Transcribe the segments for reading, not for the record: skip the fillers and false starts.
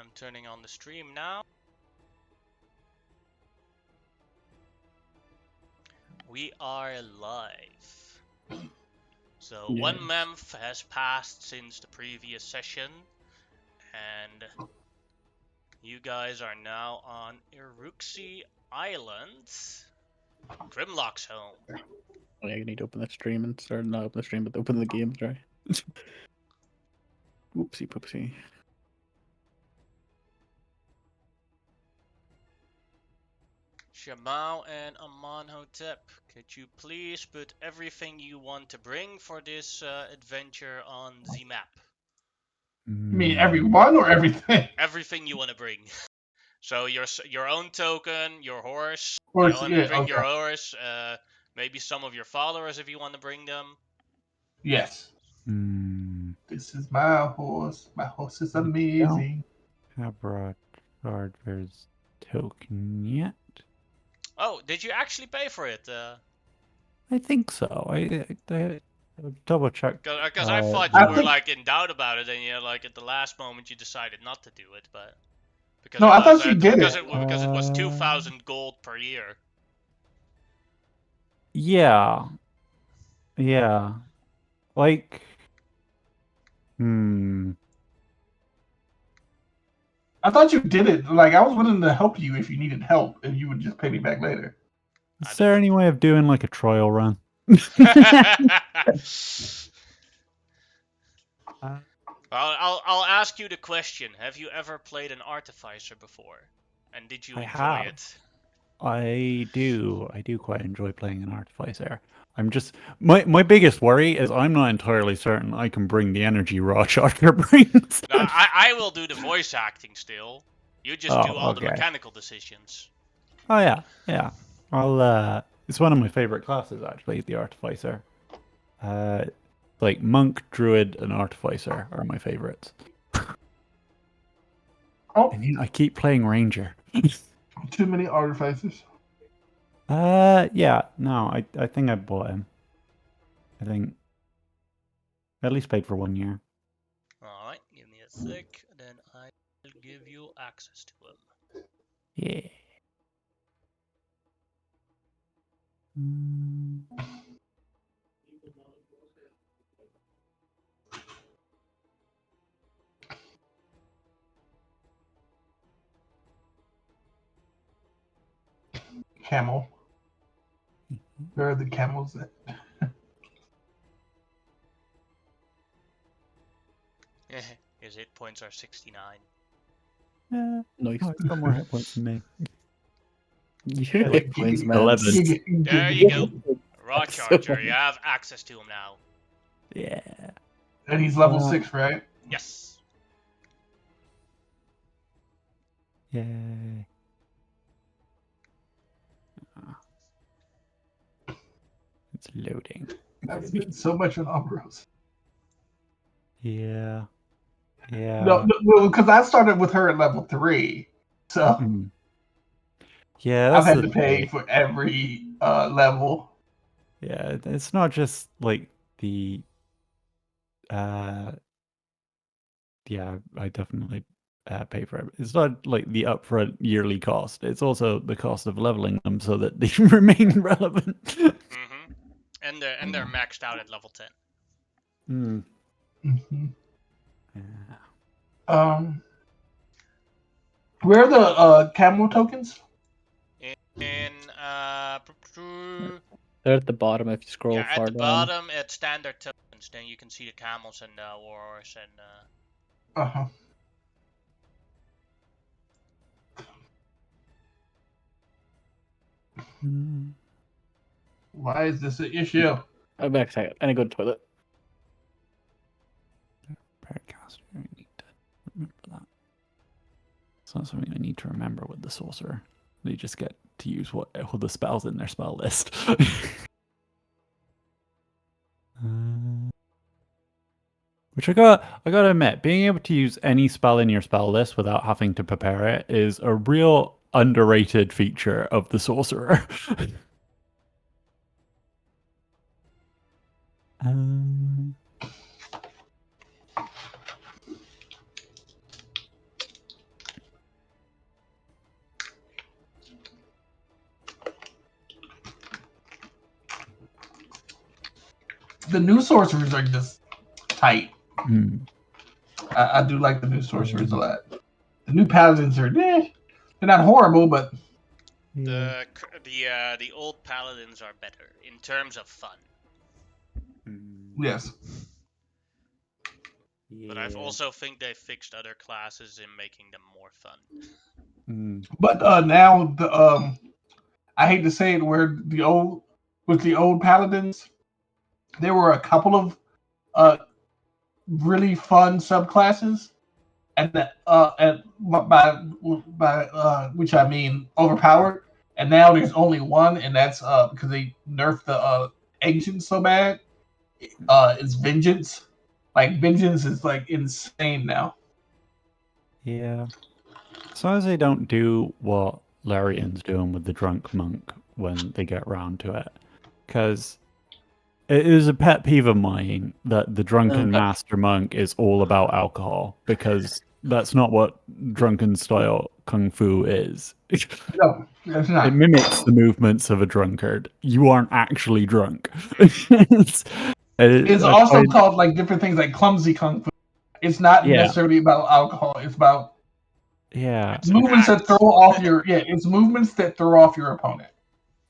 I'm turning on the stream now. We are live. So Yes. 1 month has passed since the previous session, and you guys are now on Iruxi Island, Grimlock's home. Oh, yeah, you need to open the stream and start not open the stream, but open the game, sorry. Whoopsie poopsie. Shamao and Amonhotep, could you please put everything you want to bring for this adventure on the map? You mean everyone or everything? Everything you want to bring. So your own token, your horse. Horse, You want yeah, to bring okay. your horse. Maybe some of your followers if you want to bring them. Yes. This is my horse. My horse is amazing. Have brought Charger's token yet? Oh, did you actually pay for it? I think so. I double check. Because I thought you were like in doubt about it, and like at the last moment you decided not to do it, but because No, it I was, thought you did because it. because it was 2,000 gold per year. Yeah. Like, I thought you did it. Like, I was willing to help you if you needed help, and you would just pay me back later. Is there any way of doing like a trial run? Well, I'll ask you the question. Have you ever played an artificer before? And did you enjoy it? I do quite enjoy playing an artificer. I'm just my biggest worry is I'm not entirely certain I can bring the energy raw Charger brings. No, I will do the voice acting still. You just do all the okay. mechanical decisions. Oh yeah. I'll it's one of my favorite classes actually, the artificer. Like monk, druid, and artificer are my favorites. Oh, And I keep playing ranger. too many artificers. Yeah, no, I think I bought him. I think at least paid for 1 year. Alright, give me a sec, then I will give you access to him. Yeah. Camel. Where are the camels at? His hit points are 69. Nice. Oh, he's got more hit points than me. You should have hit points, man. 11. There you go. Raw Charger, you have access to him now. Yeah. And he's level 6, right? Yes. Yay. It's loading. That's been so much on Umbros. Yeah. No, because I started with her at level 3. So yeah, I've that's had to pay for every level. Yeah, it's not just like the yeah, I definitely pay for it. It's not like the upfront yearly cost. It's also the cost of leveling them so that they remain relevant. Mm-hmm. And they're maxed out at level 10. Mm-hmm. Yeah. Where are the camel tokens? They're at the bottom if you scroll yeah, far at the down. bottom at standard tokens, then you can see the camels and the warhorse and Uh-huh. Why is this an issue? I'll be back a second. I need to go to the toilet. Paracaster, I need to remember that. It's not something I need to remember with the sorcerer. They just get to use all the spells in their spell list. Which I gotta admit, being able to use any spell in your spell list without having to prepare it is a real underrated feature of the sorcerer. the new sorcerers are just tight. Mm. I do like the new sorcerers a lot. The new paladins are they're not horrible, but Yeah. The old paladins are better in terms of fun. yes. But I also think they fixed other classes in making them more fun. But now the I hate to say it, where the old paladins, there were a couple of really fun subclasses, and by which I mean overpowered. And now there's only one, and that's because they nerfed the ancients so bad. It's vengeance. Like vengeance is like insane now. Yeah. As long as they don't do what Larian's doing with the drunk monk when they get round to it. Because it is a pet peeve of mine that the drunken master monk is all about alcohol, because that's not what drunken style kung fu is. No, it's not. It mimics the movements of a drunkard. You aren't actually drunk. It's also called like different things like clumsy kung fu. It's not necessarily about alcohol. It's about movements that throw off your It's movements that throw off your opponent.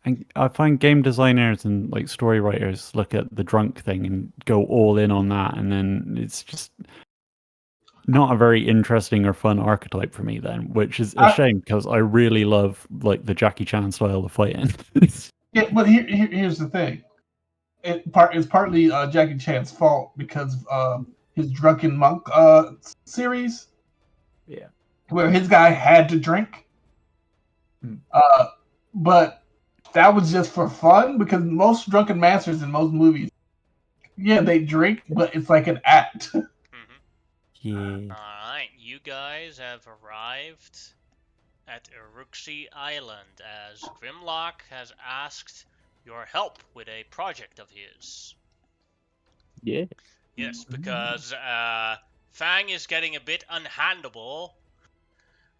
And I find game designers and like story writers look at the drunk thing and go all in on that, and then it's just not a very interesting or fun archetype for me then, which is a shame because I really love like the Jackie Chan style of fighting. Yeah, but here's the thing. It's partly Jackie Chan's fault because of his Drunken Monk series. Yeah. Where his guy had to drink. But that was just for fun because most drunken masters in most movies, they drink, but it's like an act. Yeah. Alright, you guys have arrived at Iruxi Island as Grimlock has asked your help with a project of his. Yeah. Yes, because Fang is getting a bit unhandleable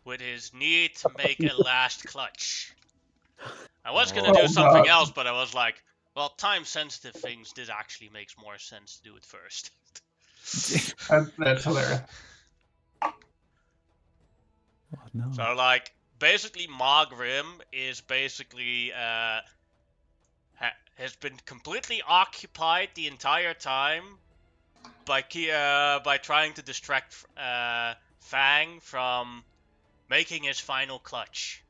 with his need to make a last clutch. I was gonna do something else, but I was like, well, time-sensitive things did actually makes more sense to do it first. That's hilarious. Oh, no. So, like, basically, Mogrim is basically has been completely occupied the entire time by trying to distract Fang from making his final clutch.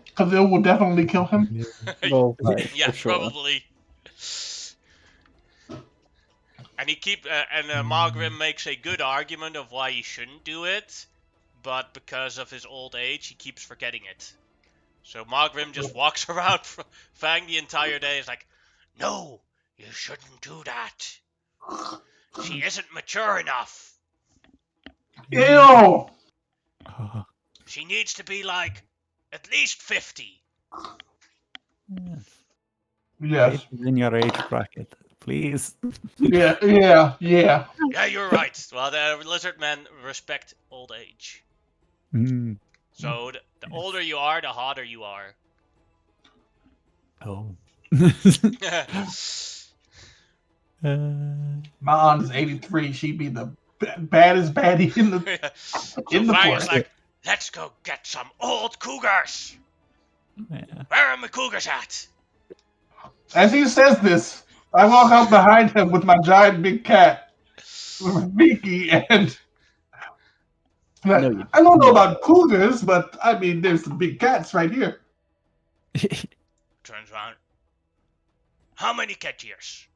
Because it will definitely kill him. Yeah, sure. probably. And Mogrim makes a good argument of why he shouldn't do it, but because of his old age, he keeps forgetting it. So Mogrim just walks around Fang the entire day. He's like, no, you shouldn't do that. She isn't mature enough. Ew! She needs to be like at least 50. Yes. In your age bracket, please. Yeah. Yeah, you're right. Well, the lizard men respect old age. So the older you are, the hotter you are. Oh. My aunt is 83. She'd be the baddest baddie in the So in the Fang forest. is like, let's go get some old cougars. Yeah. Where are my cougars at? As he says this, I walk out behind him with my giant big cat, Mickey, and I don't know about cougars, but I mean, there's some big cats right here. Turns around. How many cat years?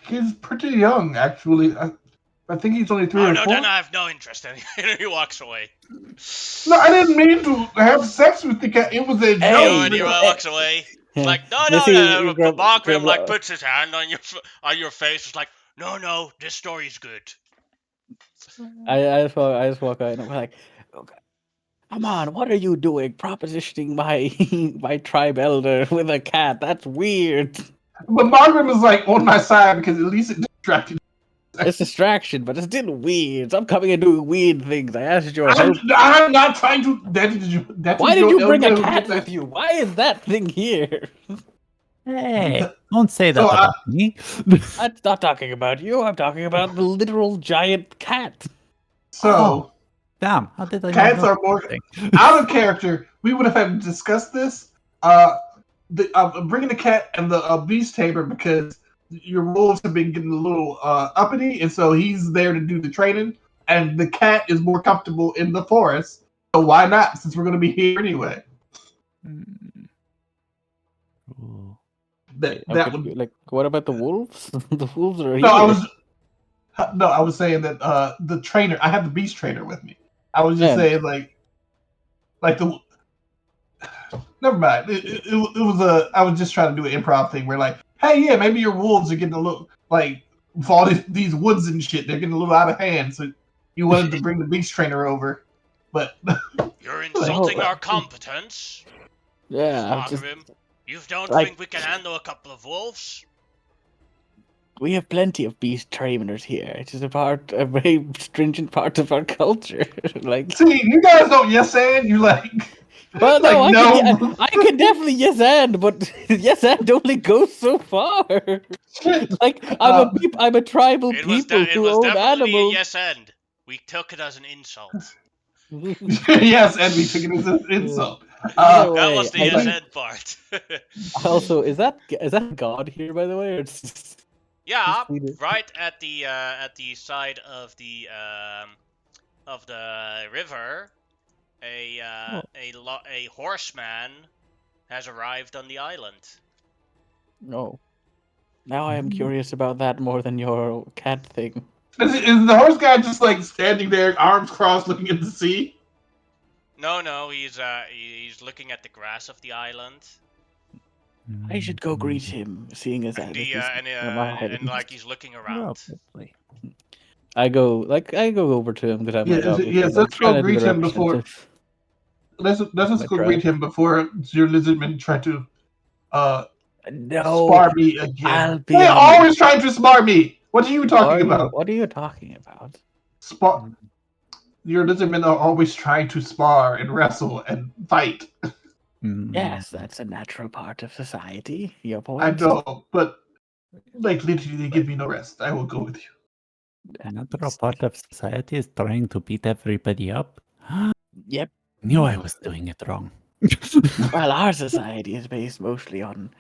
He's pretty young, actually. I think he's only 3 or 4. Then I have no interest. And he walks away. No, I didn't mean to have sex with the cat. It was a joke. And he walks away. It's like, no. But Mogrim like puts his hand on your face. It's like, no, this story's good. I just walk out and I'm like, okay, come on, what are you doing? Propositioning my tribe elder with a cat? That's weird. But Margaret was like on my side because at least it distracted It's distraction, but it's still weird. Stop coming and doing weird things. I asked your help. I'm not trying to. Why did you bring a cat with you? Why is that thing here? Hey, don't say that So about me. I'm not talking about you. I'm talking about the literal giant cat. So Damn, how did I not cats know are more something? out of character. We would have had to discuss this. Bringing the cat and the beast tamer because your wolves have been getting a little uppity, and so he's there to do the training. And the cat is more comfortable in the forest, so why not? Since we're going to be here anyway. Mm. Cool. That How that could it be? would Like, what about the wolves? The wolves are no. here. I was saying that the trainer. I have the beast trainer with me. I was just And saying like the. Never mind. It was a. I was just trying to do an improv thing where like, hey, yeah, maybe your wolves are getting a little like with all these woods and shit. They're getting a little out of hand. So you wanted to bring the beast trainer over, but You're like, insulting our competence, yeah, just Smartrim. You don't like think we can handle a couple of wolves? we have plenty of beast trainers here. It is a very stringent part of our culture. Like, see, you guys don't yes and you like well, no, like no. I can definitely yes and, but yes and only goes so far. Like, Uh, I'm a tribal It was people it who was own definitely a animals. yes end. We took it as an insult. yes, and we took it as an insult. Either That way, was the I yes do. end part. Also, is that God here, by the way, or it's Yeah, just Swedish? right at the side of the river, Oh, a horseman has arrived on the island. no. Now I am curious about that more than your cat thing. Is the horse guy just like standing there, arms crossed, looking at the sea? No, he's looking at the grass of the island, I should go greet him, seeing as and this the is on our and island. like he's looking around. Probably. I go over to him because I'm like obviously Yes. like Let's go trying to be greet the him before. representative Let's of just my go greet tribe. him before your lizardmen try to No, spar me again. I'll be They're on your. always trying to spar me. What are you talking about? What are you talking about? Spar. Your lizardmen are always trying to spar and wrestle and fight. Yes, that's a natural part of society. Your I point. know, but like literally, they give me no rest. I will go with you. Another part of society is trying to beat everybody up. Yep. Knew I was doing it wrong. Well, our society is based mostly on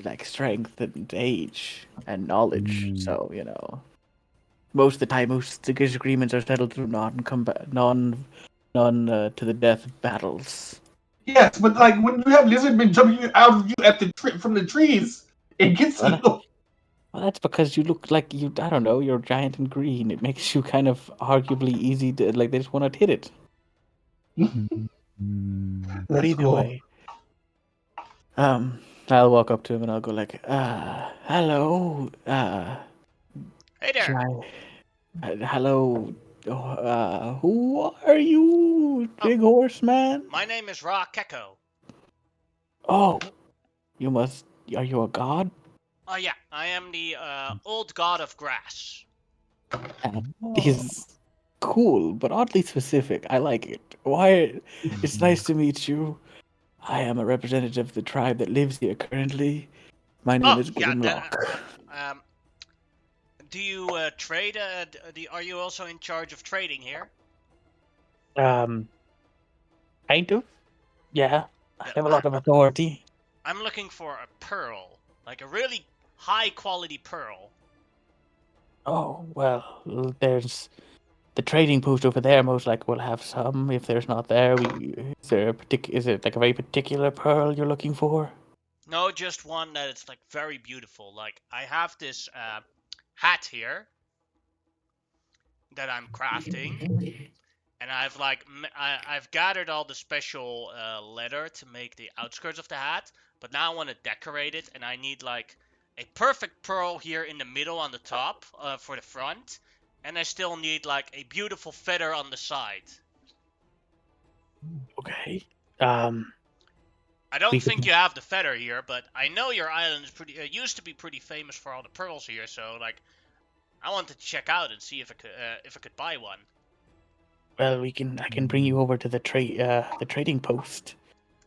like strength and age and knowledge. Mm. So most of the time, most disagreements are settled through non to the death battles. Yes, but like when you have lizardmen jumping out of you at from the trees, it gets a Well, little. well, that's because you look like you. I don't know. You're giant and green. It makes you kind of arguably easy to like. They just want to hit it. Mm. But That's either cool. way, I'll walk up to him and I'll go like, hello, Hey there. hello, who are you, Oh, big horse man? my name is Ra Keko. Oh, are you a god? Oh yeah, I am the old god of grass. He's cool, but oddly specific. I like it. Why? It's nice to meet you. I am a representative of the tribe that lives here currently. My name Oh is yeah, then Grimlock. do you trade? Are you also in charge of trading here? Kind of. Yeah, I Then have a lot of authority. I'm looking for a pearl, like a really high quality pearl. Oh, well, there's the trading post over there. Most likely will have some. If there's not there, is it like a very particular pearl you're looking for? No, just one that is like very beautiful. Like I have this hat here that I'm crafting, and I've gathered all the special leather to make the outskirts of the hat, but now I want to decorate it, and I need like a perfect pearl here in the middle on the top for the front, and I still need like a beautiful feather on the side. Okay. I don't We think could, you have the feather here, but I know your island is used to be pretty famous for all the pearls here, so like I wanted to check out and see if I could buy one. Well, I can bring you over to the trading post.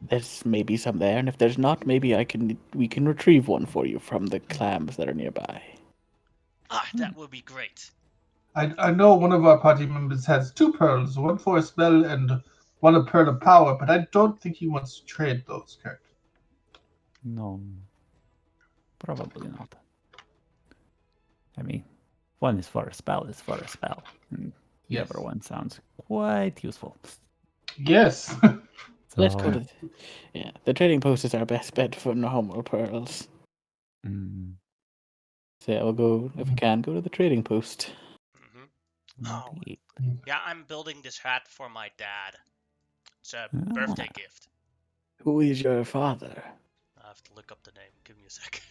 There's maybe some there, and if there's not, maybe we can retrieve one for you from the clams that are nearby. That would be great. I know one of our party members has 2 pearls, one for a spell and one a pearl of power, but I don't think he wants to trade those characters. No, probably not. I mean, one is for a spell, is for a spell. And the Yes. other one sounds quite useful. Yes. Let's go So, to the trading post is our best bet for normal pearls. mm, So yeah, we'll go if we can go to the trading post. Oh, indeed. yeah, I'm building this hat for my dad. It's a Ah. birthday gift. Who is your father? I have to look up the name. Give me a sec.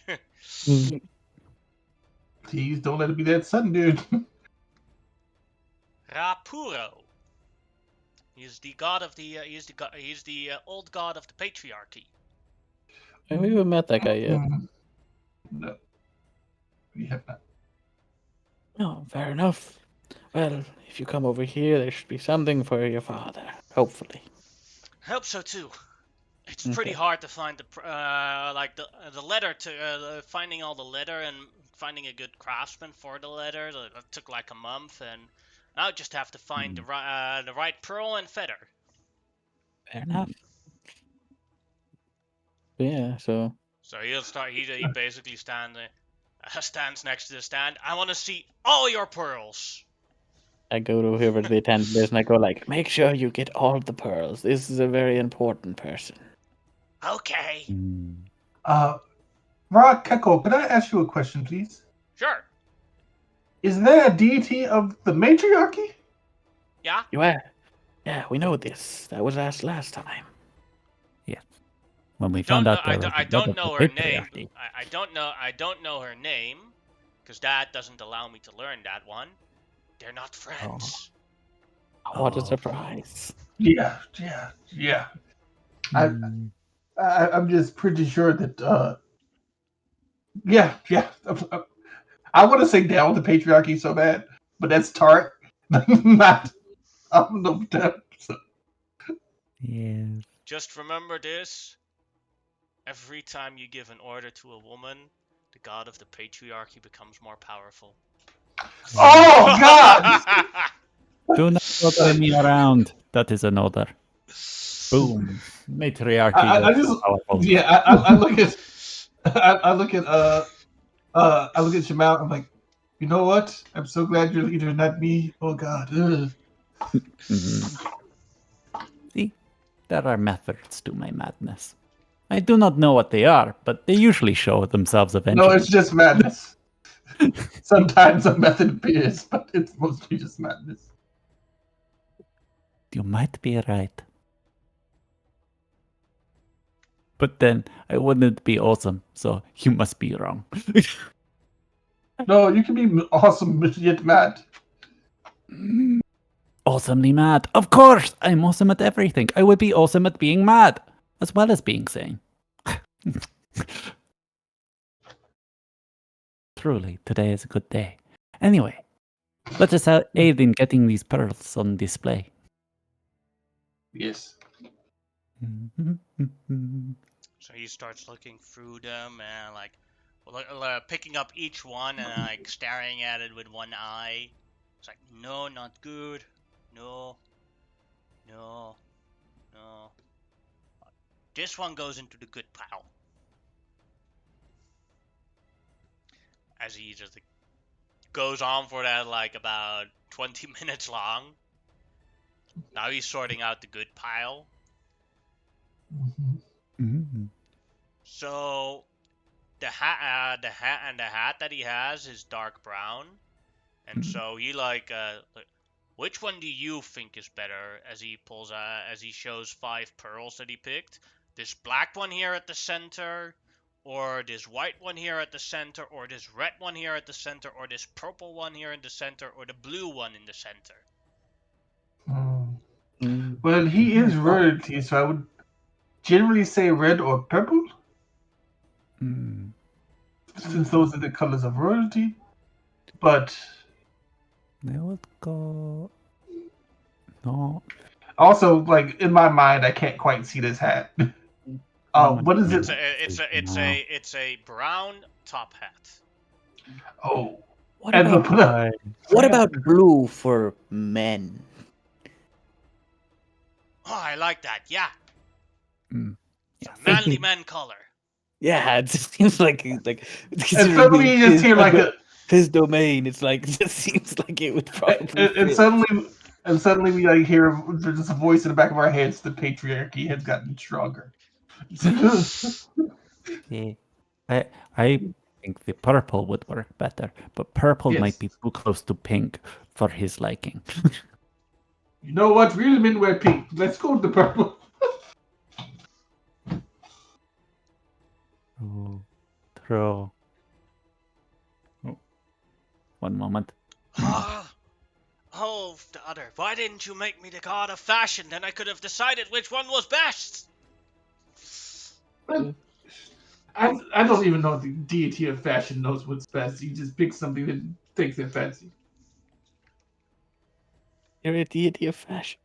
Please don't let it be that son, dude. Rapuro. He's the god of the. He's the old god of the patriarchy. We haven't met that guy yet. No. We have not. Oh, fair enough. Well, if you come over here, there should be something for your father. Hopefully. Hope so too. It's Okay. pretty hard to find the leather to finding all the leather and finding a good craftsman for the leather. That took like a month, and now I just have to find the right pearl and feather. Fair enough. Yeah, so So he'll start. He basically stands next to the stand. I want to see all your pearls. I go to whoever the attendant is and I go like, make sure you get all the pearls. This is a very important person. Okay. Mm. Rock Keko, could I ask you a question, please? Sure. Is there a deity of the matriarchy? Yeah. You are? Yeah, we know this. That was asked last time. When we Don't found know. out there was I a god don't of the know her name. patriarchy. I don't know. I don't know her name, because Dad doesn't allow me to learn that one. They're not friends. What a Oh. surprise. Yeah. Mm. I'm just pretty sure that. Yeah. I want to say down with the patriarchy so bad, but that's tart. Not. I don't know. So, Yes. Just remember this. Every time you give an order to a woman, the god of the patriarchy becomes more powerful. oh God! Do not order me around. That is an order. Boom. Matriarchy. I goes just powerful. yeah. I look at I look at I look at Shamal. I'm like, you know what? I'm so glad you're leader, not me. Oh God. Ugh. Mhm. See, there are methods to my madness. I do not know what they are, but they usually show themselves No, eventually. it's just madness. Sometimes a method appears, but it's mostly just madness. You might be right. But then I wouldn't be awesome, so you must be wrong. No, you can be awesome yet mad. Awesomely mad. Of course, I'm awesome at everything. I would be awesome at being mad, as well as being sane. Truly, today is a good day. Anyway, let us aid in getting these pearls on display. Yes. So he starts looking through them and picking up each one and like staring at it with one eye. It's like, no, not good. No. This one goes into the good pile. As he just goes on for that like about 20 minutes long. Now he's sorting out the good pile. Mm-hmm. So the hat that he has is dark brown, and so he which one do you think is better? As he shows 5 pearls that he picked, this black one here at the center, or this white one here at the center, or this red one here at the center, or this purple one here in the center, or the blue one in the center. Well, he is royalty, so I would generally say red or purple, since those are the colors of royalty. but Now let's go. No. also like in my mind, I can't quite see this hat. What is it? It's a brown top hat. Oh, What and about the what about blue for men? Oh, I like that. Yeah, Mm. it's a Yes. manly man color. Yeah, it just seems like and considering suddenly you just hear like his domain, it's like it just seems like it would probably and fit. suddenly we like hear just a voice in the back of our heads. The patriarchy has gotten stronger. Yeah. I think the purple would work better, but purple might Yes. be too close to pink for his liking. You know what? Real men wear pink. Let's go with the purple. Oh, true. Oh, one moment. Oh, the other. Why didn't you make me the god of fashion? Then I could have decided which one was best. I don't even know if the deity of fashion knows what's best. He just picks something that thinks it fancy. You're a deity of fashion.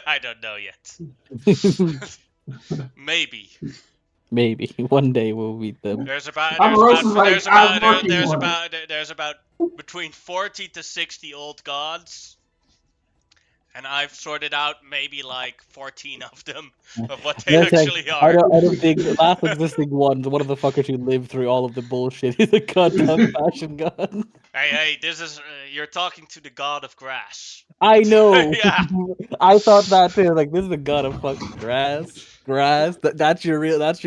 I don't know yet. Maybe. Maybe one day we'll meet them. There's about between 40 to 60 old gods. And I've sorted out maybe like 14 of them of what they That's like, actually are. I don't think the last existing ones, one of the fuckers who lived through all of the bullshit is a goddamn fashion god. Hey, this is you're talking to the god of grass. I know. Yeah. I thought that too. Like this is the god of fucking grass. That's your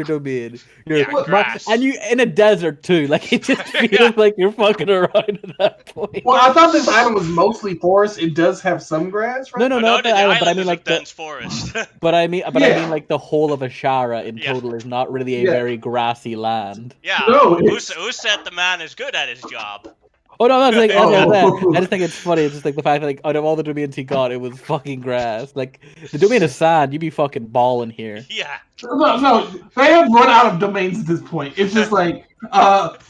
domain. Grass. And you in a desert too. Like it just feels Yeah. like you're fucking around at that point. Well, I thought this island was mostly forest. It does have some grass, right? No, No, not the island, but I mean is like a dense forest. I mean like the whole of Asherah in Yeah. total is not really a Yeah. very grassy land. Yeah. No, Who said the man is good at his job? Oh no, I'm not saying that's what I'm saying. Oh. I just think it's funny. It's just like the fact that like out of all the domains he got, it was fucking grass. Like the domain of sand, you'd be fucking balling here. Yeah. No, they have run out of domains at this point. It's just like,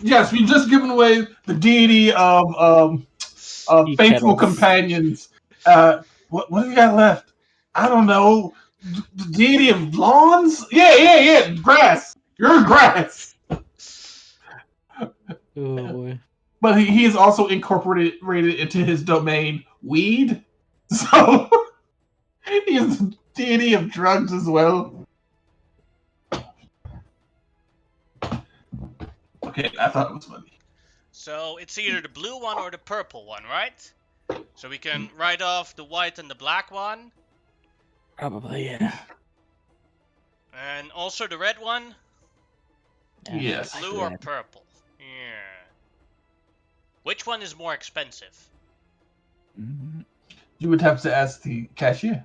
yes, we just given away the deity of faithful kettles. companions. What have you got left? I don't know. The deity of lawns? Yeah. Grass. You're grass. Oh boy. But he is also incorporated into his domain weed. So he is the deity of drugs as well. Okay, I thought it was funny. So it's either the blue one or the purple one, right? So we can write off the white and the black one. Probably, yeah. And also the red one? Yes. Blue or purple? Yeah. Which one is more expensive? You would have to ask the cashier.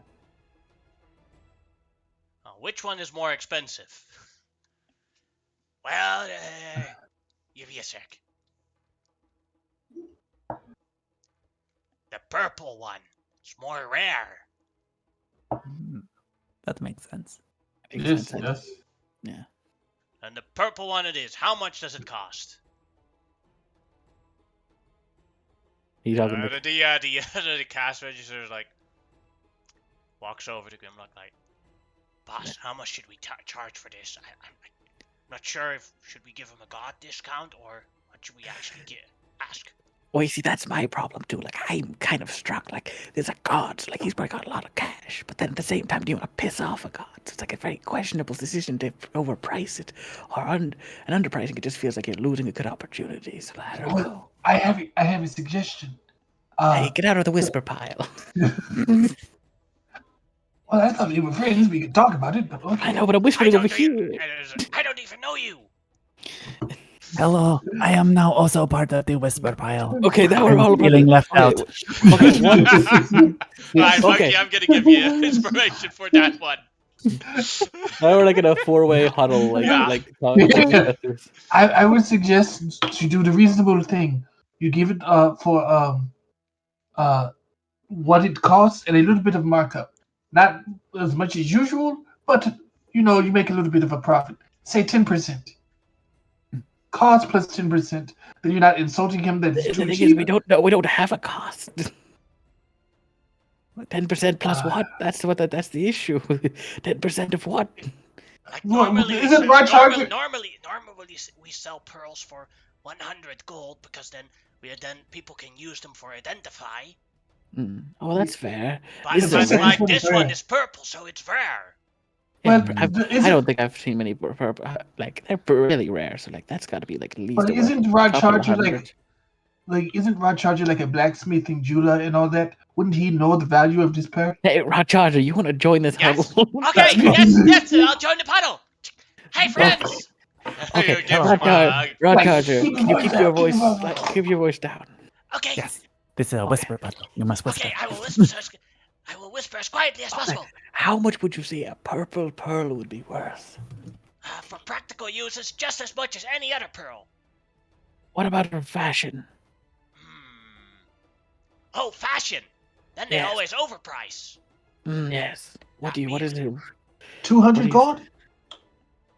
Which one is more expensive? Well, give me a sec. The purple one. It's more rare. That makes sense. Yes. Yeah. And the purple one it is. How much does it cost? He's talking The cash register is like walks over to Grimlock like, boss, how much should we charge for this? I'm not sure if should we give him a god discount or what should we actually ask? Well, you see, that's my problem too. Like, I'm kind of struck. Like, there's a god, so like he's probably got a lot of cash, but then at the same time, do you want to piss off a god? So it's like a very questionable decision to overprice it, or and underpricing it just feels like you're losing a good opportunity. So I don't know. I have a suggestion. Hey, get out of the whisper pile. Well, I thought we were friends. We could talk about it, but okay. I know, but I'm whispering over here. I don't even know you. Hello, I am now also part of the whisper pile. Okay, now we're all feeling left out. Okay, one. Alright, Okay. I'm gonna give you inspiration for that one. Now we're like in a four-way huddle, Yeah. I would suggest to do the reasonable thing. You give it for what it costs and a little bit of markup. Not as much as usual, but you make a little bit of a profit. Say 10%. Cost plus 10%. That you're not insulting him. That it's The too thing cheap. is, we don't know. We don't have a cost. 10% plus what? That's the issue. 10% of what? Like Well, normally, isn't Rod charging? normally we sell pearls for 100 gold because then people can use them for identify. Oh, that's fair. But, This is a It's but rare. like really this one fair. is purple, so it's rare. Yeah, But I don't think I've seen many purple. Like they're really rare. So like that's got to be like at least But a isn't Rod couple charging hundred. isn't Rod charging like a blacksmithing jeweler and all that? Wouldn't he know the value of this pearl? Hey, Rod Charger, you want to join this Yes. huddle? Okay. Yes. I'll join the paddle. Hey, friends. Okay, You give Rod, him, Rod Like, Charger, keep can your you voice keep your up, keep your voice voice like up. keep your voice down? okay. Yes, this is a whisper battle. You must whisper. Okay. I will whisper. I will whisper as quietly as possible. How much would you say a purple pearl would be worth? For practical uses, just as much as any other pearl. What about for fashion? Oh, fashion. Then they Yes. always overprice. Yes. What is it? 200 gold?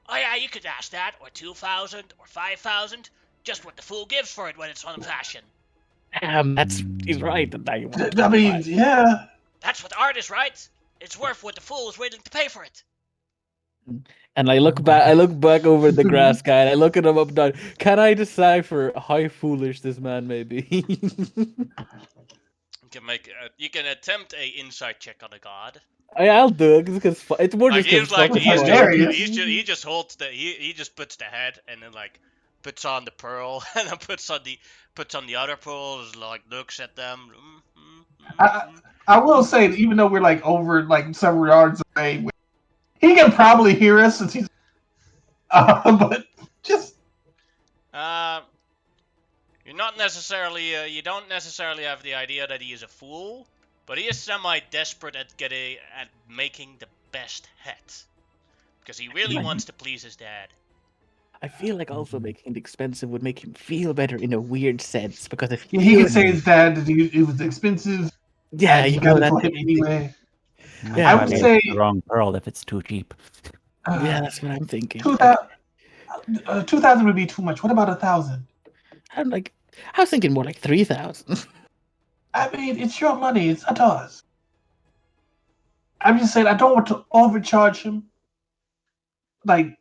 Oh yeah, you could ask that, or 2,000, or 5,000. Just what the fool gives for it when it's on fashion. He's right. I mean, yeah. That's what art is, right? It's worth what the fool is willing to pay for it. And I look back over the grass guy, and I look at him up and down. Can I decipher how foolish this man may be? You can attempt a insight check on a god. I'll do it because it's more Like just he just holds he just puts the head and then like puts on the pearl and then puts on the other pearls, like looks at them. I will say that even though we're like over like several yards away, he can probably hear us since he's. But just. You don't necessarily have the idea that he is a fool, but he is semi-desperate at making the best hat, because he really wants to please his dad. I feel like also making it expensive would make him feel better in a weird sense, because if Yeah, he can say his dad that it was expensive. yeah, you got it for him anyway. Yeah, I would say the wrong pearl if it's too cheap. Yeah, that's what I'm thinking. 2,000 would be too much. What about 1,000? I was thinking more like 3,000. I mean, it's your money. It's not ours. I'm just saying I don't want to overcharge him, like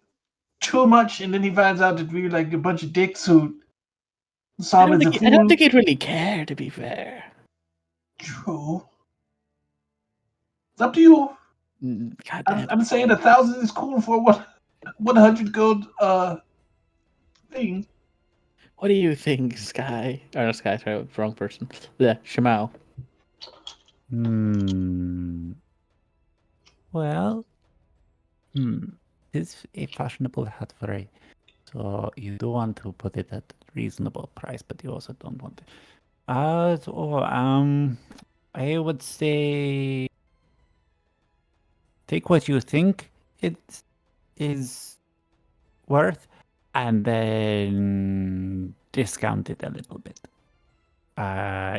too much, and then he finds out that we're like a bunch of dicks who saw him as a fool. I don't think he'd really care, to be fair. True. It's up to you. God damn. I'm saying 1,000 is cool for 100 gold thing. What do you think, Sky? Or not Sky, sorry, wrong person. Yeah, Shimao. Well, it's a fashionable hat for a. So you do want to put it at a reasonable price, but you also don't want it. I would say take what you think it is worth, and then discount it a little bit.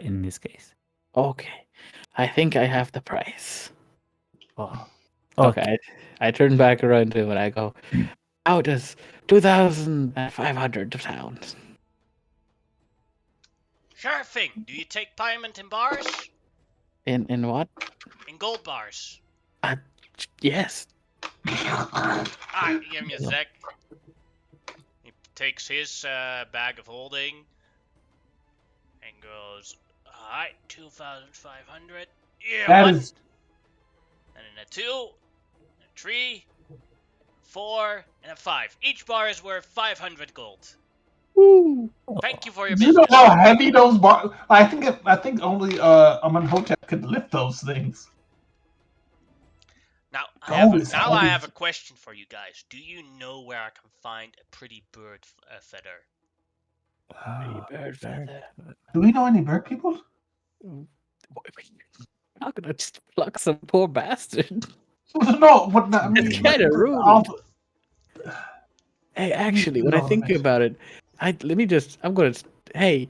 In this case. Okay. I think I have the price. Oh. Okay. I turn back around to him and I go, how does 2,500 sound? Sure thing. Do you take payment in bars? In what? In gold bars. Yes. Alright, give me a sec. He takes his bag of holding and goes, alright, 2,500. Yeah, That one. is. And then a 2, a 3, 4, and a 5. Each bar is worth 500 gold. Woo. Thank you for your Do you business. know how heavy those bars? I think only Amenhotep could lift those things. Now Gold is I heavy. have a question for you guys. Do you know where I can find a pretty bird feather? Bird feather. Do we know any bird people? I'm not gonna just pluck some poor bastard. No, what? I mean, It's kind of rude. Hey, actually, when I think about it, hey,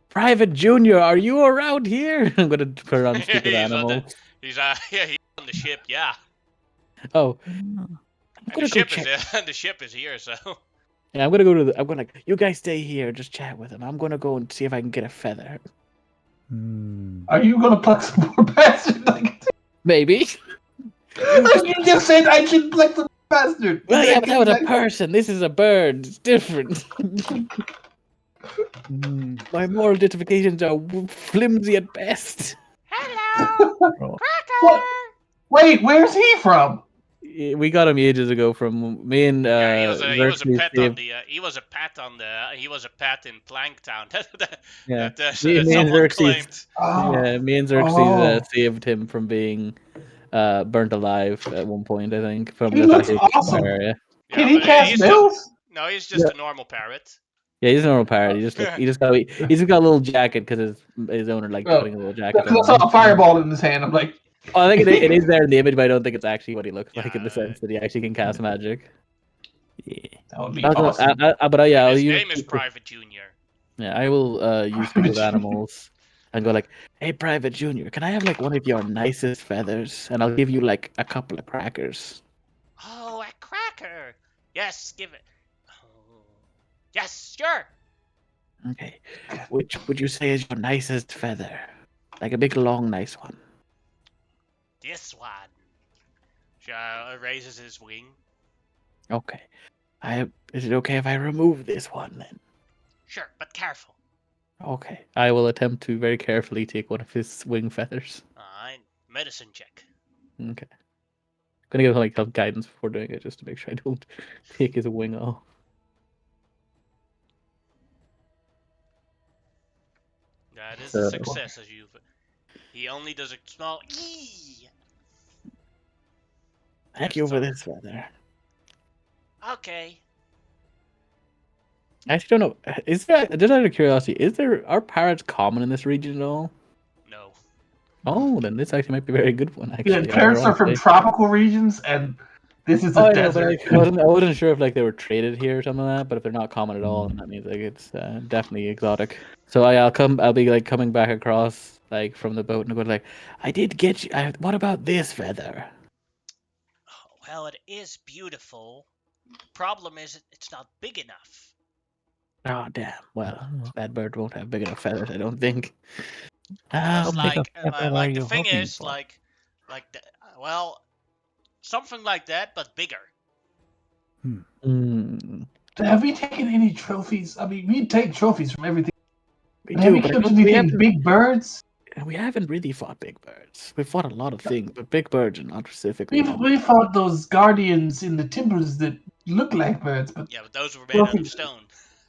Private Junior, are you around here? I'm gonna turn around and speak with animal. He's on the ship, yeah. Oh, And the ship is here, so. Yeah, I'm gonna go to the. I'm gonna. You guys stay here. Just chat with him. I'm gonna go and see if I can get a feather. Are you gonna pluck some more bastard? Maybe. You just said I should pluck some bastard. Well, yeah, but that was a person. This is a bird. It's different. My moral justifications are flimsy at best. Hello, Oh. What? Cracker. Wait, where's he from? We got him ages ago from me and Yeah, he was a Xerxes pet on saved- the he was a pet on the he was a pet in Planktown Yeah. that Me and someone Xerxes. claimed. Yeah, me and Xerxes saved him from being burnt alive at one point. I think from He the looks Tahitian awesome. area. Can Yeah, he but cast he's spells? no, he's just a normal parrot. Yeah, he's a normal pirate. He just got a little jacket because his owner liked Oh, putting a little jacket I on saw him. a fireball in his hand. I'm like, Oh, I think it is there in the image, but I don't think it's actually what he looks like in the Yeah. sense that he actually can cast magic. Yeah. that would be I was gonna, awesome. yeah, And I'll his use name is Private Junior. yeah, I will use speak with animals and go like, "Hey, Private Junior, can I have like one of your nicest feathers? And I'll give you like a couple of crackers." Oh, a cracker. Yes, give it. Oh. Yes, sure. Okay, which would you say is your nicest feather? Like a big, long, nice one. This one. Raises his wing. Okay, is it okay if I remove this one then? Sure, but careful. Okay, I will attempt to very carefully take one of his wing feathers. Medicine check. Okay. Gonna give him like some guidance before doing it, just to make sure I don't take his wing off. That is So- a success, as you've. He only does a small. Eee! Thank you for this feather. Okay. I actually don't know. Is there just out of curiosity? Are parrots common in this region at all? No. Oh, then this actually might be a very good one. Yeah, Actually, parrots are from ironically. tropical regions, and this is Oh, a I know, but desert. I wasn't sure if like they were traded here or something like that. But if they're not common at all, then that means like it's definitely exotic. So I'll be like coming back across like from the boat and go like, I did get you. What about this feather? Oh, well, it is beautiful. Problem is, it's not big enough. Oh damn. Well, that bird won't have big enough feathers, I don't think. It's big like, a feather are the you thing hoping is, for? well, something like that, but bigger. Have we taken any trophies? I mean, we take trophies from everything. We Have do, we but I killed don't- we anything haven't, big birds? we haven't really fought big birds. We fought a lot of things, but big birds are not specifically. We fought those guardians in the timbers that look like birds, but Yeah, but those were made out of Trophies. stone.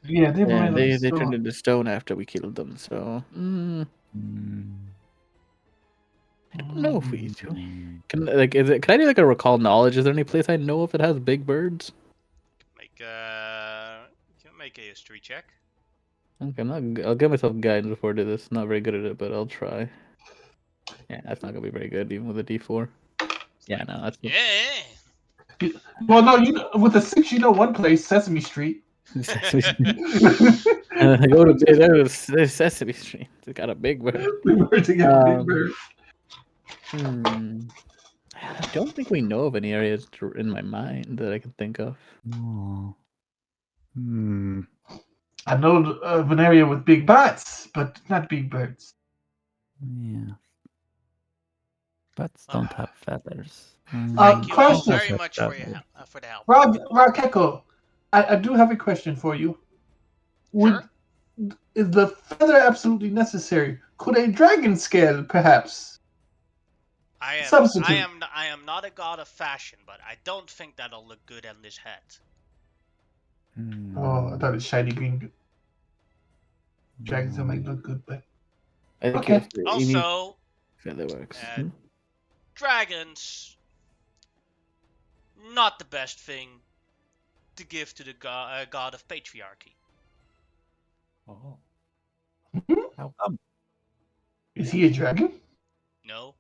yeah, they were Yeah, made of they stone. turned into stone after we killed them. So I don't know if we do. Can like can I do like a recall knowledge? Is there any place I know if it has big birds? Make a history check. Okay, I'll give myself guidance before I do this. Not very good at it, but I'll try. Yeah, that's not gonna be very good, even with a D4. Yeah, no, that's Yeah. Well, no, with a 6, you know one place, Sesame Street. Sesame Street. And I go to there's Sesame Street. It's got a big bird. We were together, Um, big bird. I don't think we know of any areas in my mind that I can think of. Oh. I know of an area with big bats, but not big birds. Yeah. Bats don't have feathers. Thank you all question. very much for your for the help. Rob Keko, I do have a question for you. Sure. Is the feather absolutely necessary? Could a dragon scale, perhaps? Substitute. I am not a god of fashion, but I don't think that'll look good on this hat. Oh, I thought it's shiny green. Dragons don't make look good, but I think Okay. Also, feather works. dragons, not the best thing to give to the god of patriarchy. Oh. Mhm. How come? is he a dragon? No.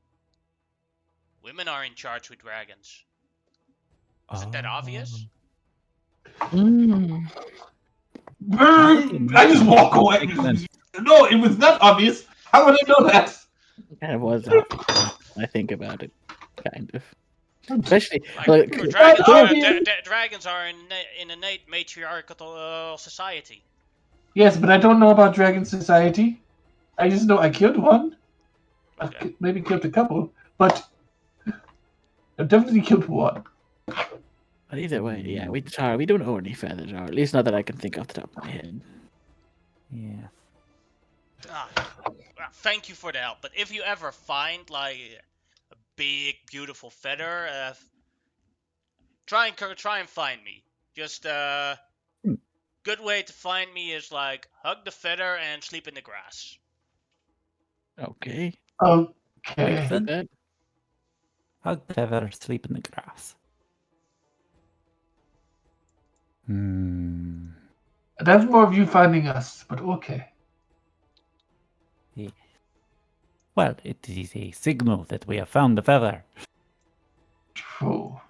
Women are in charge with dragons. Isn't that obvious? I just walk away. Makes sense. No, it was not obvious. How would I know that? Kind of was obvious. I think about it, kind of. Especially Like like, dragons are in innate matriarchal society. Yes, but I don't know about Dragon Society. I just know I killed one. Okay. Maybe killed a couple, but I definitely killed one. but either way, yeah, we don't own any feathers, or at least not that I can think off the top of my head. Yeah. Ah, thank you for the help. But if you ever find like a big, beautiful feather, try and find me. Just good way to find me is like hug the feather and sleep in the grass. Okay. Okay. Do that. Hug the feather, sleep in the grass. Hmm. That's more of you finding us, but okay. Yeah. Well, it is a signal that we have found the feather. True.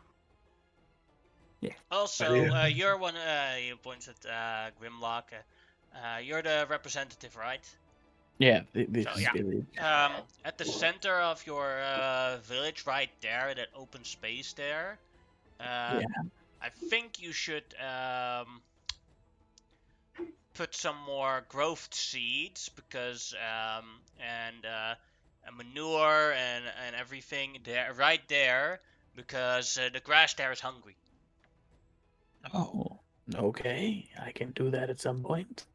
Also, you're one. You points at Grimlock. You're the representative, right? Yeah, this So yeah. village. At the center of your village, right there, that open space there. Yeah. I think you should put some more growth seeds because and manure and everything there right there because the grass there is hungry. Oh, okay. I can do that at some point.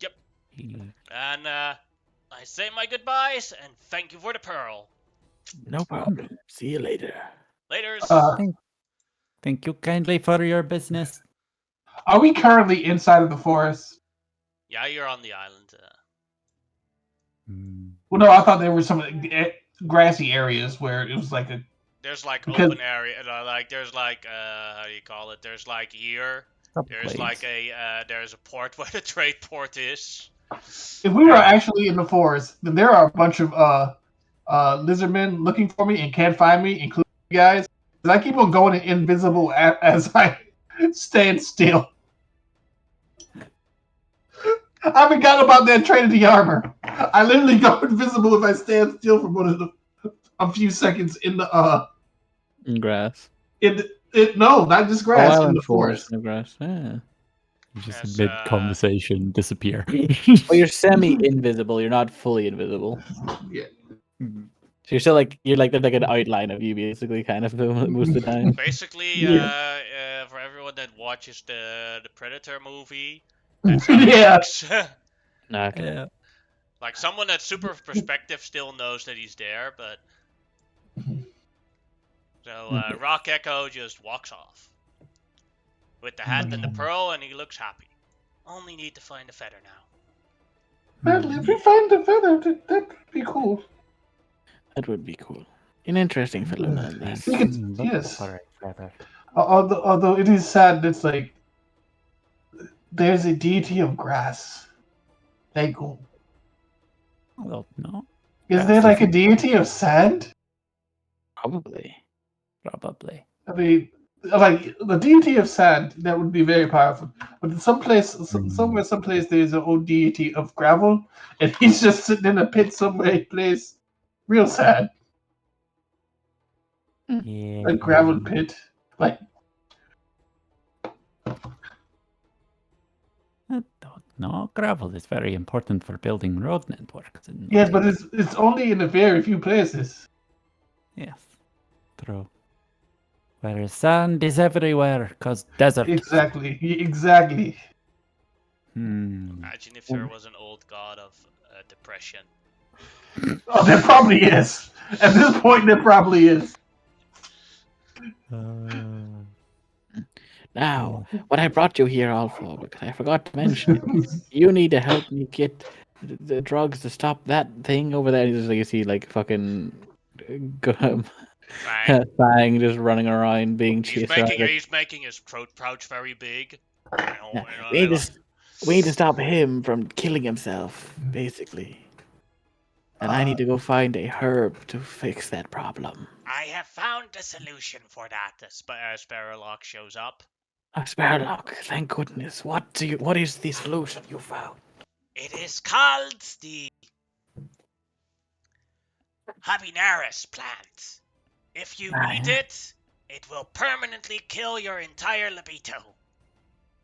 Yep. He- And I say my goodbyes and thank you for the pearl. No problem. See you later. Laters. Thank you kindly for your business. Are we currently inside of the forest? Yeah, you're on the island. Hmm. Well, no, I thought there were some grassy areas where it was like a. There's like Because- open area, like there's like how do you call it? There's like here. There's like there's a port where the trade port is. If we were actually in the forest, then there are a bunch of lizard men looking for me and can't find me, including you guys. Because I keep on going invisible as I stand still. I forgot about that Trinity armor. I literally go invisible if I stand still for a few seconds in the In grass. no, not just grass, in island the forest. in the grass. Yeah. You just Yes, mid conversation disappear. Well, you're semi-invisible. You're not fully invisible. Yeah. So you're still like there's like an outline of you basically, kind of most of the time. Basically, Yeah. for everyone that watches the Predator movie, that's how Yeah. it works. Okay. Yeah. Like someone that's super perspective still knows that he's there, but so Rock Echo just walks off with the hat and the pearl, and he looks happy. Only need to find the feather now. Well, if we find the feather, that would be cool. That would be cool. An interesting fellow nonetheless. We could, Look yes. for a feather. Although it is sad, it's like there's a deity of grass. They go. Well, no, Is Grass there like a isn't- deity of sand? Probably. probably. I mean, like the deity of sand, that would be very powerful. But in someplace, someplace, there's an old deity of gravel, and he's just sitting in a pit somewhere. Place, real sad, Yeah. a gravel pit. Like, I don't know. Gravel is very important for building road networks. yes, but it's only in a very few places. Yes. True. Whereas sand is everywhere, cause desert. Exactly. Imagine if there was an old god of depression. Oh, there probably is. At this point, there probably is. Now, what I brought you here all for, because I forgot to mention it, you need to help me get the drugs to stop that thing over there. Just like you see, like fucking Fang. Fang just running around, being chased around. He's making his throat pouch very big. We need to stop him from killing himself, basically. And I need to go find a herb to fix that problem. I have found a solution for that. Sparrowlock shows up. Sparrowlock, thank goodness. What is the solution you found? It is called the Habenaris plant. If you Ah, eat yeah. it, it will permanently kill your entire libido.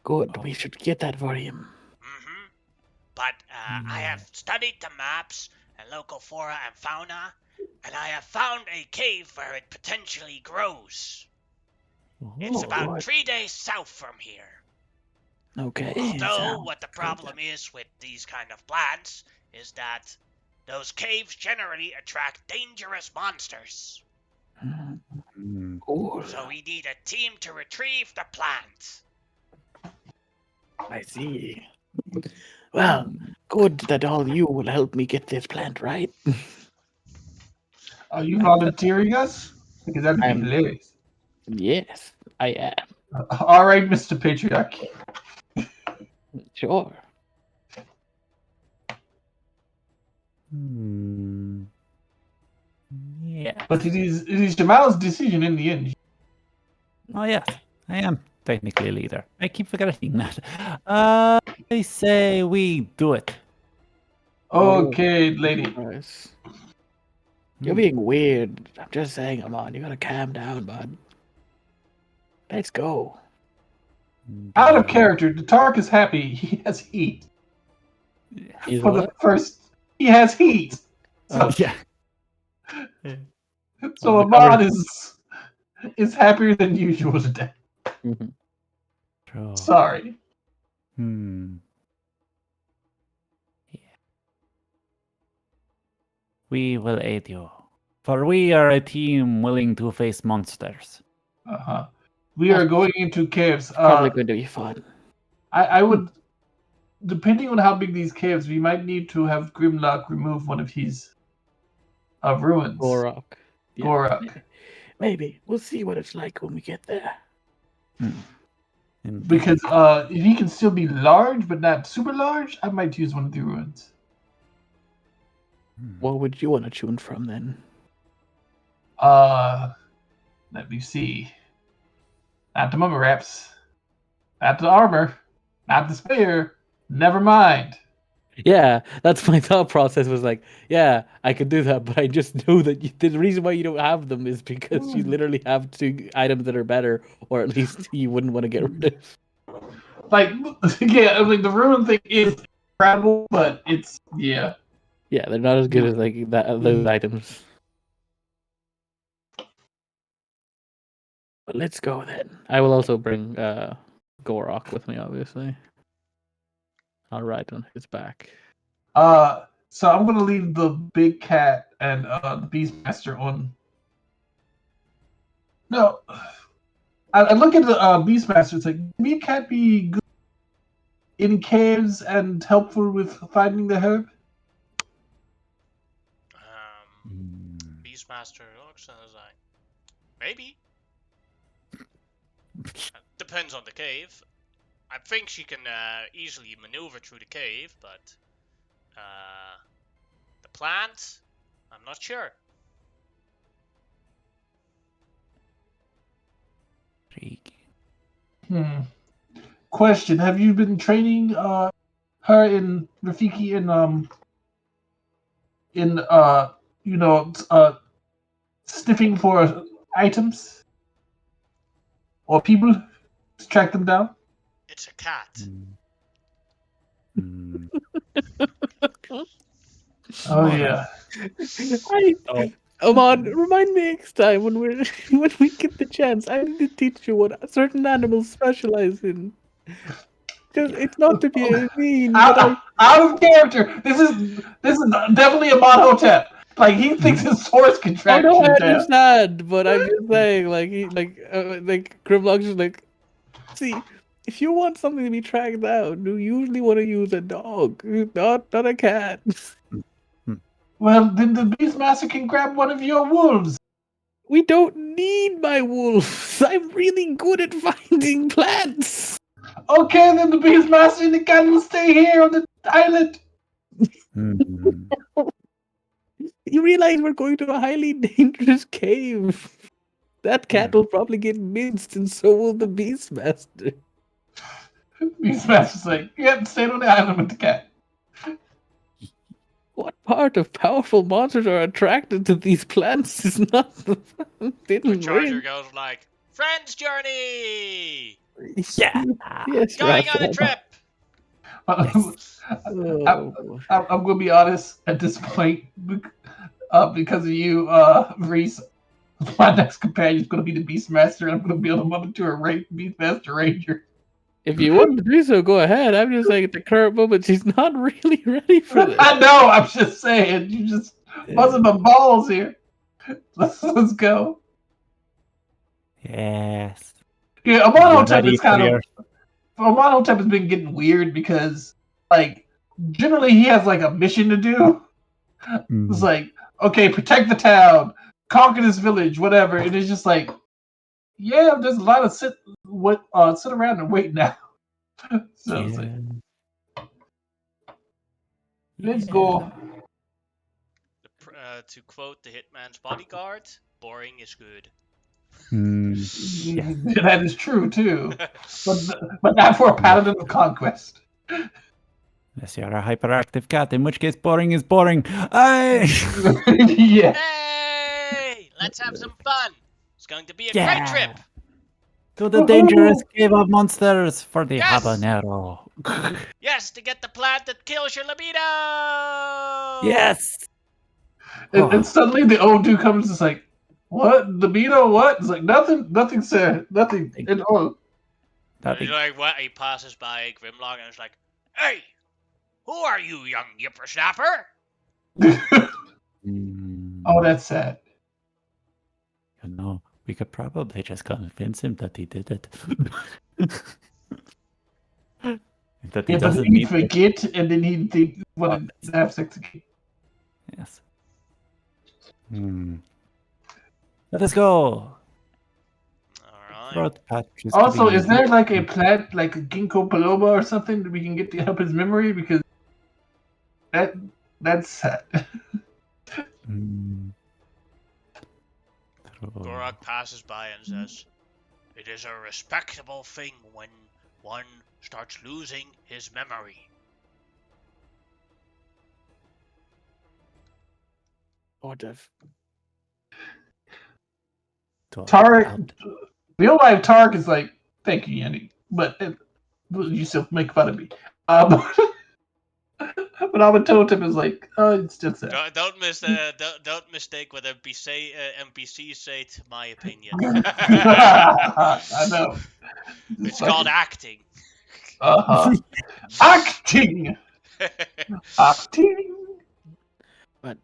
Good, we should get that for him. Mm-hmm. But I have studied the maps and local flora and fauna, and I have found a cave where it potentially grows. It's Oh, about good. 3 days south from here. Okay. Although, sounds what the good. problem is with these kind of plants is that those caves generally attract dangerous monsters. Mm, mm, cool. So we need a team to retrieve the plant. I see. Well, good that all you will help me get this plant right. Are you volunteering us? Because that'd be I'm hilarious. yes, I am. All right, Mr. Patriarch. Sure. hmm. Yeah. But it is Jamal's decision in the end. Oh, yes. I am technically a leader. I keep forgetting that. I say we do it. Okay, lady. Christ. You're Hmm. being weird. I'm just saying, Amon, you gotta calm down, bud. Let's go. Out of Indeed. character, the Tark is happy. He has heat. He's For the what? first, he has heat. So, Oh, Yeah. so recovered. Ahmad is happier than usual today. Mhm. True. Sorry. Hmm. Yeah. We will aid you. For we are a team willing to face monsters. Uh-huh. We are going into caves. Probably going to be fun. I would, depending on how big these caves, we might need to have Grimlock remove one of his ruins. Gorok. Yeah. Gorak. Maybe. We'll see what it's like when we get there. Hmm. Indeed. Because if he can still be large but not super large, I might use one of the ruins. Hmm. What would you want to tune from then? Let me see. Not the mummy wraps. Not the armor. Not the spear. Never mind. Yeah, that's my thought process was like, yeah, I could do that, but I just know that the reason why you don't have them is because you literally have two items that are better, or at least you wouldn't want to get rid of. Like, yeah, I mean, the ruin thing is incredible, but it's, yeah. Yeah, they're not as good as like that those items. But let's go then. I will also bring Gorok with me, obviously. I'll ride on his back. So I'm gonna leave the big cat and the Beastmaster on. No, I look at the Beastmaster. It's like, big cat be good in caves and helpful with finding the herb. Hmm. Beastmaster looks like maybe. Depends on the cave. I think she can easily maneuver through the cave, but the plant, I'm not sure. Intriguing. Question: have you been training her in Rafiki in sniffing for items or people to track them down? It's a cat. Hmm. Oh Alright. yeah. Oh. Amon, remind me next time when when we get the chance. I need to teach you what certain animals specialize in. Just it's not to be mean, but Out of character. This is definitely a Monhotep. Like he thinks his source can oh track no, I shit down. understand. But I'm just saying, like Grimlock's just like, see, if you want something to be tracked down, you usually want to use a dog, not a cat. Well, then the Beastmaster can grab one of your wolves. We don't need my wolves. I'm really good at finding plants. Okay, then the Beastmaster and the cat will stay here on the island. Hmm. You realize we're going to a highly dangerous cave. That cat will probably get minced, and so will the Beastmaster. Beastmaster's like, you have to stay on the island with the cat. What part part of powerful monsters are attracted to these plants is not The didn't charger ring. goes like, Friends journey! Yeah. Yes, Going on a Rafa. trip! Yes. Oh, I'm gonna be honest at this point, because of you, Reese. My next companion is gonna be the Beastmaster, and I'm gonna build him up into a Beastmaster Ranger. if you want to do so, go ahead. I'm just saying at the current moment, she's not really ready for this. I know. I'm just saying. You just buzzing my balls here. Let's go. Yes. Yeah, You Amonhotep ready is kind for of your... Amonhotep has been getting weird because, like, generally he has like a mission to do. It's like, okay, protect the town, conquer this village, whatever. And it's just like, yeah, there's a lot of sit around and wait now. So it's like, let's go. To quote the Hitman's Bodyguard, boring is good. Yeah. That is true too, but not for a paladin of conquest. Unless you're a hyperactive cat, in which case boring is boring. Aye! Yeah. Hey! Let's have some fun! It's going to be a great Yeah. trip! To the dangerous cave of monsters for the Yes! habanero. Yes, to get the plant that kills your libido! Yes! And suddenly the old dude comes. It's like, what? Libido? What? It's like nothing, sir, nothing. And oh, He's like, what? He passes by Grimlock and is like, Hey! Who are you, young yippersnapper? oh, that's sad. You know, we could probably just convince him that he did it. That he Yeah, but doesn't he'd need to. forget, and then he'd want to have sex again. Yes. Let us go. Alright. Throat patches to Also, be is there like a plant, like a ginkgo biloba or something that we can get to help his memory? Because that's sad. Gorak passes by and says, It is a respectable thing when one starts losing his memory. Sort of. Tarek, real life Tarek is like, thank you, Yanni, but you still make fun of me. But Amatotep is like, oh, it's just that. Don't mistake what NPCs say to my opinion. I know. It's called acting. Acting. Acting. But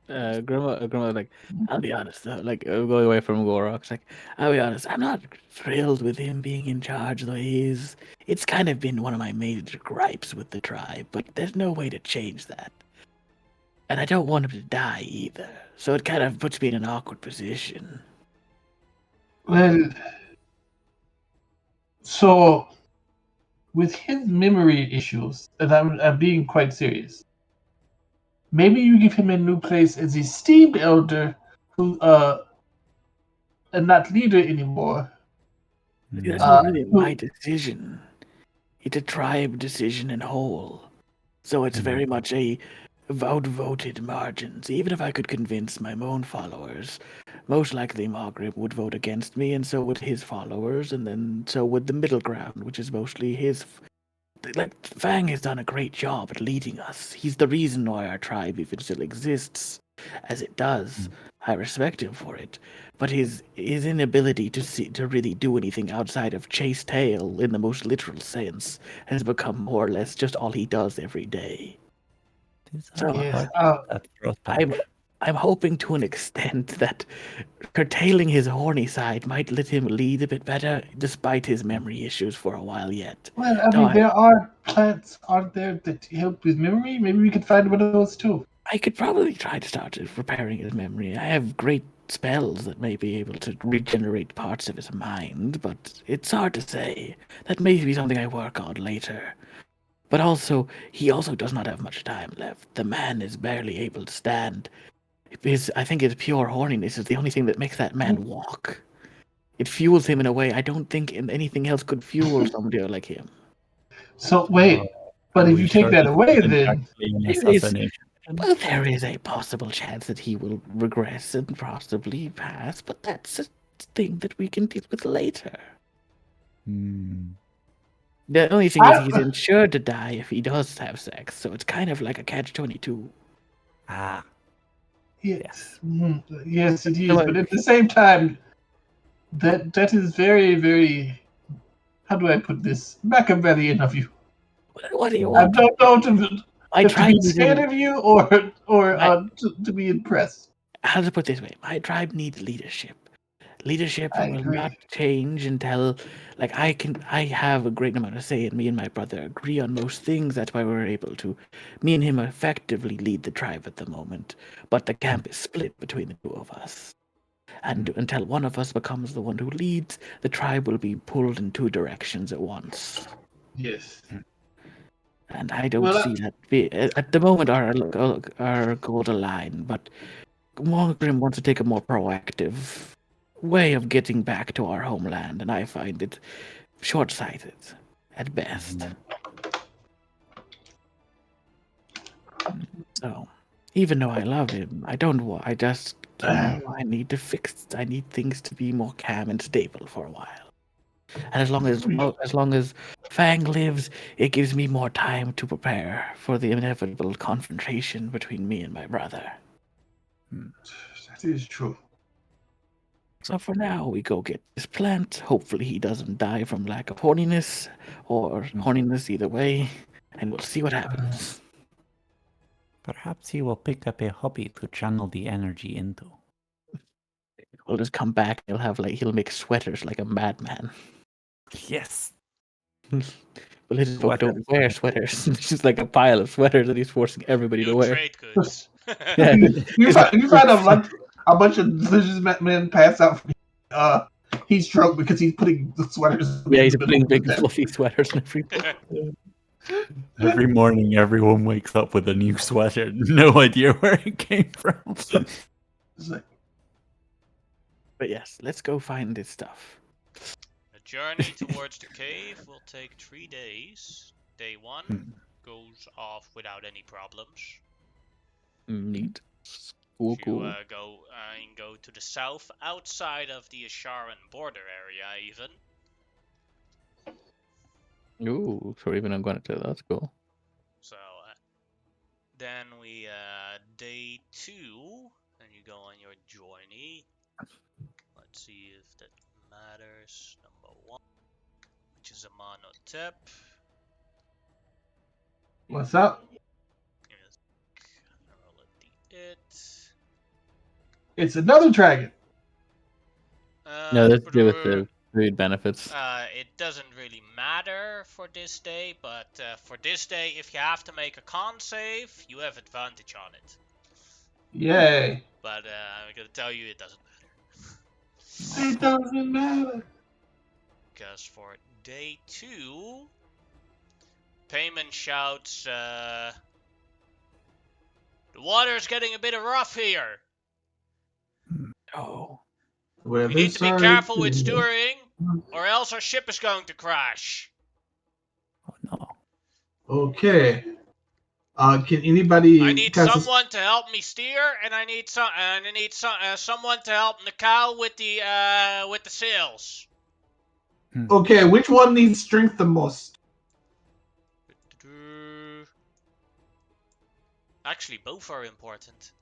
Grandma, like, I'll be honest though, like going away from Gorok's, like, I'll be honest, I'm not thrilled with him being in charge the way he is. It's kind of been one of my major gripes with the tribe, but there's no way to change that. And I don't want him to die either, so it kind of puts me in an awkward position. Well, so with his memory issues, and I'm being quite serious. Maybe you give him a new place as esteemed elder, who and not leader anymore. That's not really my decision. It's a tribe decision in whole. So it's very much a voted margins. Even if I could convince my own followers, most likely Margaret would vote against me, and so would his followers, and then so would the middle ground, which is mostly his. Like, Fang has done a great job at leading us. He's the reason why our tribe even still exists as it does. I respect him for it. But his inability to really do anything outside of chase tail in the most literal sense has become more or less just all he does every day. So I'm hoping to an extent that curtailing his horny side might let him lead a bit better, despite his memory issues for a while yet. Well, I mean, there are plants, aren't there, that help with memory? Maybe we could find one of those too. I could probably try to start repairing his memory. I have great spells that may be able to regenerate parts of his mind, but it's hard to say. That may be something I work on later. But also, he also does not have much time left. The man is barely able to stand. I think his pure horniness is the only thing that makes that man walk. It fuels him in a way I don't think anything else could fuel somebody like him. So wait, but if you take that away, then Well, there is a possible chance that he will regress and possibly pass, but that's a thing that we can deal with later. Hmm. The only thing is he's insured to die if he does have sex, so it's kind of like a catch-22. Ah, Yes, yes, it So, is. But at the same time, that is very, very. How do I put this? Machiavellian of you. what do you I want? don't know My if to be tribe scared needs of you or my, to be impressed. how to put it this way? My tribe needs leadership. Leadership I will agree. not change until, like, I have a great amount of say, and me and my brother agree on most things. That's why we're able to, me and him effectively lead the tribe at the moment. But the camp is split between the two of us. And until one of us becomes the one who leads, the tribe will be pulled in two directions at once. Yes. And I don't Well, see that at the moment our goals align, but Walgrim wants to take a more proactive way of getting back to our homeland, and I find it short-sighted at best. So, even though I love him, I don't want. I just, I need to fix. I need things to be more calm and stable for a while. And as long as Fang lives, it gives me more time to prepare for the inevitable confrontation between me and my brother. that is true. So for now, we go get this plant. Hopefully, he doesn't die from lack of horniness or horniness either way, and we'll see what happens. perhaps he will pick up a hobby to channel the energy into. We'll just come back. He'll make sweaters like a madman. Yes. But his folk Sweater. don't wear sweaters. It's just like a pile of sweaters that he's forcing everybody to New wear. trade goods. Yeah. You find a bunch of delicious men pass out from heat stroke because he's putting the sweaters. Yeah, he's in the putting middle of big them. fluffy sweaters and everything. Every morning, everyone wakes up with a new sweater. No idea where it came from. It's like, But yes, let's go find this stuff. The journey towards the cave will take 3 days. Day 1 goes off without any problems. Neat. Cool, If you cool. go to the south, outside of the Asharan border area, even. Ooh, so even I'm going to that's cool. So then we day 2, and you go on your journey. Let's see if that matters. Number 1, which is a monotip. what's up? Yes. Roll it. It's another dragon. No, that's to do with the food benefits. It doesn't really matter for this day, but for this day, if you have to make a con save, you have advantage on it. Yay. But I'm gonna tell you, it doesn't matter. It doesn't matter. Because for day 2, Payman shouts, the water's getting a bit rough here. Oh. We need to be careful with steering, or else our ship is going to crash. Oh no. Okay. Can anybody? I need someone to help me steer, and I need someone to help Nikau with the sails. Okay, which one needs strength the most? Actually, both are important.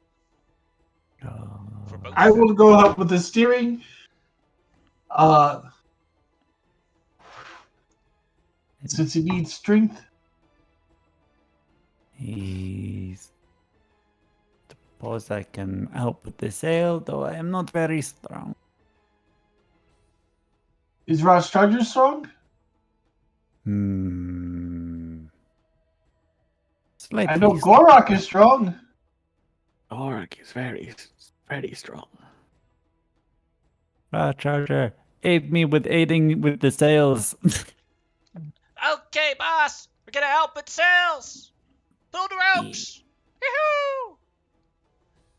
For both. I will go help with the steering. Since he needs strength. Suppose I can help with the sail, though I am not very strong. Is Ross Charger strong? Slightly I know Gorak is strong. Gorak is very strong. Charger, aid me with aiding with the sails. Okay, boss. We're gonna help with sails. Pull the ropes. Yoo-hoo!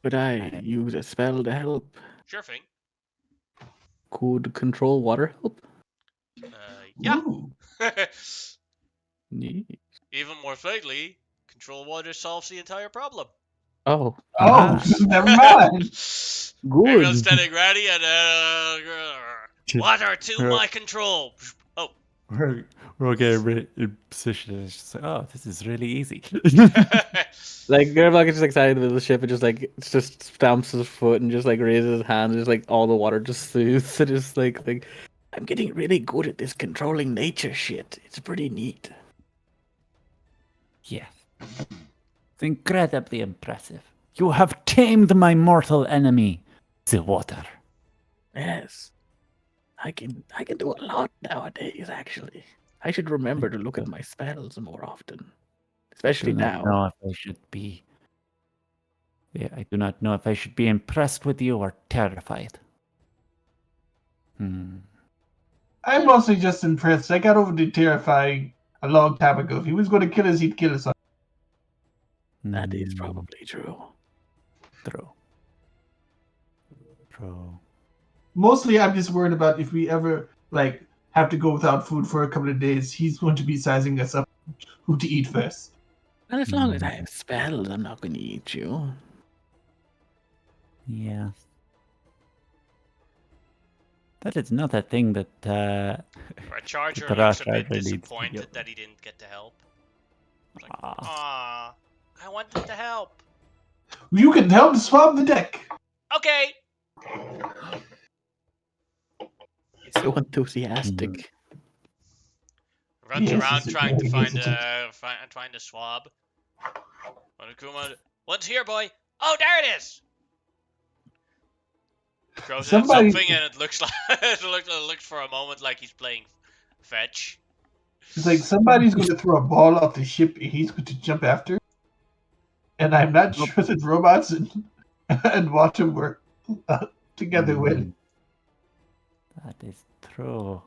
Could I use a spell to help? Sure thing. Could control water help? Yeah. Neat. Even more vaguely, control water solves the entire problem. Oh, Oh, Ah. never mind. Everyone's good. standing ready and water to We're- my control. Oh. We're, we're getting in position. It's just like, oh, this is really easy. Like Gurvok is just excited with the ship and just stamps his foot and just like raises his hand and just like all the water just soothes and just like I'm getting really good at this controlling nature shit. It's pretty neat. Yes. It's incredibly impressive. You have tamed my mortal enemy, the water. Yes. I can do a lot nowadays actually. I should remember to look at my spells more often. Especially I do not now. know if I should be. Yeah, I do not know if I should be impressed with you or terrified. I'm mostly just impressed. I got over the terrifying a long time ago. If he was going to kill us, he'd kill us. That is Hmm, probably true. True. True. Mostly, I'm just worried about if we ever like have to go without food for a couple of days. He's going to be sizing us up who to eat first. And as long as I have spells, I'm not going to eat you. Yeah. That is not a thing that Our charger The looks a Charger bit needs to disappointed go. that he didn't get to help. Like, Ah. I wanted to help. You can help swab the deck. Okay. So enthusiastic. Runs Yes, around it's trying to very find find a swab. One's here, boy. Oh, there it is. Throws it at Somebody- something and it looks like it looks for a moment like he's playing fetch. It's like somebody's going to throw a ball off the ship and he's going to jump after. And I'm not sure that robots and watch him work together will. That is true.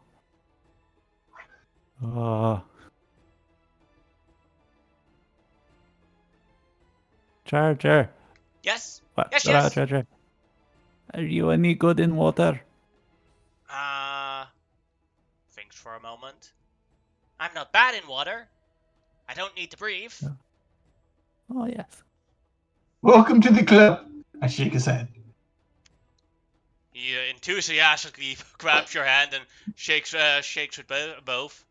Oh. Charger. Yes. What? Yes, yes. Charger. Are you any good in water? Thinks for a moment. I'm not bad in water. I don't need to breathe. Yeah. Oh, yes. Welcome to the club. I shake his hand. He enthusiastically grabs your hand and shakes with both.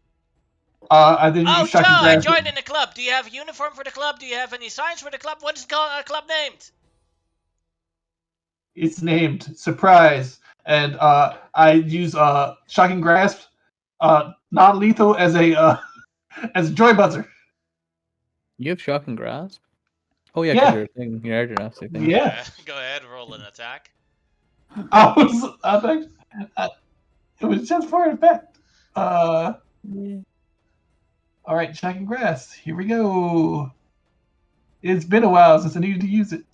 And then you Oh, shocking Joe, I grasp. joined in the club. Do you have a uniform for the club? Do you have any signs for the club? What is the club named? It's named Surprise. And I use shocking grasp, non-lethal as a as a joy buzzer. You have shock and grasp? Oh yeah, Yeah. because you're a thing. You're agnostic thing. Yeah. Go ahead, roll an attack. It was just for effect. All right, shocking grasp. Here we go. It's been a while since I needed to use it.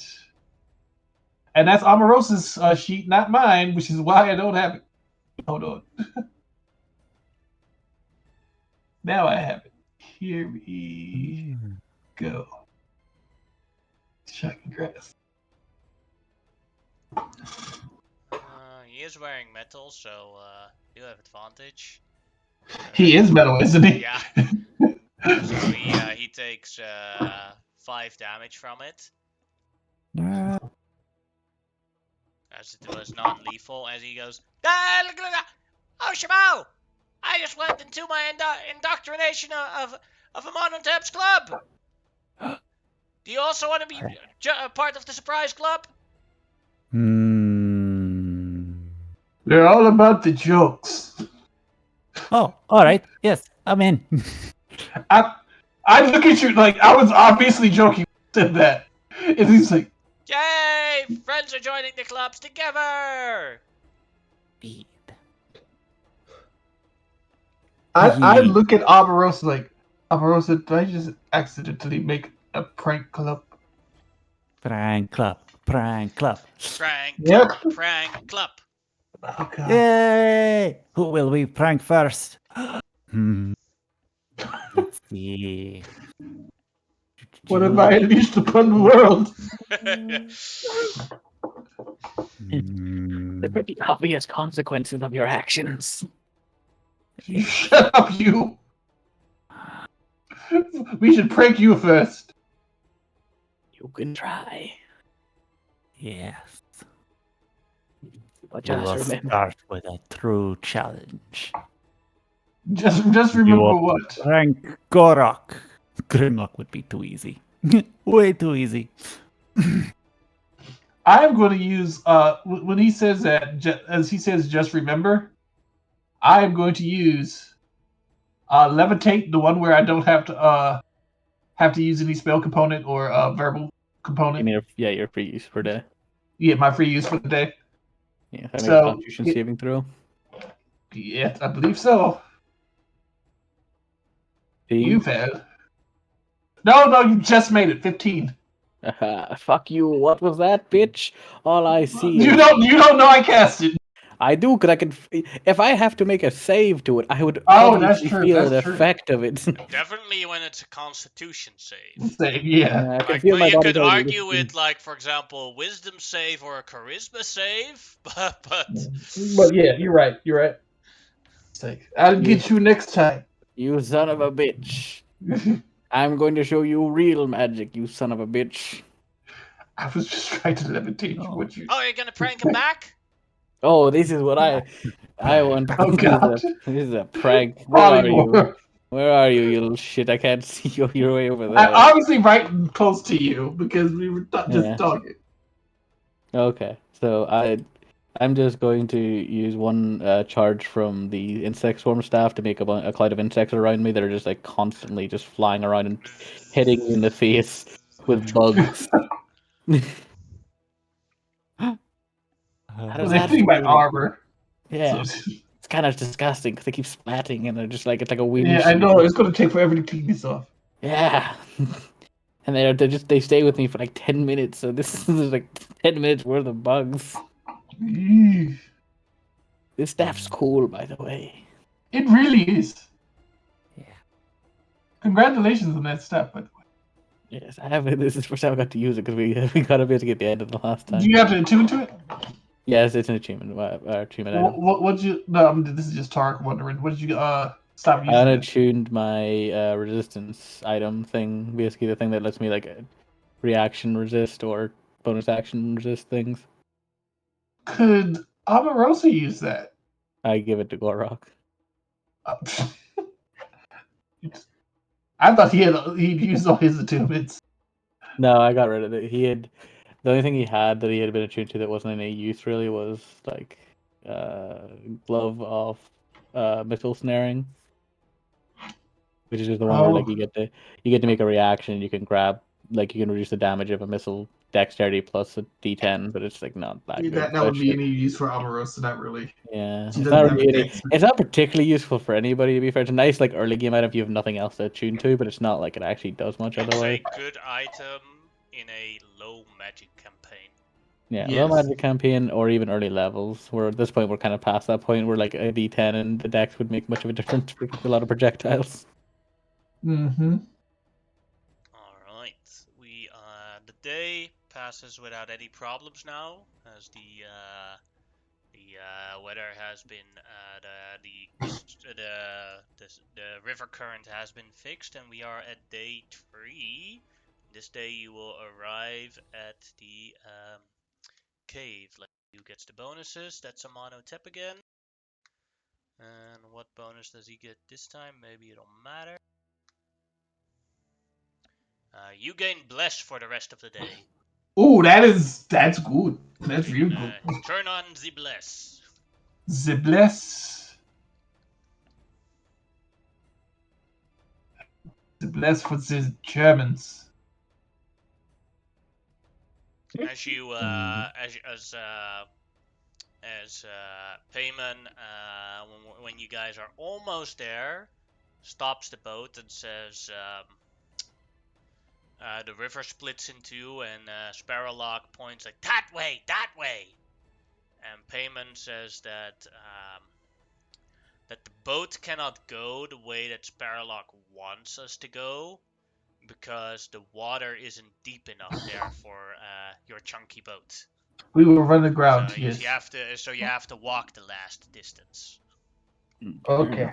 And that's Omarosa's sheet, not mine, which is why I don't have it. Hold on. Now I have it. Here we go. Shocking grass. He is wearing metal, so you have advantage. He is metal, isn't he? Yeah. So he takes 5 damage from it, as it was non-lethal. As he goes, oh Shamo! I just went into my indoctrination of a Monotep's club. Do you also want to be a part of the surprise club? They're all about the jokes. Oh, all right. Yes, I'm in. I look at you like I was obviously joking when I said that. And he's like, Yay! Friends are joining the clubs together! I look at Omarosa like, Omarosa, did I just accidentally make a prank club? Prank club. Prank club. Prank Yep. club, prank club. Oh, God. Yay! Who will we prank first? Let's see. What have I unleashed upon the world? The pretty obvious consequences of your actions. Shut up, you. We should prank you first. You can try. Yes. But We will just remember, start with a true challenge. Just You remember will what rank Gorok. Grimlock would be too easy. Way too easy. I'm going to use. When he says that, as he says, just remember, I am going to use levitate, the one where I don't have to use any spell component or verbal you component. mean your free use per day. Yeah, my free use for the day. Yeah, I make a So Constitution saving throw. yeah, I believe so. You failed. No, you just made it. 15. Fuck you. What was that, bitch? All I see You is don't know I cast it. I do, because I can. If I have to make a save to it, I would Oh, that's obviously true. feel That's the true. effect of it. Definitely when it's a Constitution save. Same, yeah. I can Like, feel my you body could telling me argue this with, like, for example, Wisdom save or a Charisma save, but But yeah, you're right. You're right. I'll You, get you next time. you son of a bitch. I'm going to show you real magic, you son of a bitch. I was just trying to levitate you. Oh. What you? oh, you're gonna prank him back? Oh, this is what I want. Oh God, This is a prank. Where are you? Polymorph. Where are you, you little shit? I can't see you. You're way over I'm there. obviously right close to you because we were just Yeah. talking. Okay, so I'm just going to use one charge from the insect swarm staff to make a cloud of insects around me that are just like constantly just flying around and hitting me in the face with bugs. How does They're that hitting my feel? armor. So, Yeah, it's kind of disgusting because they keep splatting and they're just like it's like a yeah, I windshield. know it's gonna take forever to clean this off. Yeah, and they stay with me for like 10 minutes. So this is like 10 minutes worth of bugs. Eesh. This staff's cool, by the way. It really is. Yeah. Congratulations on that stuff. But Yes, I have it. This is the first time I got to use it because we got a bit to get the end of the last do time. you have to attune to it? Yes, it's an achievement. Achievement item. What you? No, this is just Tark wondering. What did you stop I using it? unattuned my resistance item thing. Basically, the thing that lets me like reaction resist or bonus action resist things. Could Amarosa use that? I give it to Gorok. Uh, I thought he'd used all his attunements. No, I got rid of it. The only thing he had that he had been attuned to that wasn't any use really was like glove of missile snaring, which is just the one where like Oh, you get to make a reaction. You can grab like you can reduce the damage of a missile dexterity plus a D10, but it's like not that good. that So would be any use for Amarosa. Not really. yeah, She it's doesn't not have really a any. dex. It's not particularly useful for anybody to be fair. It's a nice like early game item if you have nothing else to attune to, but it's not like it actually does much it's otherwise. a good item in a low magic campaign. Yeah, low Yes. magic campaign or even early levels. Where at this point we're kind of past that point where like a D10 and the dex would make much of a difference for a lot of projectiles. Mm-hmm. Alright, the day passes without any problems now, as the weather has been the river current has been fixed, and we are at day 3. This day you will arrive at the cave. Who gets the bonuses? That's a mono tip again. And what bonus does he get this time? Maybe it'll matter. You gain bless for the rest of the day. Oh, that's good. That's real good. Turn on the bless. The bless. The bless for the Germans. As you as Payman, when you guys are almost there, stops the boat and says, the river splits in two, and Sparrowlock points like, that way, that way. And Payman says that the boat cannot go the way that Sparrowlock wants us to go, because the water isn't deep enough there for your chunky boat. We will run aground. So Yes. you have to walk the last distance. Okay.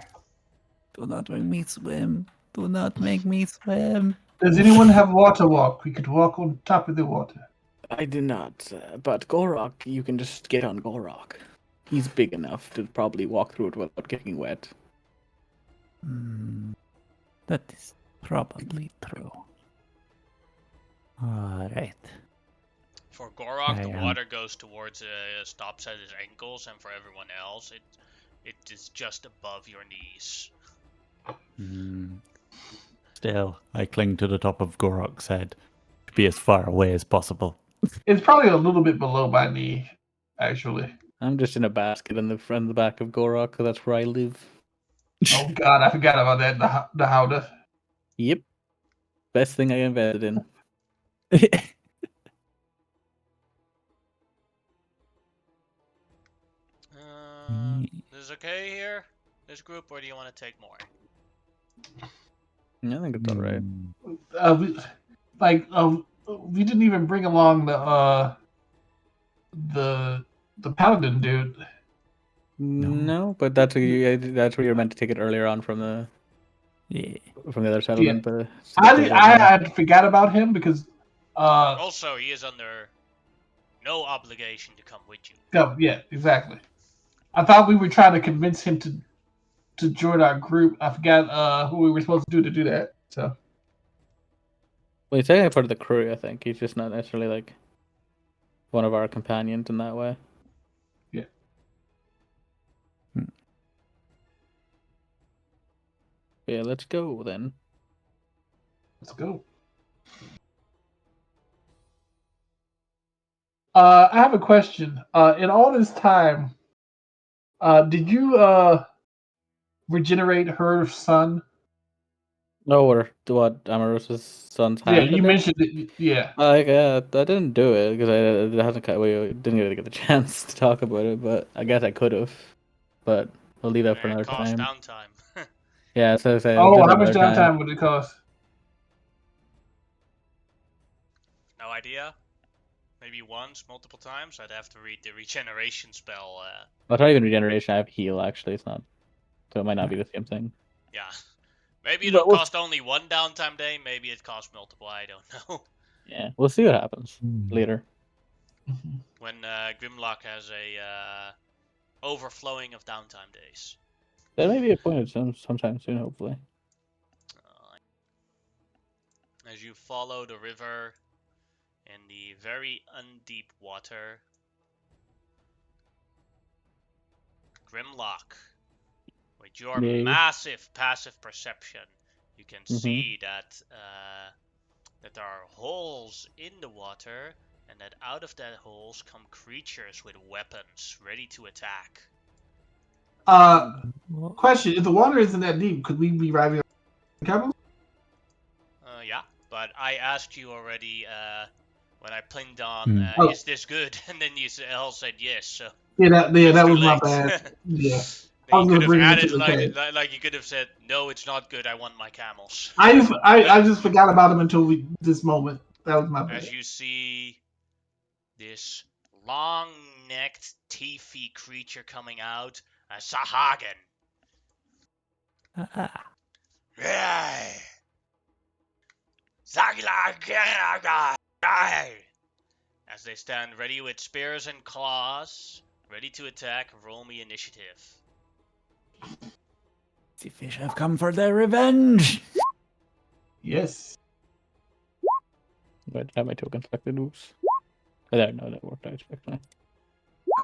Do not make me swim. Do not make me swim. Does anyone have water walk? We could walk on top of the water. I do not. But Gorok, you can just get on Gorok. He's big enough to probably walk through it without getting wet. That is probably true. Alright. For Gorok, the I, water goes towards stops at his ankles, and for everyone else, it is just above your knees. Still, I cling to the top of Gorok's head to be as far away as possible. It's probably a little bit below my knee, actually. I'm just in a basket in the front and the back of Gorok, 'cause that's where I live. Oh God, I forgot about that. The Howdah. Yep. Best thing I invested in. This is okay here? This group, or do you want to take more? I think it's alright. We didn't even bring along the paladin dude. No, but that's where you're meant to take it earlier on from the other settlement. But I forgot about him because Also, he is under no obligation to come with you. yeah, exactly. I thought we were trying to convince him to join our group. I forgot who we were supposed to do that. So well, he's technically part of the crew. I think he's just not necessarily like one of our companions in that way. yeah. Yeah, let's go then. Let's go. I have a question. In all this time, did you regenerate her son? No, or what? Amarosa's son's Yeah, hand. you again? mentioned it. Yeah. I didn't do it because we didn't really get the chance to talk about it. But I guess I could have. But we'll leave that for It another costs time. downtime. Yeah, so I say Oh, do it how much another time. downtime would it cost? No idea. Maybe once, multiple times. I'd have to read the regeneration spell. I'll try even regeneration. I have heal actually. It's not, so it might not be the same thing. Yeah. Maybe it'll But we'll- cost only one downtime day. Maybe it costs multiple. I don't know. Yeah, we'll see what happens later. When Grimlock has a overflowing of downtime days. That may be appointed sometime soon, hopefully. As you follow the river in the very undeep water, Grimlock, with your Yay. massive passive perception, you can Mhm. see that that there are holes in the water, and that out of that holes come creatures with weapons ready to attack. Question: if the water isn't that deep, could we be riding on camels? Yeah, but I asked you already when I pinged on, is this good? And then you all said yes, so Yeah, that it's too was my late. bad. Yeah. I You was could gonna have bring it added to the cave. like you could have said, no, it's not good. I want my camels. I just forgot about him until this moment. That was my bad. As you see this long-necked, teethy creature coming out, a Sahagan. As they stand ready with spears and claws, ready to attack, roll me initiative. The fish have come for their revenge. Yes. But have my token selected. Oops. Oh, there, no, that worked out perfectly.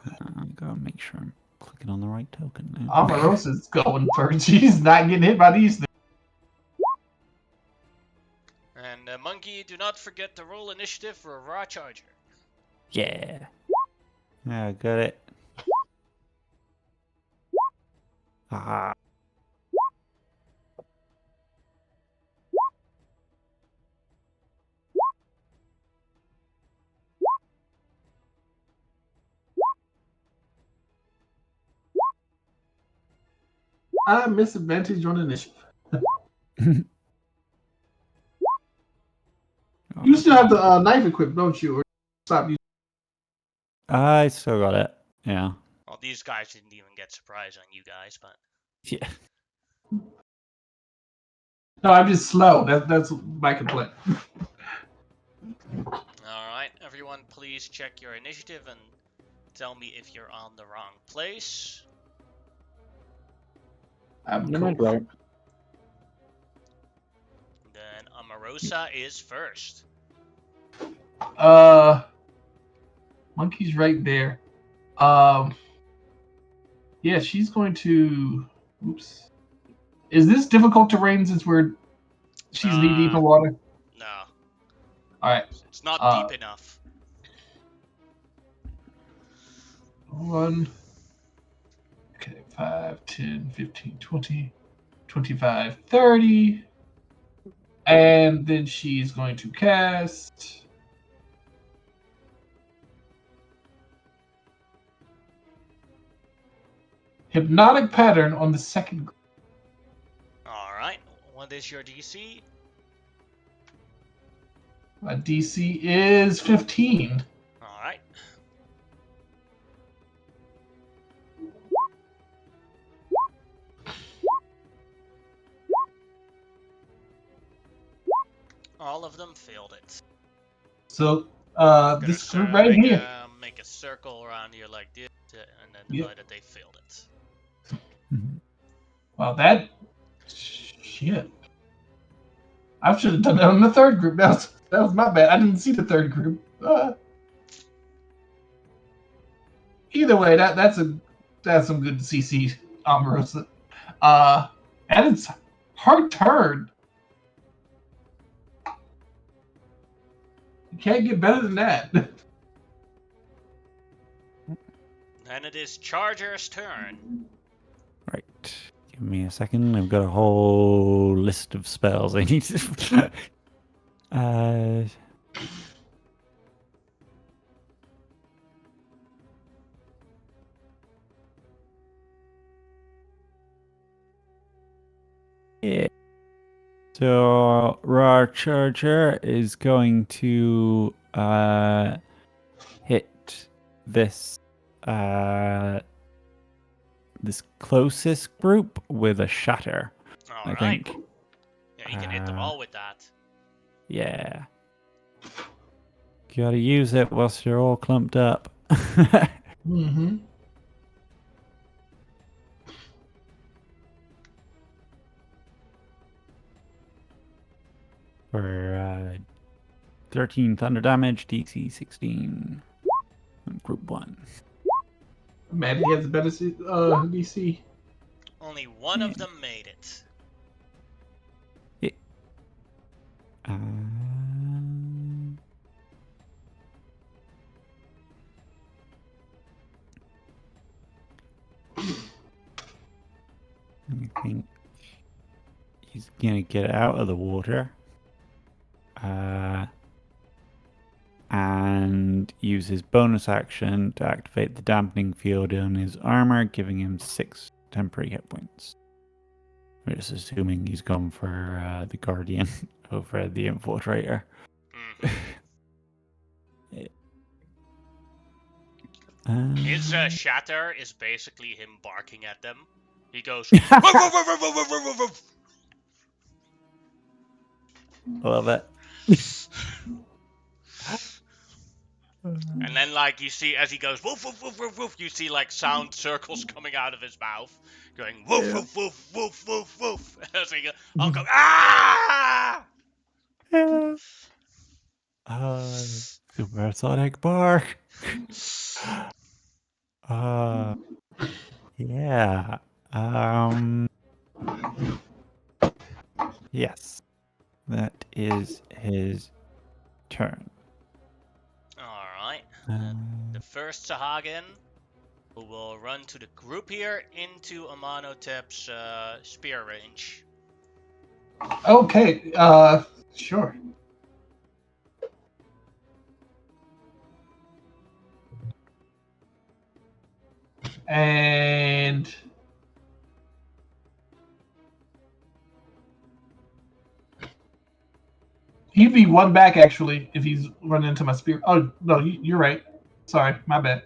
I gotta make sure I'm clicking on the right token now. Omarosa's going first. She's not getting hit by these things. And Monkey, do not forget to roll initiative for a raw charger. Yeah. Yeah, got it. Ah. I misadvantage on initiative. You still have the knife equipped, don't you? Or stop using. I still got it. Yeah. Well, these guys didn't even get surprised on you guys, but Yeah. No, I'm just slow. That's my complaint. Alright, everyone please check your initiative and tell me if you're on the wrong place. I'm You cool. might be right. Then Omarosa is first. Monkey's right there. Yeah, she's going to. Oops. Is this difficult terrain since she's knee deep in water? No, All right. it's not deep enough. 1. Okay, 5, 10, 15, 20, 25, 30. And then she's going to cast. Hypnotic Pattern on the second group. Alright, what is your DC? My DC is 15. Alright. All of them failed it. So, Gonna this sort group of right here. make a circle around here like this, and then Yep. decide that they failed it. Well, that. Shit. I should have done that on the third group. That was my bad. I didn't see the third group. Either way, that's some good CC Omarosa. And it's her turn. You can't get better than that. Then it is Charger's turn. Right. Give me a second. I've got a whole list of spells I need to. Yeah. So Raw Charger is going to hit this this closest group with a shatter. I Alright. think. Yeah, you can hit them all with that. Yeah. Gotta use it whilst you're all clumped up. Mm-hmm. For 13 thunder damage, DC 16. Group 1. Maddie has a better DC. Only one of them made it. Yeah. I think he's gonna get out of the water and use his bonus action to activate the dampening field on his armor, giving him 6 temporary hit points. We're just assuming he's gone for the Guardian over the Infiltrator. His shatter is basically him barking at them. He goes, "Woof, woof, woof, woof, woof, woof, woof, woof." Love it. And then, like, you see, as he goes, woof, woof, woof, woof, woof, you see, like, sound circles coming out of his mouth, going, woof, Yeah. woof, woof, woof, woof, woof. As he goes, I'll go, ah! Yeah. Supersonic bark. Yeah. Yes. That is his turn. Alright. The first Sahagin, who will run to the group here into Amanotep's spear range. Okay, sure. And he'd be one back actually if he's running into my spear. Oh no, you're right. Sorry, my bad.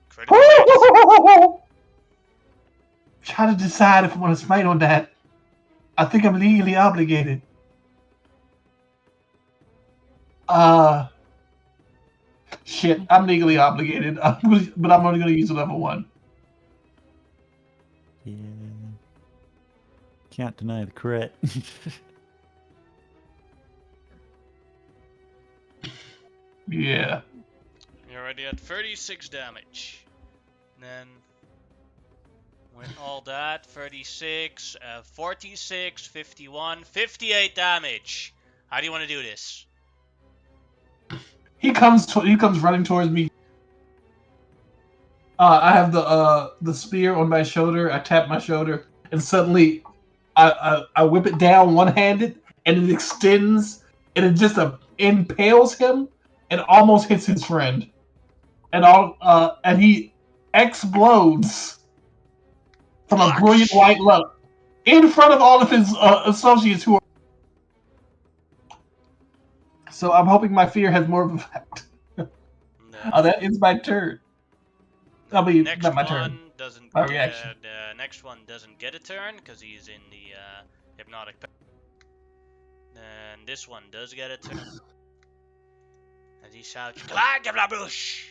Critical hit. Trying to decide if I want to smite on that. I think I'm legally obligated. Shit, I'm legally obligated, but I'm only gonna use a level 1. Yeah. Can't deny the crit. Yeah. You're already at 36 damage. Then, with all that, 36, 46, 51, 58 damage. How do you want to do this? He comes running towards me. I have the spear on my shoulder. I tap my shoulder, and suddenly I whip it down one-handed, and it extends, and it just impales him, and almost hits his friend, and he explodes from a brilliant white light in front of all of his associates who are. So I'm hoping my fear has more of an effect. That ends my turn. I'll be Next not my one turn. doesn't. My reaction. The next one doesn't get a turn because he's in the hypnotic. Then this one does get a turn. As he shouts, "Glagablabush!"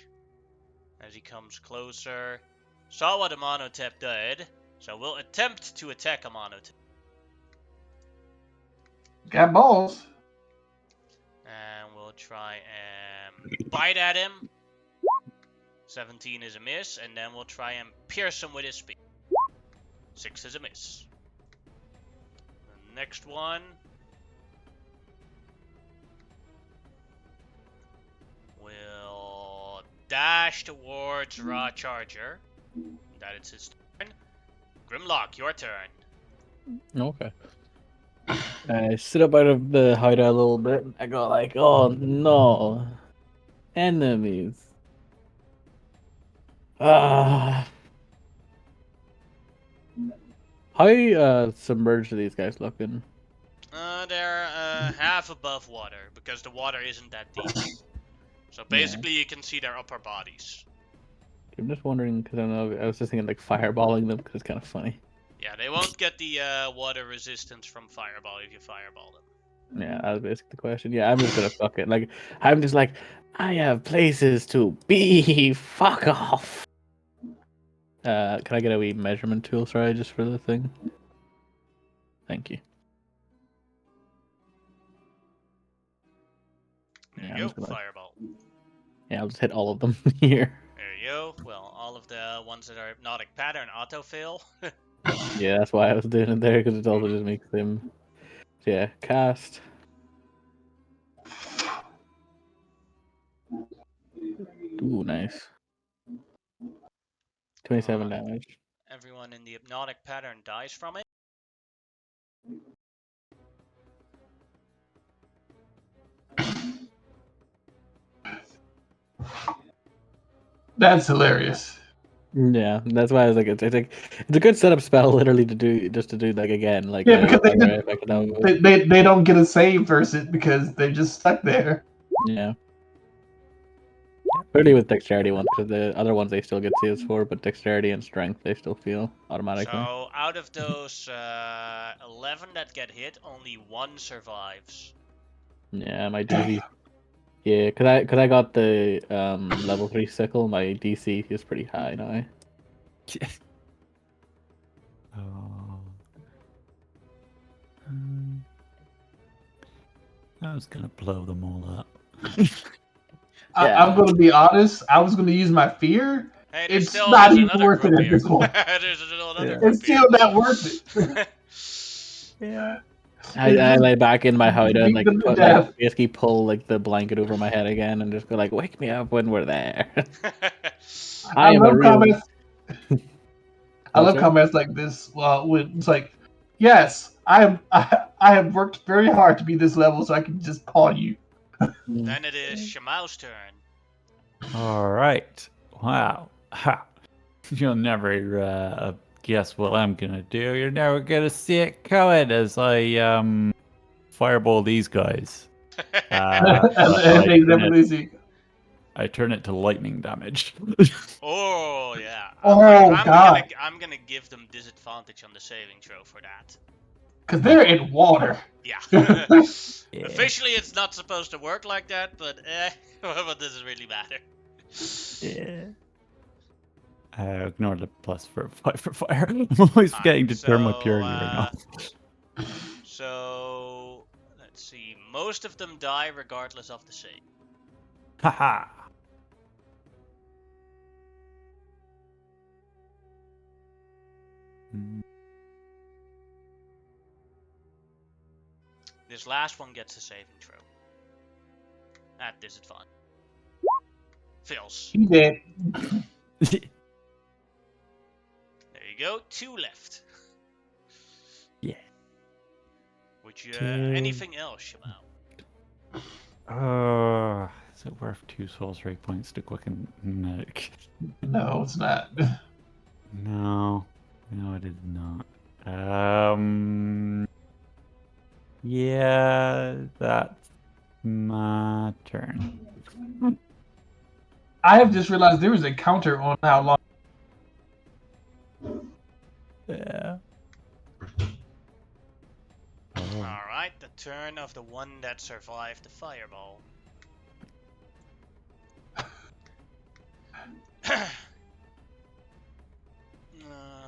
As he comes closer. Saw what Amonotep did, so we'll attempt to attack Amonotep. Got balls. And we'll try and bite at him. 17 is a miss, and then we'll try and pierce him with his spear. 6 is a miss. The next one will dash towards Raw Charger. That is his turn. Grimlock, your turn. Okay. I sit up out of the hideout a little bit. I go like, oh no, enemies. Ah. How submerged are these guys looking? They're half above water because the water isn't that deep. So basically, you can see their upper bodies. I'm just wondering because I know I was just thinking like fireballing them because it's kind of funny. Yeah, they won't get the water resistance from fireball if you fireball them. Yeah, that was basically the question. Yeah, I'm just gonna fuck it. Like, I'm just like, I have places to be. Fuck off. Can I get a wee measurement tool, sorry, just for the thing? Thank you. There Yeah, you I'm go, just gonna, fireball. yeah, I'll just hit all of them here. There you go. Well, all of the ones that are hypnotic pattern autofill. Yeah, that's why I was doing it there, because it also just makes them. So yeah, cast. Ooh, nice. 27 damage. Everyone in the hypnotic pattern dies from it. That's hilarious. Yeah, that's why I was like, it's like it's a good setup spell, literally to do like again, like Yeah, because they don't get a save versus it because they're just stuck there. Yeah. Clearly with dexterity ones, because the other ones they still get saves for, but dexterity and strength they still feel automatically. So out of those 11 that get hit, only 1 survives. Yeah, my DC. Yeah, cause I got the level 3 sickle. My DC is pretty high now. Oh. I was gonna blow them all up. I'm going to be honest. I was going to use my fear. Hey, It's not even worth it at this point. There's still another Yeah. group It's still not worth it. Yeah. I lay back in my hideout and beat them to like death. basically pull like the blanket over my head again and just go like, wake me up when we're there. I am a love real. comments. I love sorry? comments like this. When it's like, yes, I have worked very hard to be this level, so I can just call you. Then it is Shamau's turn. All right. Wow. Ha. You'll never guess what I'm gonna do. You're never gonna see it coming as I fireball these guys. I turn it to lightning damage. Oh yeah. Oh, God. I'm gonna give them disadvantage on the saving throw for that. Because they're in water. Yeah. Yeah. Officially, it's not supposed to work like that, but what does it really matter? Yeah. Ignore the plus for 5 for fire. I'm always forgetting to turn my purity ring off. So let's see. Most of them die regardless of the save. Haha. Mm, This last one gets a saving throw. At disadvantage. Fails. He did. There you go. 2 left. Yeah. Would you Okay. anything else, Shimao? Is it worth 2 sorcery points to quicken Nick? No, it's not. No. No, it is not. Yeah, that's my turn. I have just realized there is a counter on how long. Yeah. Oh. Alright, the turn of the one that survived the fireball.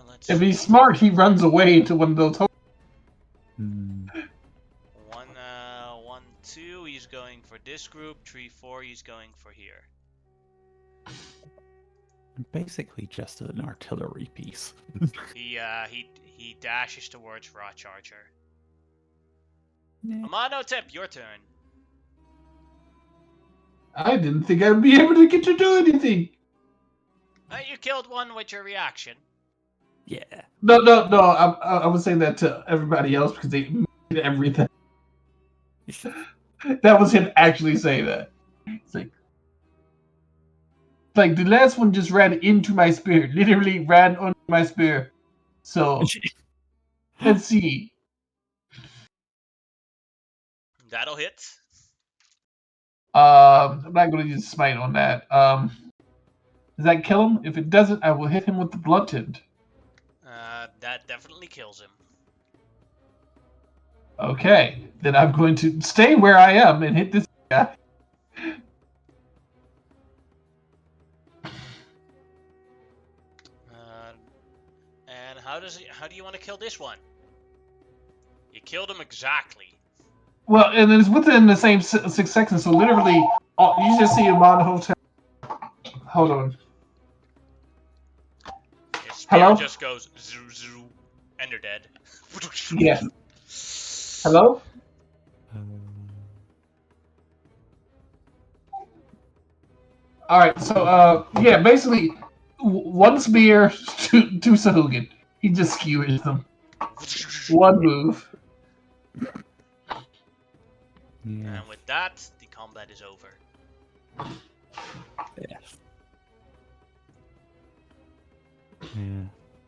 Let's If see. he's smart, he runs away to one of those. Hmm. 1, 2, he's going for this group. 3, 4, he's going for here. Basically just an artillery piece. He dashes towards Raw Charger. Yeah. Amanotep, your turn. I didn't think I'd be able to get to do anything. You killed one with your reaction. Yeah. No. I was saying that to everybody else because they made everything. That was him actually saying that. It's like the last one just ran into my spear, literally ran onto my spear. So let's see. That'll hit. I'm not going to use smite on that. Does that kill him? If it doesn't, I will hit him with the blunted. That definitely kills him. Okay, then I'm going to stay where I am and hit this guy. And how do you want to kill this one? You killed him exactly. Well, and it's within the same 6 seconds, so literally, you just see him on the hotel. Hold on. His spear Hello? just goes zoo zoo, and they're dead. Yeah. Hello? Alright, so, yeah, basically, one spear, two Sahugan. He just skewers them. One move. Yeah. And with that, the combat is over. Yeah.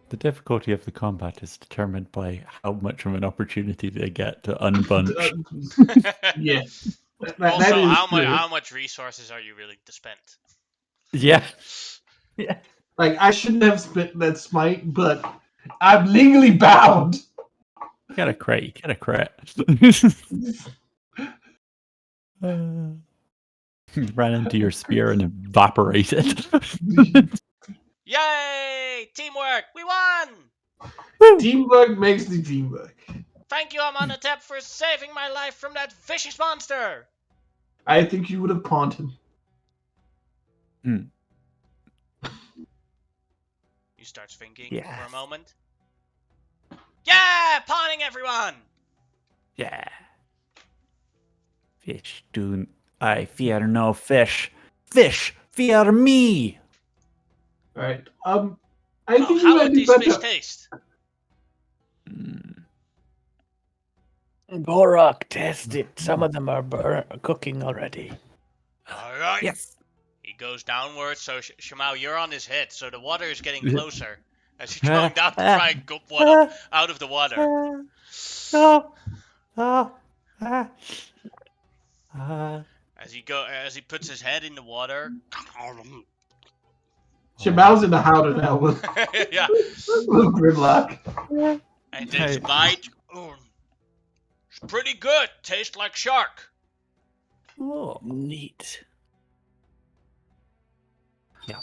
The difficulty of the combat is determined by how much of an opportunity they get to unbunch. Yeah. Also, is how much resources are you willing to spend? Yeah. Yeah. Like, I shouldn't have spent that smite, but I'm legally bound. You got a crit. You got a crit. Ran into your spear and evaporated. Yay! Teamwork! We won! Teamwork makes the dream work. Thank you, Amanotep, for saving my life from that vicious monster! I think you would have pawned him. He starts thinking Yes. for a moment. Yeah! Pawning everyone! Yeah. Fish do I fear no fish. Fish fear me. Alright. I think you How might would be these fish better. taste? Gorok, test it. Some of them are cooking already. Alright. Yes. He goes downwards, so Shimao, you're on his head, so the water is getting closer. As he's going down to try and gulp one up out of the water. As he puts his head in the water. Shabao's in the howder now with Yeah. Grimlock. And his bite Pretty good. Tastes like shark. Oh, Neat. yum.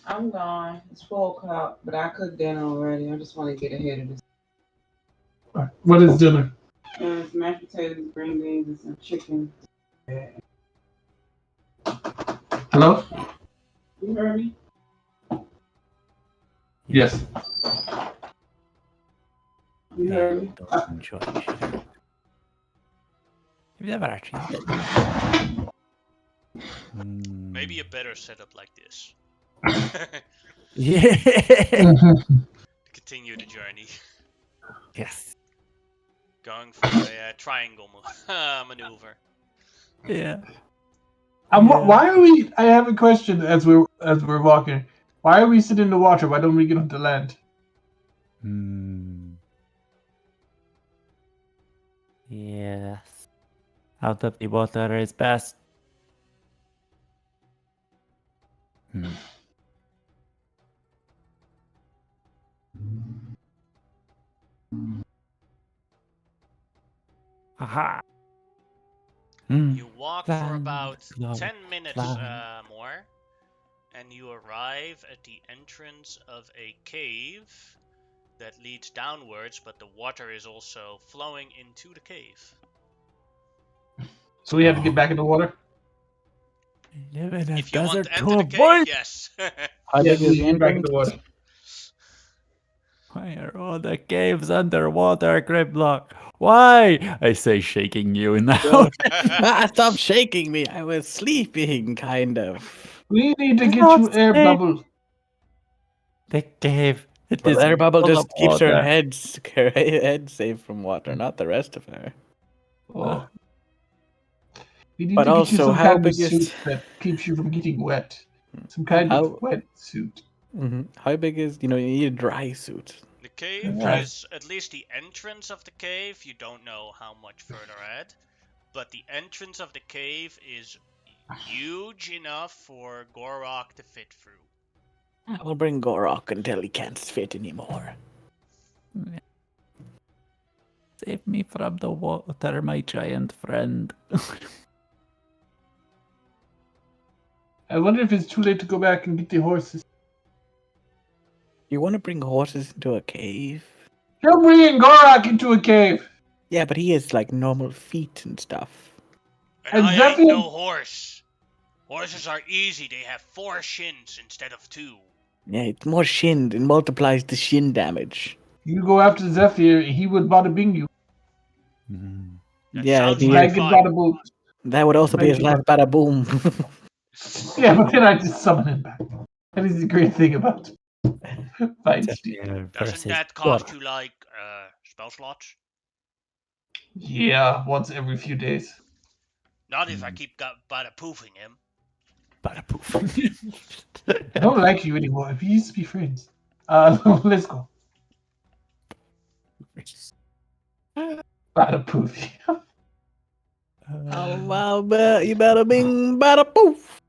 I'm gone. It's 4 o'clock, but I cooked dinner already. I just want to get ahead of this. What is dinner? It's mashed potatoes, green beans, and some chicken. Hello? You heard me? Yes. You Yeah, heard me? don't enjoy cheddar. You've never actually had it. Maybe a better setup like this. Yeah. Continue the journey. Yes. Going for a triangle maneuver. Yeah. Why are we? I have a question as we're walking. Why are we sitting in the water? Why don't we get onto land? Yes. Out of the water is best. Aha. You walk for Land, about cloud, 10 minutes land. more, and you arrive at the entrance of a cave that leads downwards, but the water is also flowing into the cave. So we have to get back in the water. Live in a If you want desert to to enter the cave, avoid. yes. How Yes, big is we the get back in entrance? the water. Why are all the caves underwater, Grimlock? Why? I say, shaking you in the Well, house. stop shaking me. I was sleeping, kind of. We need to I'm get not you air safe. bubble. The cave. It Well, is air bubble full just of keeps her water. head safe from water, not the rest of her. Oh. We need But to get you also, some how kind of big is? suit that keeps you from getting wet. Some kind of How? wet suit. How big is? You need a dry suit. The cave Right. is at least the entrance of the cave. You don't know how much further ahead, but the entrance of the cave is huge enough for Gorok to fit through. I will bring Gorok until he can't fit anymore. Save me from the water, my giant friend. I wonder if it's too late to go back and get the horses. You want to bring horses into a cave? You're bringing Gorak into a cave. Yeah, but he has like normal feet and stuff. And I ain't Exactly. no horse. Horses are easy. They have 4 shins instead of 2. Yeah, it's more shin. It multiplies the shin damage. You go after Zephyr, he would bada bing you. That Yeah, sounds he like is. Dragon fun. bada boom. That would also be his last bada boom. Yeah, but then I just summon him back. That is the great thing about Fight Steel. Doesn't that cost you like spell slots? Yeah, once every few days. Not if I keep bada poofing him. Bada poof. I don't like you anymore. We used to be friends. Let's go. Bada poof. Wow, you better bing, bada poof.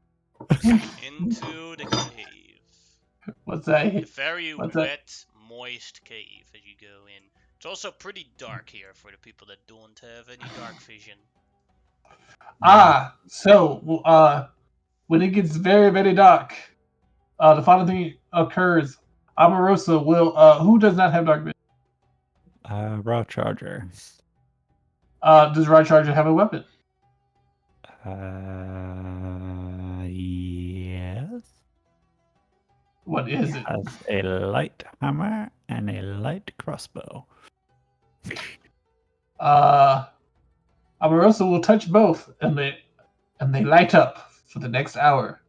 Into the cave. What's that? A very What's that? wet, moist cave as you go in. It's also pretty dark here for the people that don't have any dark vision. So when it gets very, very dark, the final thing occurs. Amorosa will. Who does not have dark vision? Raw Charger. Does Rod Charger have a weapon? Yes. What is it? Has a light hammer and a light crossbow. Amorosa will touch both, and they light up for the next hour.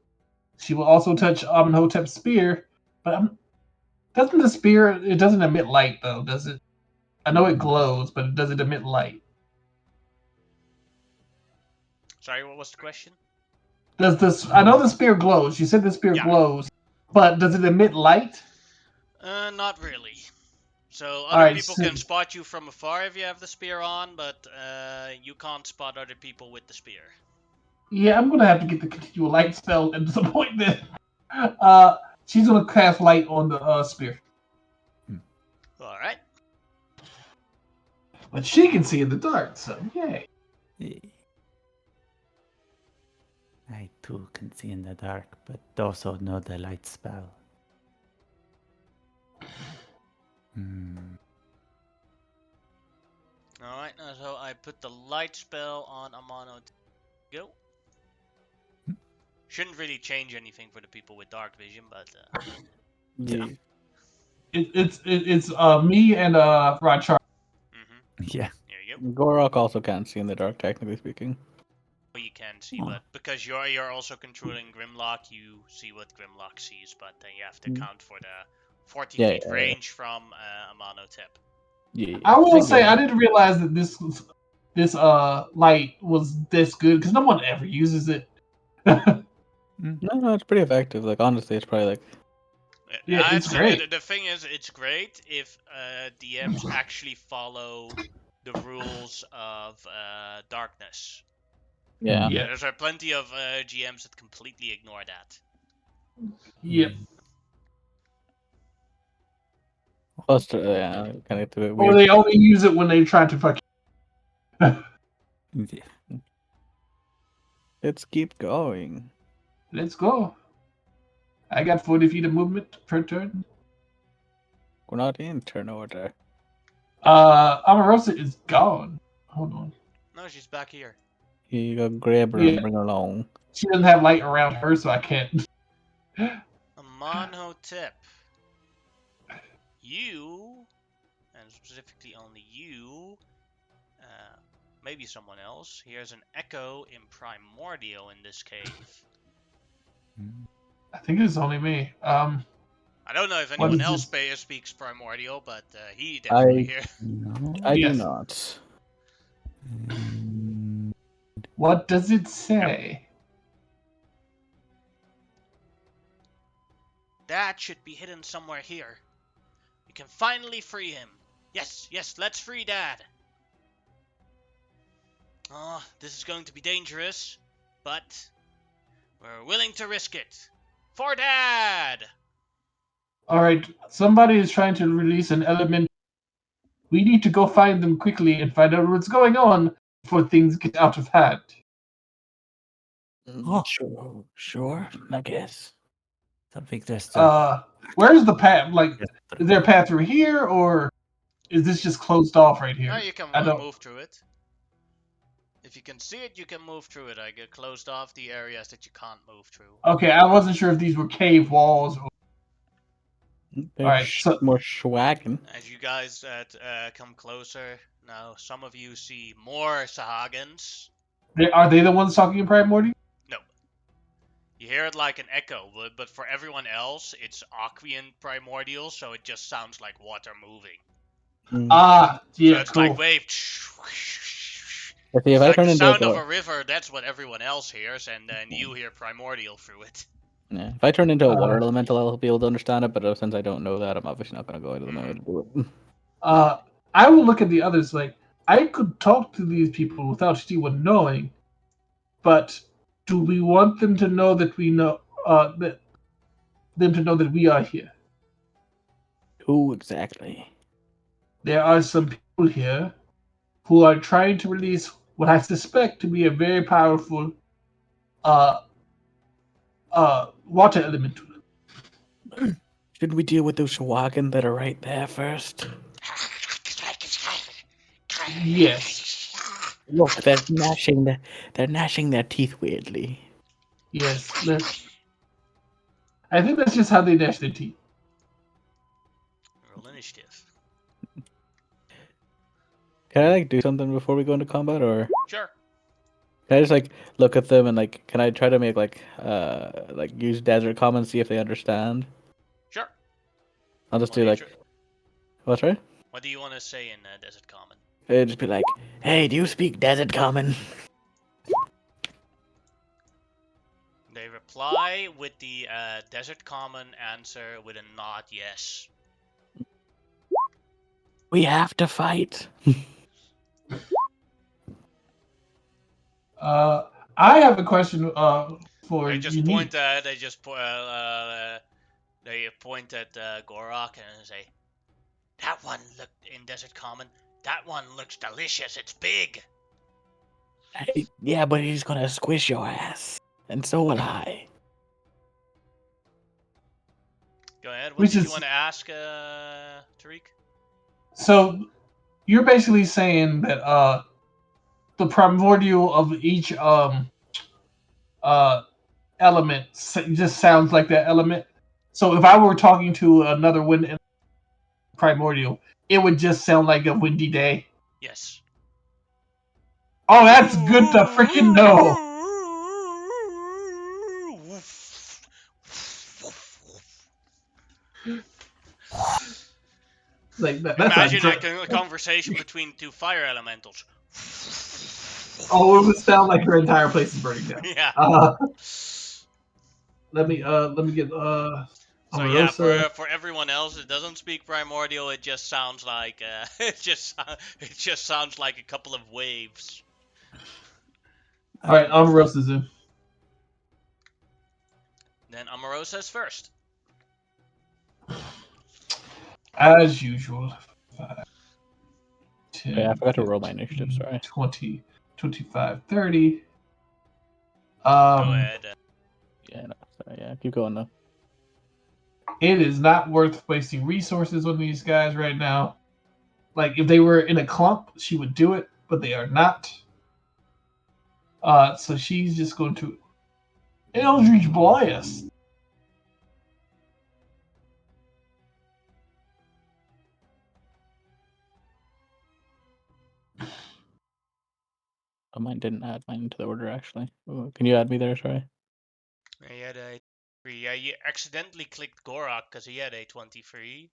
She will also touch Amenhotep's spear, but doesn't the spear? It doesn't emit light though, does it? I know it glows, but it doesn't emit light. Sorry, what was the question? Does this? I know the spear glows. You said the spear Yeah. glows, but does it emit light? Not really. So other Alright, people so- can spot you from afar if you have the spear on, but you can't spot other people with the spear. Yeah, I'm gonna have to get the continual light spell at some point then. She's gonna cast light on the spear. Alright. But she can see in the dark, so yay. I too can see in the dark, but also know the light spell. Alright, so I put the light spell on Amano. Go. Shouldn't really change anything for the people with dark vision, but Yeah. It's me and Rod. Yeah. there you go. Gorok also can't see in the dark, technically speaking. You can see, Oh. but because you're also controlling Grimlock, you see what Grimlock sees, but then you have to count for the 40 Yeah, feet yeah, range from Amano tip. Yeah. I will say get I it. didn't realize that this light was this good because no one ever uses it. No, it's pretty effective. Like honestly, it's probably like Yeah, it's great. The thing is, it's great if DMs actually follow the rules of darkness. yeah. Yeah, There's plenty of GMs that completely ignore that. yeah. Plus, yeah, kind of a bit Or weird. they only use it when they try to fuck. Yeah. Let's keep going. Let's go. I got 40 feet of movement per turn. We're not in turn order. Amarosa is gone. Hold on. No, she's back here. You go grab her Yeah. and bring her along. She doesn't have light around her, so I can't. Amonhotep. You, and specifically only you, maybe someone else, hears an echo in Primordial in this cave. I think it's only me. I don't know if What anyone is else this? speaks Primordial, but he definitely I hears. No. I do Yes. not. What does it say? That should be hidden somewhere here. We can finally free him. Yes, let's free Dad. Oh, this is going to be dangerous, but we're willing to risk it. For Dad! All right, somebody is trying to release an element. We need to go find them quickly and find out what's going on before things get out of hand. Oh. Sure, I guess. Something just to Where's the path? Like, get is there a path through here, or is this just closed off right here? Now you can I don't. move through it. If you can see it, you can move through it. I get closed off the areas that you can't move through. Okay, I wasn't sure if these were cave walls. Or... They're Alright, so- more schwagging. As you guys come closer, now some of you see more Sahagins. Are they the ones talking in Primordial? No. You hear it like an echo, but for everyone else, it's Aquian Primordial, so it just sounds like water moving. Ah, yeah, So it's cool. like wave. But see, if It's I like turn the into sound a of Gor- a river, that's what everyone else hears, and then you hear Primordial through it. yeah, if I turn into a water elemental, I'll be able to understand it. But since I don't know that, I'm obviously not going to go out of my way to do it. I will look at the others like, I could talk to these people without anyone knowing, but do we want them to know that we know, that them to know that we are here? Who exactly? There are some people here who are trying to release what I suspect to be a very powerful water element. Should we deal with those Shawagin that are right there first? Yes, Look, they're gnashing their teeth weirdly. yes. I think that's just how they gnash their teeth. Roll initiative. Can I do something before we go into combat, or Sure. can I just look at them and can I try to make use desert common, see if they understand? Sure. I'll just What do do you what's right? What do you want to say in Desert Common? It'd just be like, hey, do you speak desert common? They reply with the Desert Common answer with a nod yes. We have to fight. I have a question for They just Unique. point at Gorok and say, "That one looked in Desert Common That one looks delicious. It's big. Hey, yeah, but he's gonna squish your ass, and so will I. Go ahead. What Which did you is want to ask, Tariq? so you're basically saying that the primordial of each uh element just sounds like that element. So if I were talking to another wind primordial, it would just sound like a windy day. Yes. Oh, that's good to freaking know. Like that's Imagine a conversation between two fire elementals. Oh, it would sound like your entire place is burning down. Yeah. Let me get So yeah, Omarosa. for everyone else that doesn't speak primordial, it just sounds like it just sounds like a couple of waves. All right, Omarosa's in. Then Amarosa's first. As usual. 5, 10, Yeah, I forgot to roll my 15, initiative. Sorry. 20, 25, 30. Go ahead. Yeah, no, sorry. Yeah, keep going though. It is not worth wasting resources on these guys right now. Like, if they were in a clump, she would do it, but they are not. So she's just going to Eldritch Blast. Oh, mine didn't add mine to the order actually. Ooh, can you add me there? Sorry. He had a 3. Yeah, you accidentally clicked Gorak because he had a 23.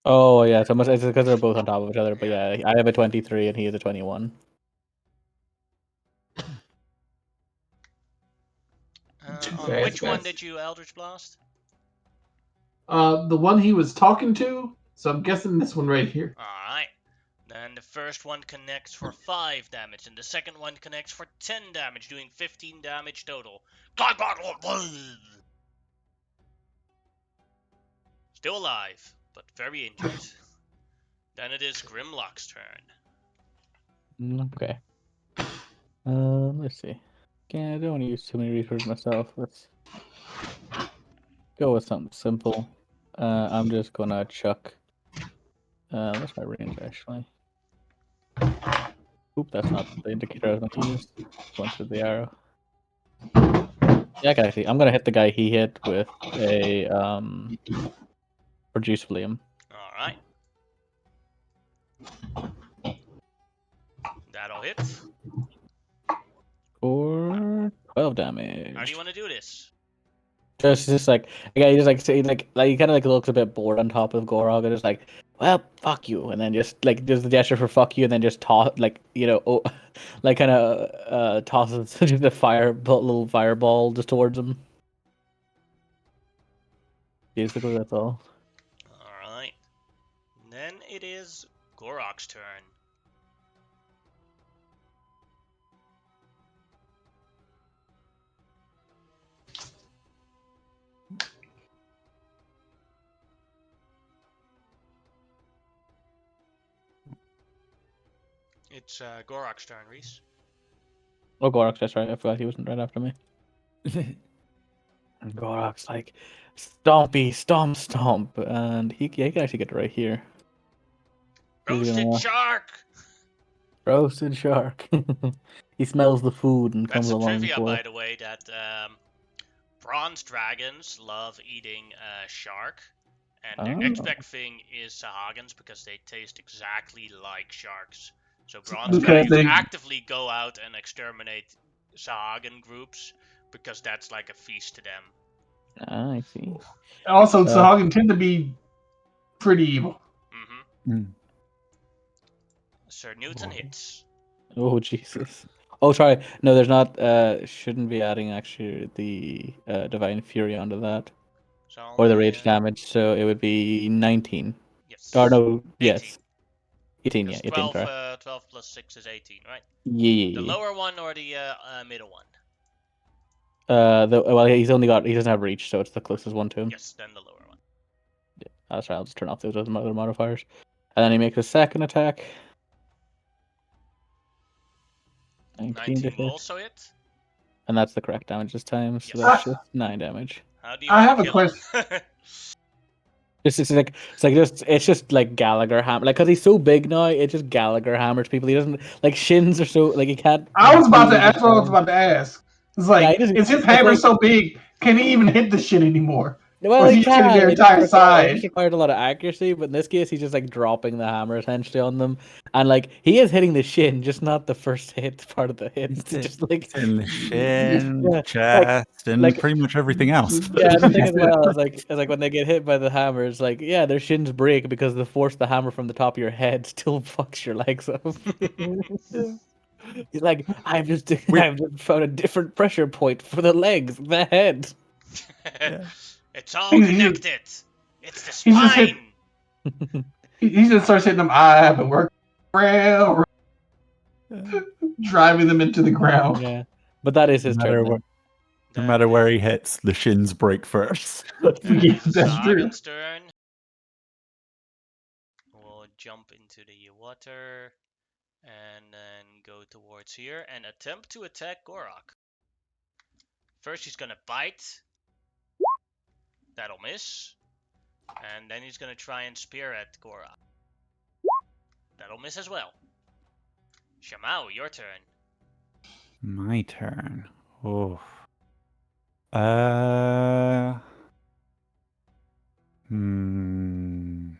Oh yeah, so much it's because they're both on top of each other. But Yeah. yeah, I have a 23 and he has a 21. Too On fast, which one guys. did you Eldritch Blast? The one he was talking to. So I'm guessing this one right here. Alright. Then the first one connects for 5 damage, and the second one connects for 10 damage, doing 15 damage total. Still alive, but very injured. Then it is Grimlock's turn. Okay. Let's see. Yeah, I don't want to use too many resources myself. Let's go with something simple. I'm just gonna chuck. What's my range actually? Oop, that's not the indicator I was gonna use. Went through the arrow. Yeah, I can actually. I'm gonna hit the guy he hit with a produce flame. Alright. That'll hit. For 12 damage. How do you want to do this? Just like yeah, he just like say like he kind of like looks a bit bored on top of Gorog and just like, well, fuck you, and then just like does the gesture for fuck you, and then just toss like like kind of tosses just a little fireball just towards him. Basically, that's all. Alright. Then it is Gorok's turn. It's Gorok's turn, Reese. Oh, Gorog's that's right. I forgot he wasn't right after me. And Gorog's like, stompy, stomp, stomp, and he can actually get right here. He's Roasted gonna shark! roasted shark. He smells the food and That's comes a along trivia, for by it. the way, that bronze dragons love eating shark. And their next Oh. big thing is Sahagins because they taste exactly like sharks. So bronze Because dragons they actively go out and exterminate Sahagin groups because that's like a feast to them. I see. also Sahagin tend to be pretty evil. Mm-hmm. Sir Newton hits. Oh Jesus. Oh, sorry. No, there's not. Shouldn't be adding actually the divine fury onto that So or the only rage damage. So it would be 19. yes, Or no, 18. yes, 18. Yeah, Because 18. 12, Sorry. 12 plus 6 is 18, right? Yeah. The lower one or the middle one? Well, he doesn't have reach, so it's the closest one to him. Yes, then the lower one. That's right. I'll just turn off those other modifiers. And then he makes a second attack. 19 to 19 will hit. also hit. And that's the correct damage this time, so Yes. that's just 9 damage. How do you I want have to a kill question. him? It's just like Gallagher hammer, like, cause he's so big now. It just Gallagher hammers people. He doesn't like shins are so like he can't. I was about to. really That's what I was defend. about to ask. It's Yeah, like, he doesn't. is his It's hammer like so big? Can he even hit the shit anymore? well, Or is he he just hitting can. their entire It side? just requires a lot of accuracy, but in this case, he's just like dropping the hammer essentially on them, and like he is hitting the shin, just not the first hit part of the hit. He's Just like It's in the shin, yeah, chest, and like pretty much everything else. yeah. The thing as well is like when they get hit by the hammer, it's like yeah, their shins break because the force the hammer from the top of your head still fucks your legs up. He's like, I've just found a different pressure point for the legs, the head. Yeah. It's all He's- connected. It's the he's just hit- spine. He just starts hitting them eye and work around, driving them into the ground. Yeah, but that is his No matter turn. what, Then. no That matter where he is- hits, the shins break first. that Yeah, is that's true. Sagan's turn. We'll jump into the water and then go towards here and attempt to attack Gorok. First he's gonna bite. That'll miss. And then he's gonna try and spear at Gorok. That'll miss as well. Shamao, your turn. My turn. Oh. Uh. Hmm.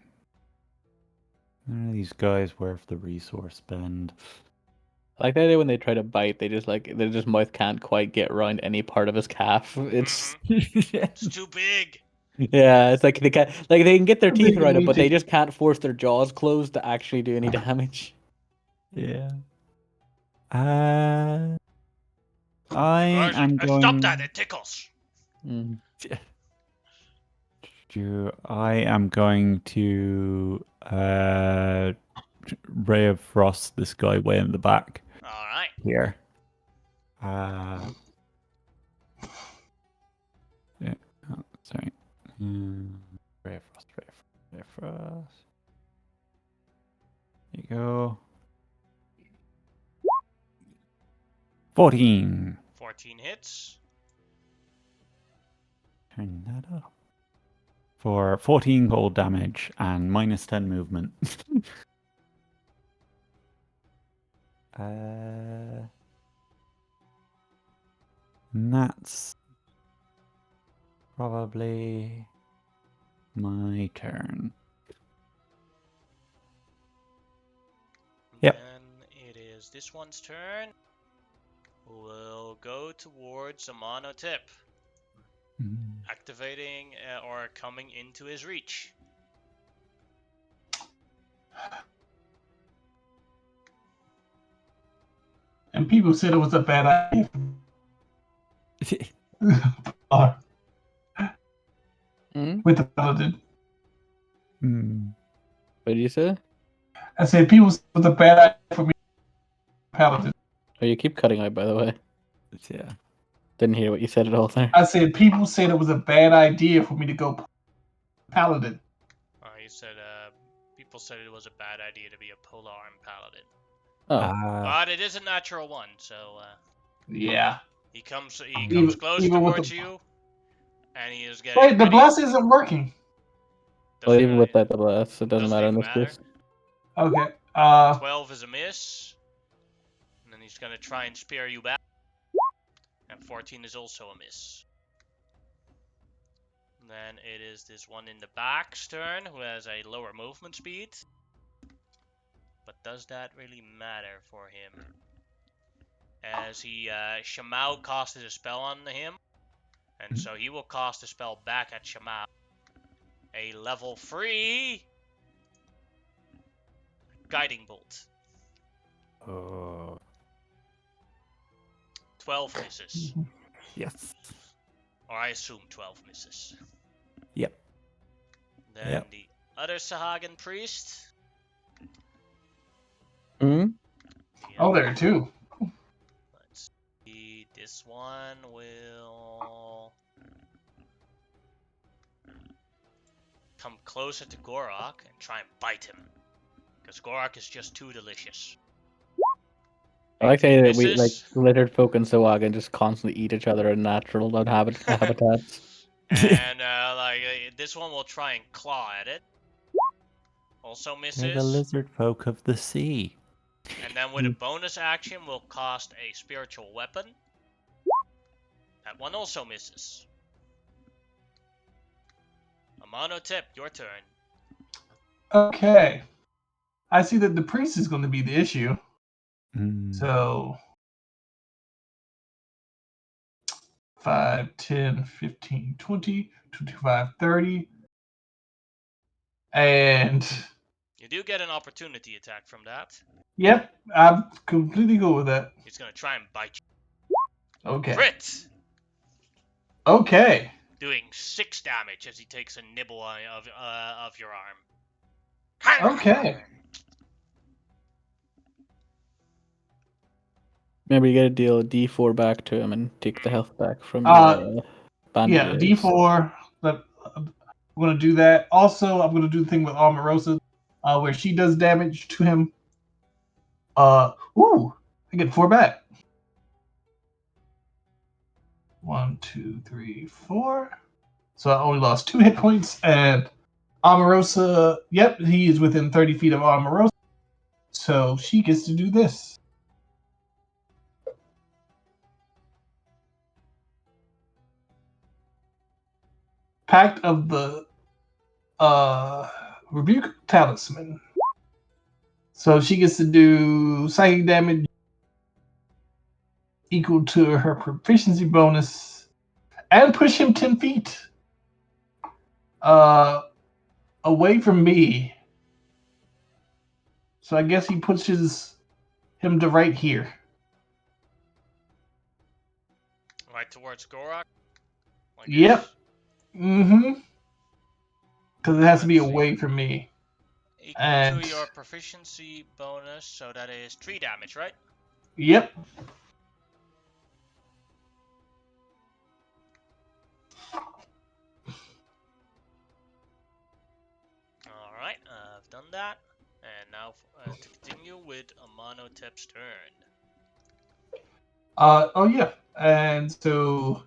None of these guys worth the resource spend. I like the idea when they try to bite, they just like their just mouth can't quite get around any part of his calf. It's It's too big. yeah, it's like they can't like they can get their Big teeth and around it, but they meaty. just can't force their jaws closed to actually do any damage. Yeah. I am going. Stop that, it tickles. Mm. I am going to Ray of Frost this guy way in the back Alright. here. Yeah. Oh, sorry. Ray of Frost. Ray of Frost. Ray of Frost. There you go. 14. 14 hits. Turn that up. For 14 gold damage and minus 10 movement. And that's probably my turn. Yep. Then it is this one's turn. We'll go towards a mono tip, activating or coming into his reach. And people said it was a bad idea. With the paladin. What did you say? I said people said it was a bad idea for me. Paladin. Oh, you keep cutting out, by the way. Yeah. Didn't hear what you said at all there. I said people said it was a bad idea for me to go paladin. He said people said it was a bad idea to be a polearm paladin. Oh, But it is a natural one, so Yeah. he comes Even- close even with towards the- you, and he is getting Wait, the ready. bless isn't working. well, even with Doesn't that, the blast, it doesn't matter in even this matter. case. Okay. 12 is a miss, and then he's gonna try and spear you back. And 14 is also a miss. Then it is this one in the back's turn who has a lower movement speed. But does that really matter for him? As he, Shamao casted a spell on him. And so he will cast a spell back at Shamao. A level 3 Guiding Bolt. Oh. 12 misses. Yes. Or I assume 12 misses. Yep. Then Yep. the other Sahagan priest. Hmm? Oh, there too. Let's see. This one will come closer to Gorok and try and bite him. Because Gorak is just too delicious. I like the idea that we like Misses. lizard folk and Sawagan just constantly eat each other in natural habitats. And this one will try and claw at it. Also They're the misses. lizard folk of the sea. And then with a bonus action, we'll cast a spiritual weapon. That one also misses. Amonotep, your turn. Okay. I see that the priest is going to be the issue. Mm. So 5, 10, 15, 20, 25, 30. And You do get an opportunity attack from that. yep, I'm completely cool with that. He's gonna try and bite you. Okay. Crit! Okay. Doing 6 damage as he takes a nibble of your arm. Okay. Remember, you gotta deal a D4 back to him and take the health back from Uh, your Yeah, bandages. D4. But I'm going to do that. Also, I'm going to do the thing with Omarosa, where she does damage to him. Ooh, I get 4 back. 1, 2, 3, 4. So I only lost 2 hit points. And Omarosa, yep, he is within 30 feet of Omarosa. So she gets to do this. Pact of the Rebuke Talisman. So she gets to do psychic damage equal to her proficiency bonus and push him 10 feet away from me. So I guess he pushes him to right here. Right towards Gorak. Like Yep. this. Mm-hmm. Because it has to be Let's see. away from me. Equal And to your proficiency bonus, so that is 3 damage, right? yep. Alright, I've done that. And now to continue with Amonotep's turn. Oh yeah. And so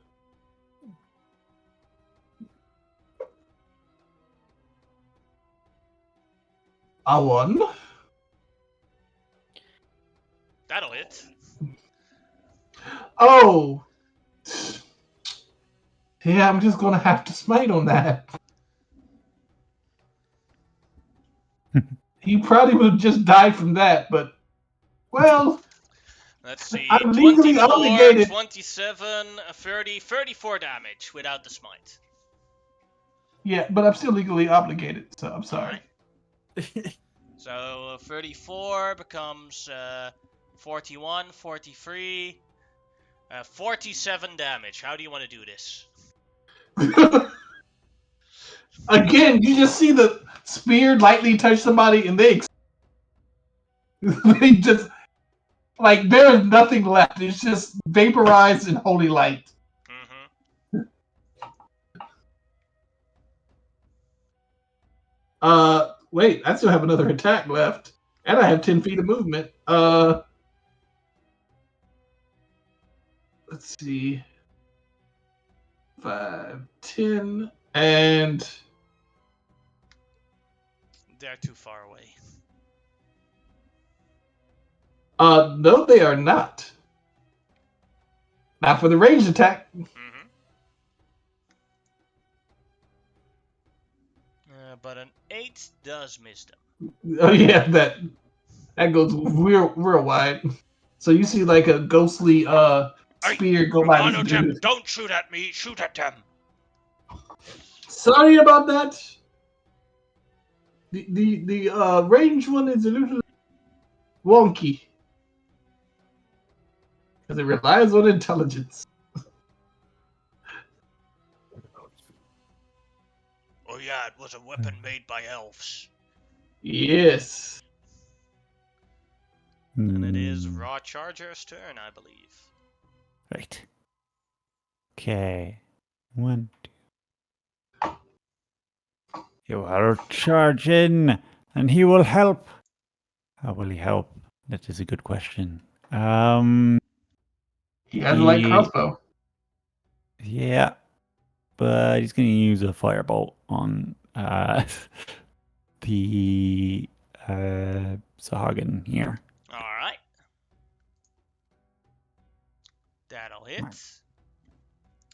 I won. That'll hit. Oh. Yeah, I'm just gonna have to smite on that. He probably would have just died from that, but well, Let's see. I'm legally 24, obligated. 27, 30, 34 damage without the smite. Yeah, but I'm still legally obligated, so I'm sorry. Alright. So 34 becomes 41, 43, 47 damage. How do you want to do this? Again, you just see the spear lightly touch somebody and they just like there is nothing left. It's just vaporized in holy light. Mm-hmm. Wait, I still have another attack left. And I have 10 feet of movement. Let's see. 5, 10, and They're too far away. no, they are not. Not for the ranged attack. Mm-hmm. But an 8 does miss them. Oh yeah, that goes real wide. So you see like a ghostly spear go by this Amonotep, dude. don't shoot at me, shoot at them. Sorry about that. The range one is a little wonky because it relies on intelligence. Oh yeah, it was a weapon made by elves. Yes. And it is Hmm. Raw Charger's turn, I believe. Right. Okay. 1, 2. You are charging, and he will help. How will he help? That is a good question. He has a light crossbow. Yeah, but he's going to use a firebolt on the Sahagin here. All right. That'll hit.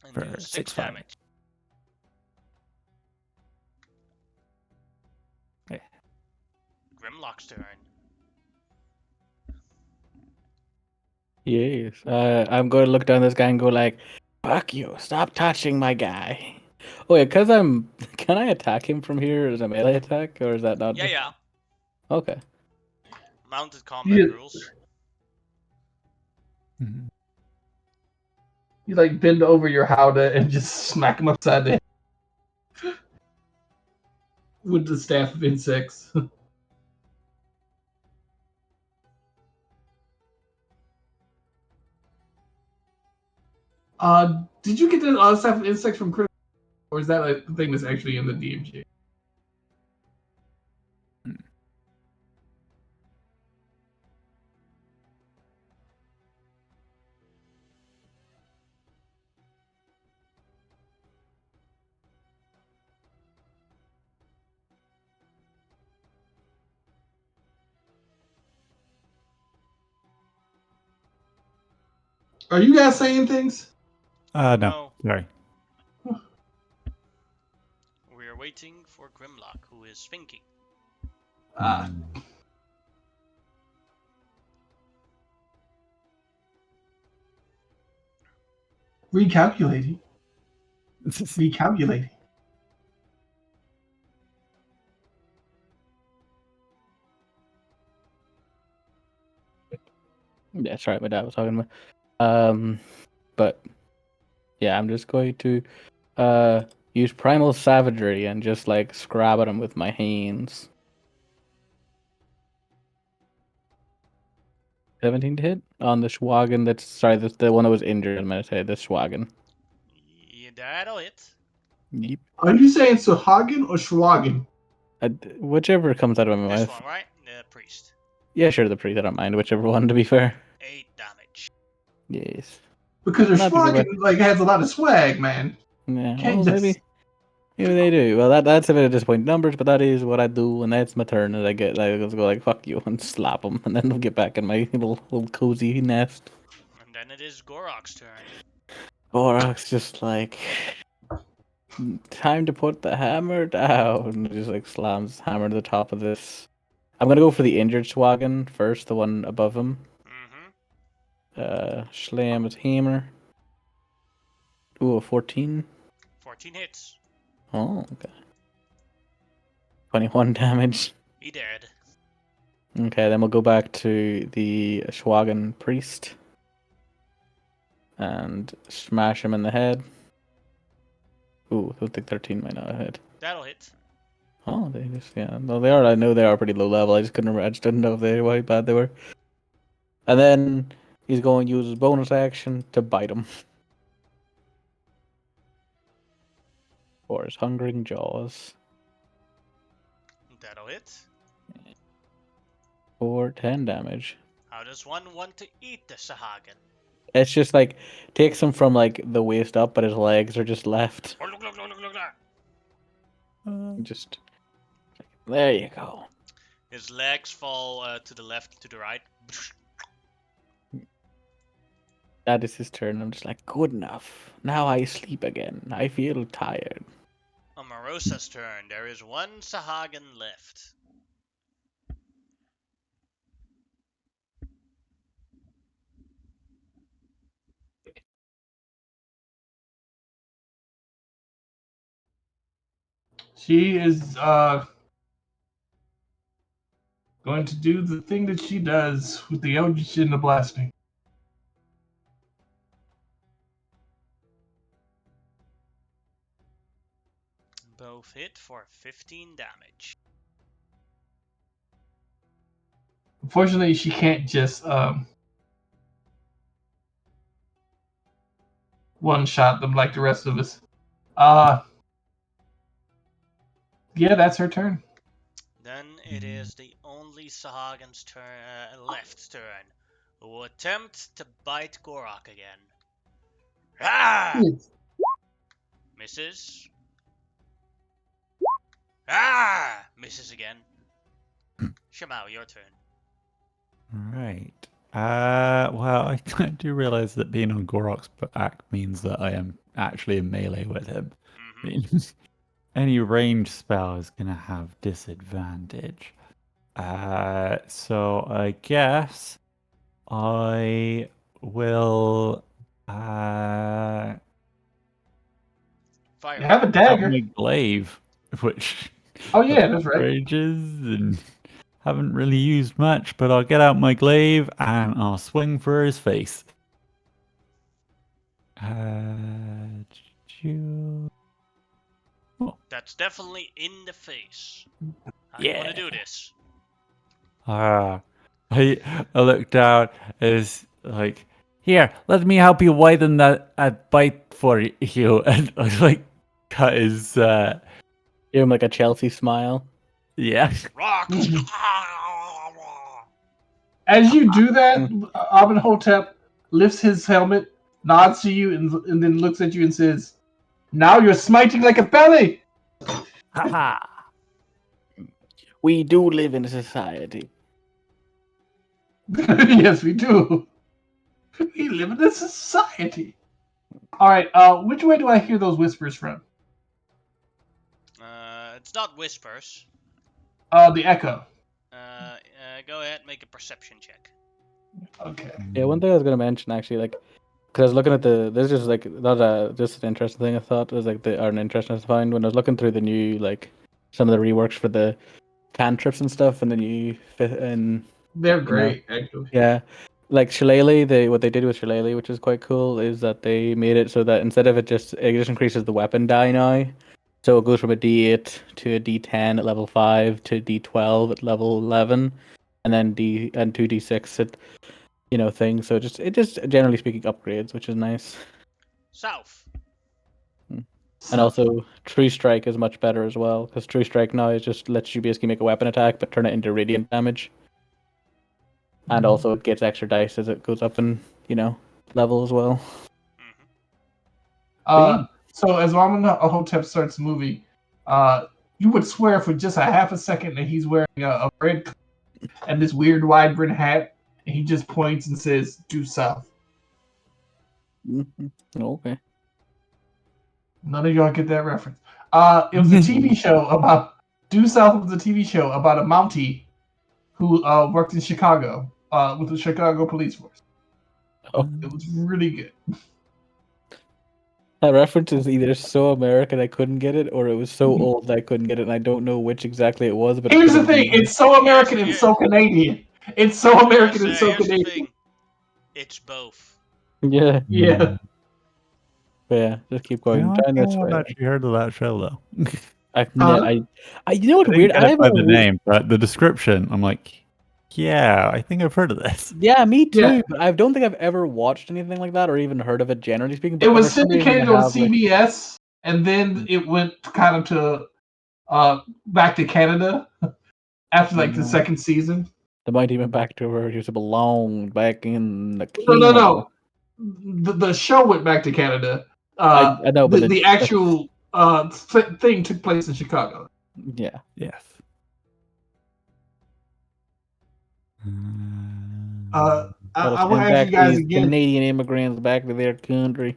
And For do 6 6 damage. Okay. Grimlock's turn. Yes. I'm going to look down this guy and go like, "Fuck you! Stop touching my guy." Oh yeah, cause I'm. Can I attack him from here as a melee attack, or is that not? Yeah. Okay. Mounted combat Yeah. rules. Mhm. You like bend over your howdah and just smack him upside the head with the staff of insects. Did you get the staff of insects from Chris, or is that a thing that's actually in the DMG? Are you guys saying things? No. Sorry. We are waiting for Grimlock, who is thinking. Recalculating. Recalculating. Yeah, sorry, my dad was talking about. But yeah, I'm just going to use primal savagery and just like scrab at him with my hands. 17 to hit on the Schwagen. That's sorry, that's the one that was injured. I'm gonna say the Schwagen. Yeah, that'll hit. Yep. Are you saying Suhagen or Schwagen? Whichever comes out of my This mouth. one, right? The priest. Yeah, sure, the priest. I don't mind whichever one. To be fair. 8 damage. Yes. Because the Not too Schwagen bad. like has a lot of swag, man. Yeah. Can't Well, just... maybe they do. Well, that's a bit of disappointing numbers, but that is what I do, and that's my turn. And I just go like "fuck you" and slap them, and then I'll get back in my little cozy nest. And then it is Gorok's turn. Borak's just like, time to put the hammer down. Just like slams his hammer to the top of this. I'm gonna go for the injured Schwagen first, the one above him. Slam his hammer. Ooh, a 14. 14 hits. Oh, okay. 21 damage. He dead. Okay, then we'll go back to the Schwagen priest and smash him in the head. Ooh, I think 13 might not hit. That'll hit. Oh, they just, yeah. No, they are. I know they are pretty low level. I just couldn't remember. I just didn't know if they were how bad they were. And then he's going to use his bonus action to bite him. For his hungering jaws. That'll hit. For 10 damage. How does one want to eat the Sahagin? It's just like, takes him from like the waist up, but his legs are just left. Oh, look. Just, there you go. His legs fall to the left, to the right. That is his turn. I'm just like, good enough. Now I sleep again. I feel tired. Omarosa's turn. There is one Sahagin left. She is going to do the thing that she does with the Eldritch and the blasting. Both hit for 15 damage. Unfortunately, she can't just one shot them like the rest of us. Yeah, that's her turn. Then it is the only Sahagan's left turn, who will attempt to bite Gorak again. Ah! Misses. Ah! Misses again. Shamao, your turn. Right. Well, I do realize that being on Gorok's back means that I am actually in melee with him. Mm-hmm. Means any range spell is gonna have disadvantage. So I guess I will Fire. You have a out dagger. my glaive, which Oh yeah, that's right. ranges and haven't really used much, but I'll get out my glaive and I'll swing for his face. Choo- That's definitely in the face. How do you want to do this? I look down. Is like, here, let me help you widen that bite for you, and I like cut his. Give him like a Chelsea smile. Yeah. Rock! As you do that, Amenhotep lifts his helmet, nods to you, and then looks at you and says, "Now you're smiting like a belly." Haha. We do live in a society. Yes, we do. We live in a society. All right. Which way do I hear those whispers from? It's not whispers. The echo. Go ahead, make a perception check. Okay. Yeah, one thing I was gonna mention actually, like, because I was looking at this is just like not a just an interesting thing I thought was like or an interesting find when I was looking through the new like some of the reworks for the cantrips and stuff and the new and They're you know, great, actually. yeah, like Shillelagh, what they did with Shillelagh, which is quite cool, is that they made it so that instead of it just increases the weapon die now, so it goes from a D8 to a D10 at level 5 to D12 at level 11, and then two D6 at things. So it just generally speaking upgrades, which is nice. South. And also True Strike is much better as well because True Strike now is just lets you basically make a weapon attack but turn it into radiant damage. And also it gets extra dice as it goes up in, level as well. So as Amenhotep starts moving, you would swear for just a half a second that he's wearing a red coat and this weird wide brim hat, and he just points and says, "Due south." Okay. None of y'all get that reference. It was a TV show about Due South was a TV show about a Mountie who worked in Chicago with the Chicago police force. Oh. It was really good. That reference is either so American I couldn't get it, or it was so old that I couldn't get it, and I don't know which exactly it was. But Here's the thing: it's so American and so Canadian. It's so American and so Here's the Canadian. thing. It's both. Yeah. Yeah. But yeah, just keep going. I Trying this haven't way. actually heard of that show though. You know what's I weird? didn't get it by the name, but the description, I'm like, yeah, I think I've heard of this. Yeah, me too. Yeah. But I don't think I've ever watched anything like that or even heard of it. Generally speaking, It but was for some reason syndicated I on have, like, CBS, and then it went kind of to back to Canada after like the second season. the mighty went back to where it used to belong, back in the No. The show went back to Canada. I know, but the actual thing took place in Chicago. Yeah. Yes. I will ask you guys again. Canadian immigrants back to their country.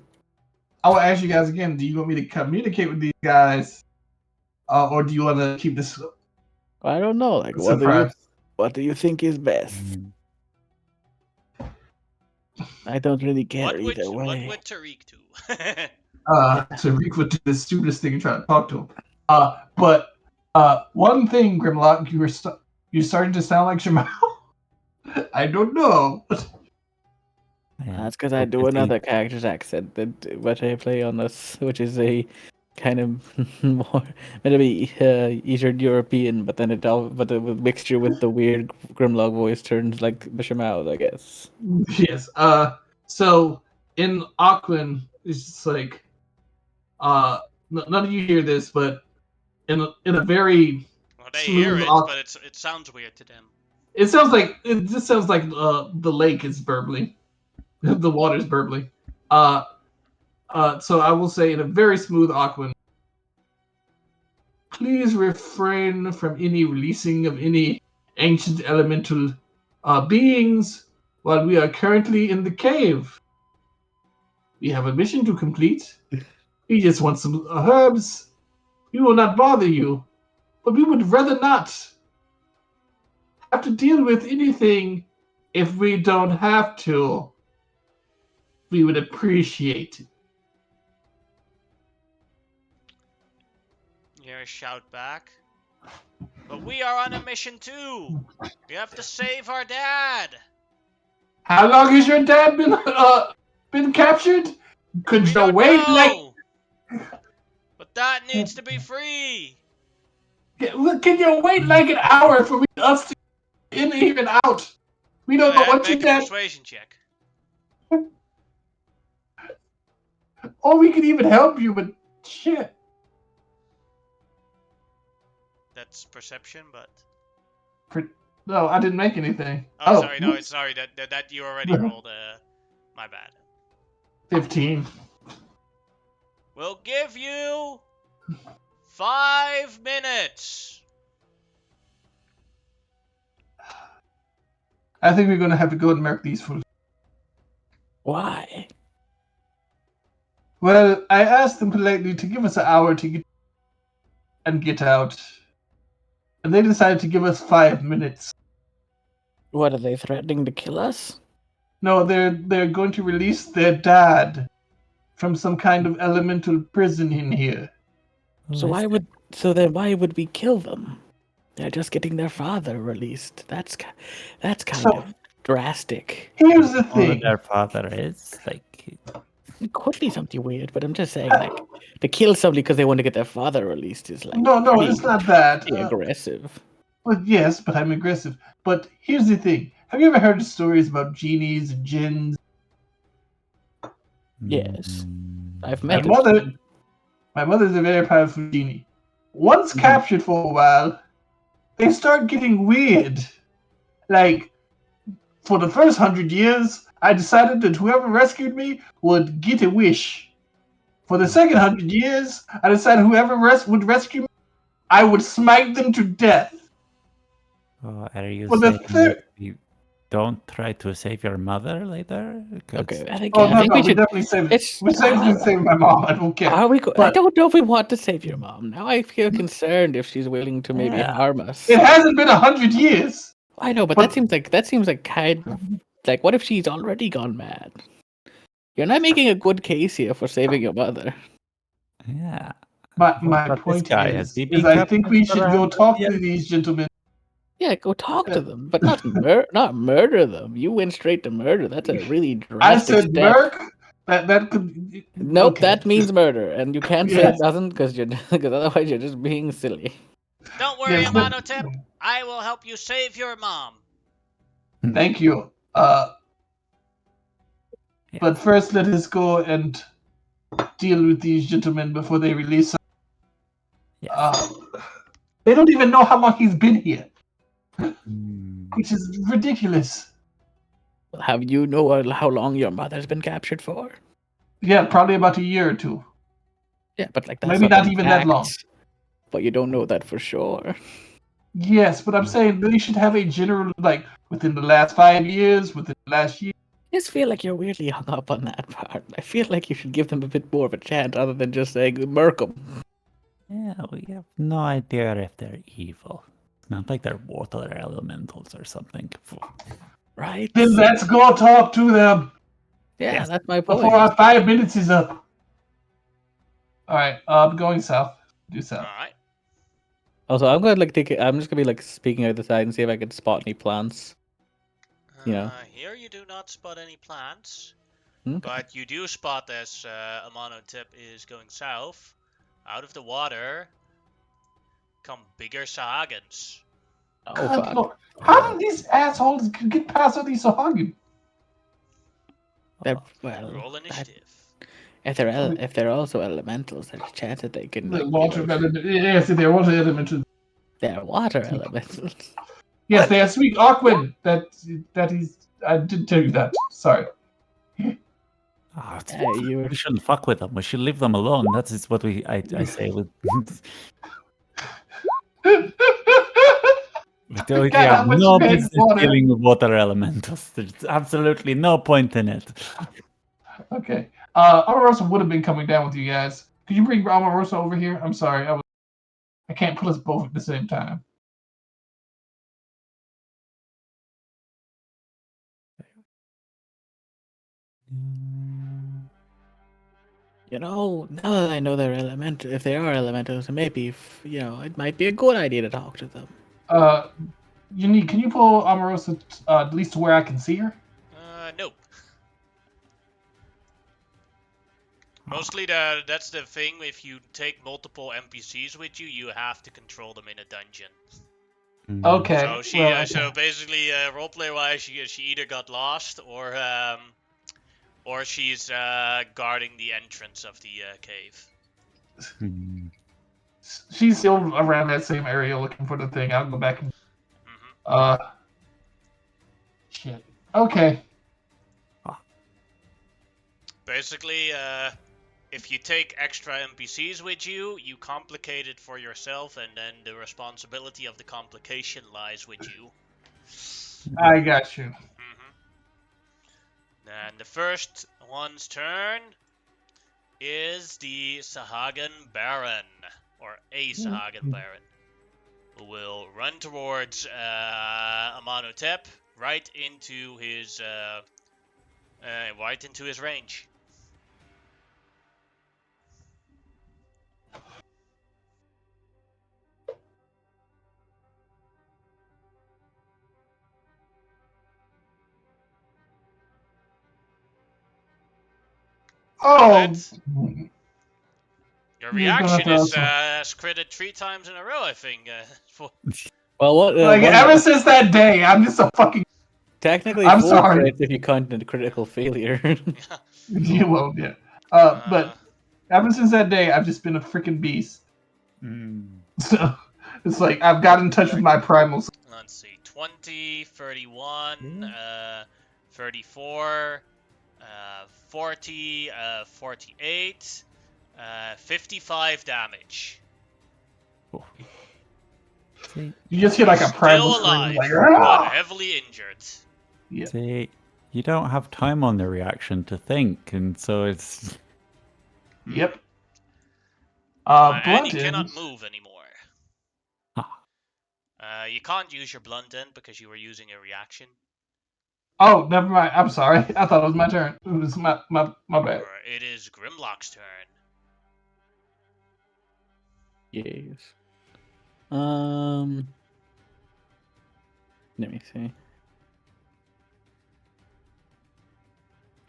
I will ask you guys again. Do you want me to communicate with these guys, or do you want to keep this? I don't know. Like, surprise? what do you think is best? I don't really care either way. What would Tariq do? Tariq would do the stupidest thing and try to talk to him. But one thing, Grimlock, you're starting to sound like Jamal. I don't know. That's because I do another character's accent that what I play on this, which is a kind of more maybe Eastern European, but then the mixture with the weird Grimlock voice turns like Bishamau, I guess. Yes. So in Auckland, it's just like none of you hear this, but in a very they smooth. hear it, but it sounds weird to them. It just sounds like the lake is burbling, the water's burbling. So I will say in a very smooth Aquan, please refrain from any releasing of any ancient elemental beings while we are currently in the cave. We have a mission to complete. We just want some herbs. We will not bother you, but we would rather not have to deal with anything if we don't have to. We would appreciate it. You hear a shout back. But we are on a mission too. We have to save our dad. How long has your dad been captured? Could We you don't wait know. But that needs to be free. Can you wait like an hour for us to get in here and out? We Go don't know ahead, what your make a dad. persuasion check. Or we could even help you, but shit. That's perception, but No, I didn't make anything. sorry, no, whoops. it's sorry that you already rolled. My bad. 15. We'll give you 5 minutes. I think we're gonna have to go and mark these fools. Why? Well, I asked them politely to give us an hour to get out, and they decided to give us 5 minutes. What, are they threatening to kill us? No, they're going to release their dad from some kind of elemental prison in here. So why would we kill them? They're just getting their father released. That's kind of drastic. Here's the All that thing. their father is like. It could be something weird, but I'm just saying, like, to kill somebody because they want to get their father released is like No, pretty, it's not that. pretty aggressive. Well, yes, but I'm aggressive. But here's the thing. Have you ever heard of stories about genies and jinns? Yes. mm, I've My met mother's a very powerful genie. Once Mhm. captured for a while, they start getting weird. Like, for the first 100 years, I decided that whoever rescued me would get a wish. For the second 100 years, I decided whoever would rescue me, I would smite them to death. Are you For the saying third- that you don't try to save your mother later? 'Cause- Okay, I think, Oh, yeah, no, I think no, we we should. definitely saved it. It's, We saved my mom. I don't care. I But- don't know if we want to save your mom. Now I feel concerned if she's willing to maybe Yeah. harm us. It hasn't been 100 years. I know, but but- that seems like kind of like, what if she's already gone mad? You're not making a good case here for saving your mother. Yeah. My But this point guy, has is he been I think captured we for should go 100 talk to years? these gentlemen. Yeah, go talk to them, but not murder them. You went straight to murder. That's a really I drastic said step. Merc. That could. Nope, okay. that means murder, and you can't say Yes. it doesn't because otherwise you're just being silly. Don't worry, Yes, but- Amonotep. I will help you save your mom. Thank you. Yeah. But first, let us go and deal with these gentlemen before they release us. Yes. They don't even know how long he's been here, Mm. which is ridiculous. Have you know how long your mother's been captured for? Yeah, probably about a year or two. Yeah, but like that's Maybe not in even that long. facts, But you don't know that for sure. Yes, but I'm saying they should have a general, like, within the last 5 years, within the last year. I just feel like you're weirdly hung up on that part. I feel like you should give them a bit more of a chance other than just saying murk 'em. Yeah, we have no idea if they're evil. It's not like they're water elementals or something. Right? Then let's go talk to them Yeah, Yes. that's my point. before our 5 minutes is up. All right, I'm going south. Due south. Alright. Also, I'm gonna I'm just gonna be like speaking out the side and see if I can spot any plants. Yeah. Here you do not spot any plants. Okay. But you do spot as Amonotep is going south. Out of the water come bigger Sahagins. Oh God, fuck! Lord. How did these assholes get past all these Sahagin? Well, Roll initiative. if they're also elementals, there's a chance that they can The like, water element. Yes, they're water elemental. They're water elementals. Yes, they speak Aquan. That he's. I did tell you that. Sorry. Ah, You were we shouldn't fuck with them. We should leave them alone. That is what I say with. We God, have how much no you paying business water? dealing with water elementals. There's absolutely no point in it. Okay. Omarosa would have been coming down with you guys. Could you bring Omarosa over here? I'm sorry. I can't put us both at the same time. You know, now that I know they're elemental, if they are elementals, maybe it might be a good idea to talk to them. Can you pull Omarosa at least to where I can see her? Nope. Mostly that's the thing. If you take multiple NPCs with you, you have to control them in a dungeon. Okay. So she, well, so basically, roleplay wise, she either got lost or she's guarding the entrance of the cave. Hmm. She's still around that same area looking for the thing. I'll go back and. Shit. Okay. Basically, if you take extra NPCs with you, you complicate it for yourself, and then the responsibility of the complication lies with you. I got you. And the first one's turn is the Sahagan Baron, or a Sahagan Baron, who will run towards Amanotep right into his range. Oh. Your reaction is critted 3 times in a row, I think. Well, what? Ever since that day, I'm just a fucking. Technically, I'm 4 sorry. crits if you count the critical failure. You won't, yeah. But ever since that day, I've just been a freaking beast. So it's like I've got in touch with my primals. Let's see, 20, 31, 34, 40, 48, 55 damage. You just hear like a primal Still scream, alive, like, but heavily injured. Yeah. See, you don't have time on the reaction to think, and so it's. Yep. And you Blunted. cannot move anymore. You can't use your blunt end because you were using a reaction. Oh, never mind. I'm sorry. I thought it was my turn. It was my bad. Or it is Grimlock's turn. Yes. Let me see.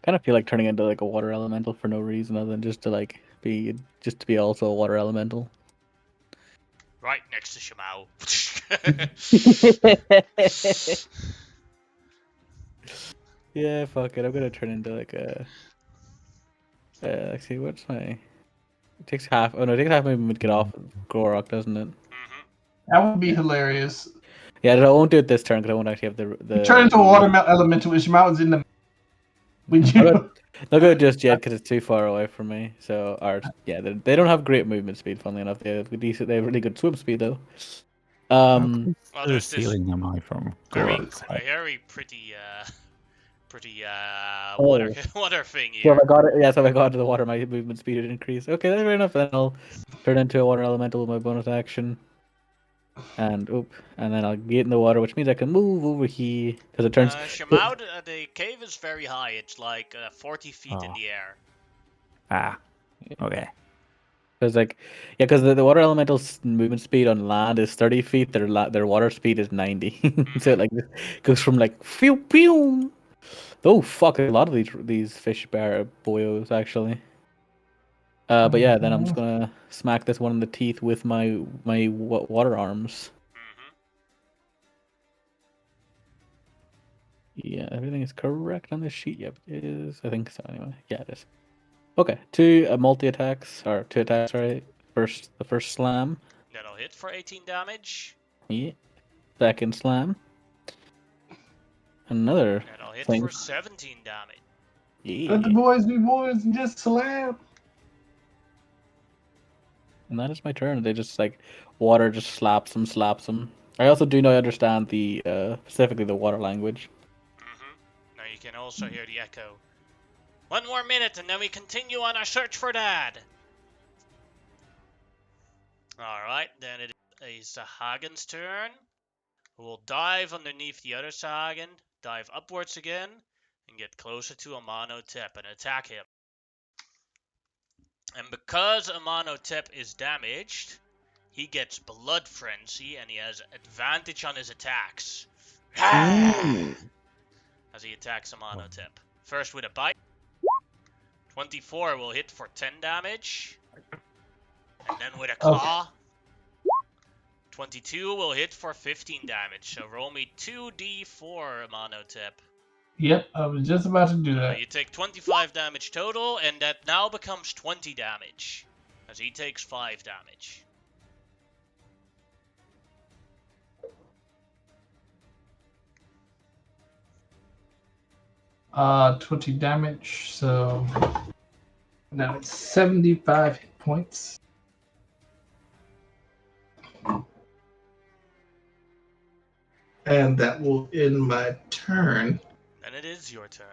Kind of feel like turning into like a water elemental for no reason other than just to be also a water elemental. Right next to Shimao. Yeah, fuck it. I'm gonna turn into like a. Let's see, what's my? It takes half. Oh no, it takes half movement to get off Gorok, doesn't it? That would be hilarious. Yeah, I won't do it this turn because I won't actually have the. Turn into a water elemental. Ishmael's in the. Would you? They'll go just yet because it's too far away from me. So, they don't have great movement speed. Funnily enough, they have decent. They have really good swim speed though. Well, there's this ceiling am I from? very pretty water thing So here. if I got it, so if I got into the water, my movement speed would increase. Okay, that's fair enough. Then I'll turn into a water elemental with my bonus action. And then I'll get in the water, which means I can move over here because it turns. Shimao, the cave is very high. It's like 40 feet in the air. Okay. Because because the water elemental's movement speed on land is 30 feet. Their water speed is 90. So it goes from like pew pew. Oh fuck! A lot of these fish bear boyos actually. But yeah, then I'm just gonna smack this one in the teeth with my water arms. Yeah, everything is correct on this sheet. Yep, it is. I think so. Anyway, yeah, it is. Okay, 2 attacks. Sorry. The first slam. That'll hit for 18 damage. Yeah. Second slam. Another That'll hit thing. for 17 damage. Let the Yeah. boys be boys and just slam. And that is my turn. They just like water just slaps them. I also do not understand the specifically the water language. Now you can also hear the echo. 1 more minute and then we continue on our search for Dad. Alright, then it is Sahagen's turn. Who will dive underneath the other Sahagen, dive upwards again, and get closer to Amonotep and attack him. And because Amonotep is damaged, he gets Blood Frenzy and he has advantage on his attacks. As he attacks Amonotep. First with a bite. 24 will hit for 10 damage. And then with a claw. Okay. 22 will hit for 15 damage. So roll me 2d4, Amonotep. Yep, I was just about to do that. You take 25 damage total, and that now becomes 20 damage. As he takes 5 damage. 20 damage, so now it's 75 hit points. And that will end my turn. Then it is your turn.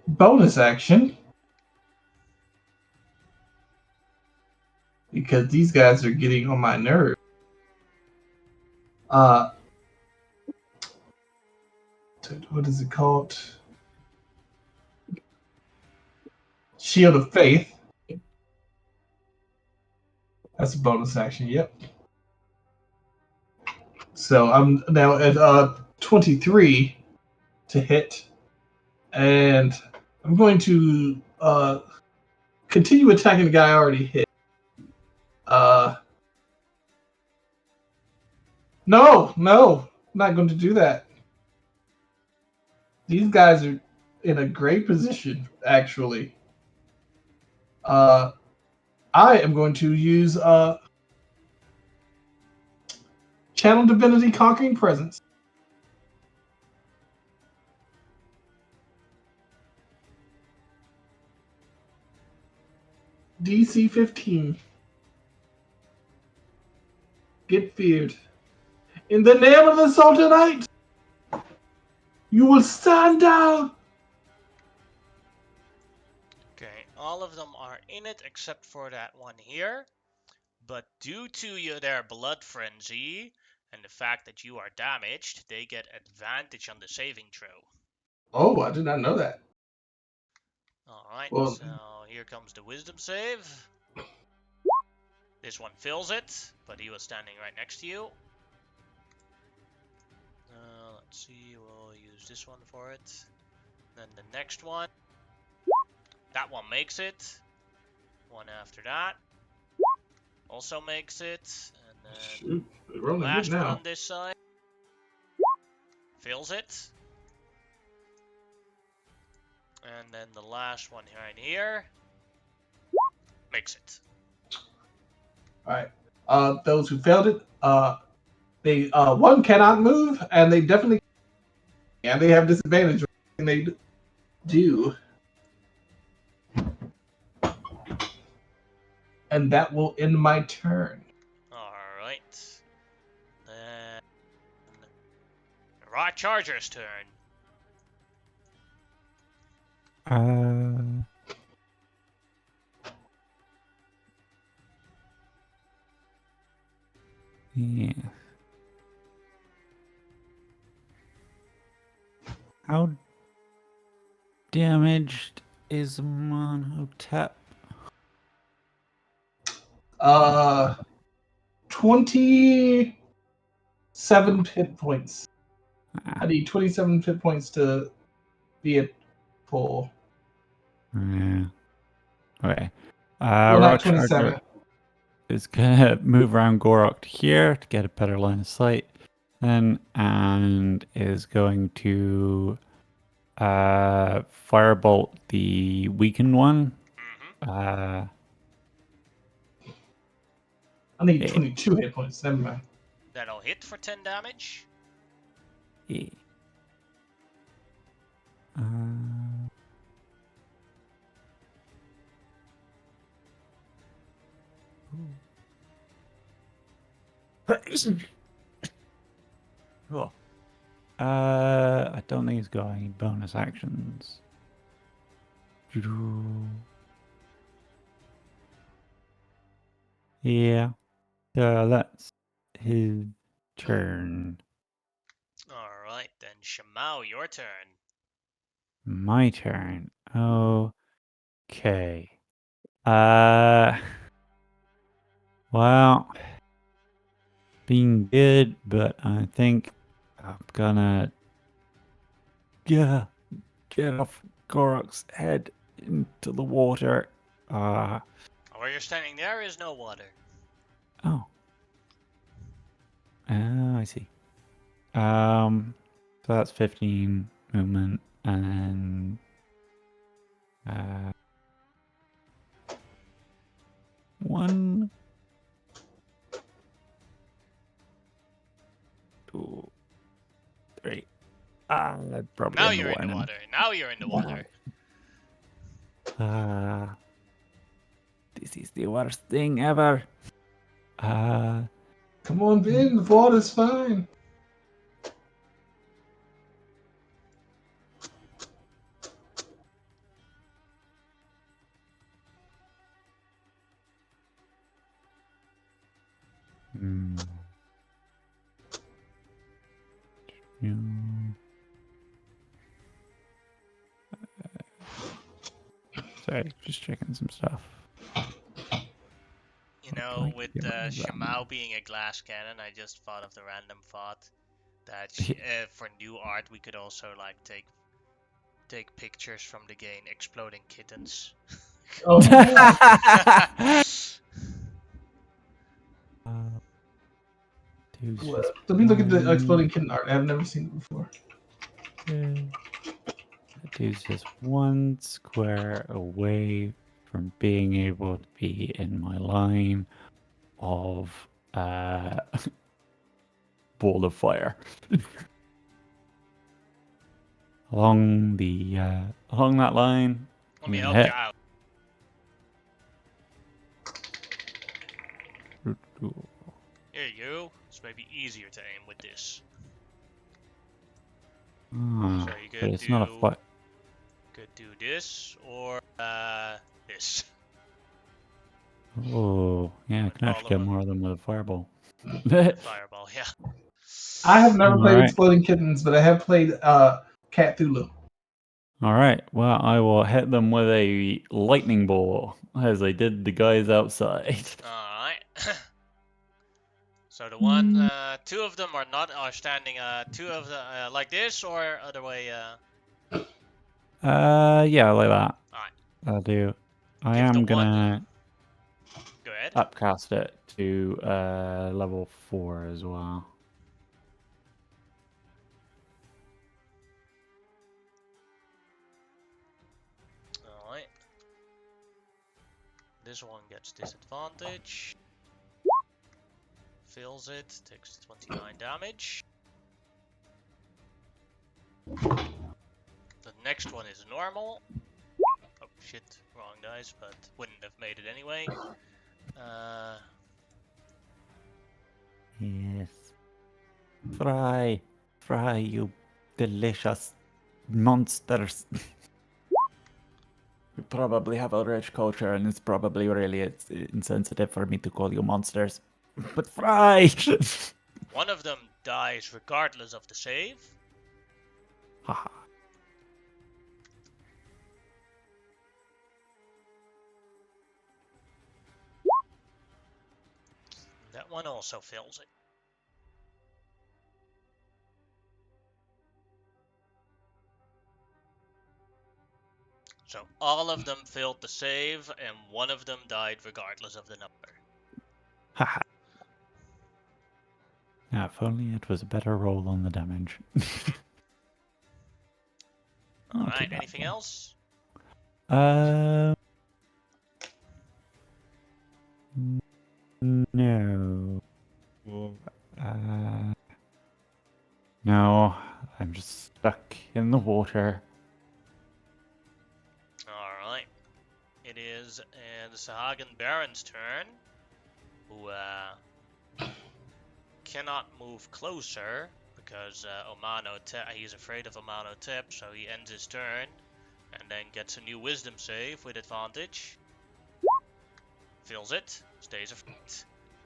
Bonus action. Because these guys are getting on my nerve. What is it called? Shield of Faith. That's a bonus action, yep. So I'm now at 23 to hit. And I'm going to continue attacking the guy I already hit. No, I'm not going to do that. These guys are in a great position, actually. I am going to use Channel Divinity Conquering Presence. DC 15. Get feared. In the name of the Sultanite, you will stand down. Okay, all of them are in it except for that one here. But due to their blood frenzy and the fact that you are damaged, they get advantage on the saving throw. Oh, I did not know that. Alright, Well, so here comes the wisdom save. This one fills it, but he was standing right next to you. Let's see, we'll use this one for it. Then the next one. That one makes it. One after that. Also makes it. And then shoot, the rolling good last one now. on this side. Fills it. And then the last one right here. Makes it. All right. Those who failed it, they one cannot move, and they definitely and they have disadvantage when they do. And that will end my turn. Alright. Then Rock Charger's turn. Yeah. How damaged is Monhotep? 27 hit points. I need 27 hit points to be at full. Yeah. Okay. Well, not Rock 27. Charger is gonna move around Gorok to here to get a better line of sight, and is going to firebolt the weakened one. I need Yeah. 22 hit points. Never mind. That'll hit for 10 damage. Yeah. Cool. I don't think he's got any bonus actions. Yeah. So that's his turn. Alright, then Shamao, your turn. My turn. Okay. Well, being good, but I think I'm gonna get off Gorok's head into the water. Where you're standing there is no water. Oh. I see. So that's 15 movement, and then 1, 2, 3. Probably Now in the you're in water. the water. Now you're in the water. This is the worst thing ever. Come on, Vin. The water's fine. Yeah. Sorry, just checking some stuff. You know, with Shamao being a glass cannon, I just thought of the random thought that for new art we could also like take pictures from the game exploding kittens. Oh, yeah. Let me look at the exploding kitten art. I've never seen it before. That dude's just 1 square away from being able to be in my line of ball of fire. along that line. Let me I'm help gonna you out. Here you go. It's maybe easier to aim with this. So you but could it's not a fight. Could do this or this. Oh, yeah, I With can all actually of get them. more of them with a fireball. Fireball, yeah. I have never played Alright. Exploding Kittens, but I have played Cat Thulu. Alright, well, I will hit them with a lightning ball, as I did the guys outside. Alright. So the one, 2 of them are standing, 2 of the, like this or other way, Yeah, like that. Alright. I'll do. I Give the am one- gonna Go ahead. upcast it to level 4 as well. Alright. This one gets disadvantage. Fills it, takes 29 damage. The next one is normal. Oh shit, wrong dice, but wouldn't have made it anyway. Yes. Fry, you delicious monsters. We probably have a rich culture, and it's probably really insensitive for me to call you monsters. But Fry! One of them dies regardless of the save. Haha. That one also fails it. So all of them failed the save, and one of them died regardless of the number. Haha. Now, if only it was a better roll on the damage. Alright, anything else? No. the water. Alright. It is the Sahagan Baron's turn, who cannot move closer because he's afraid of Omanotep, so he ends his turn and then gets a new wisdom save with advantage. Fills it, stays afraid.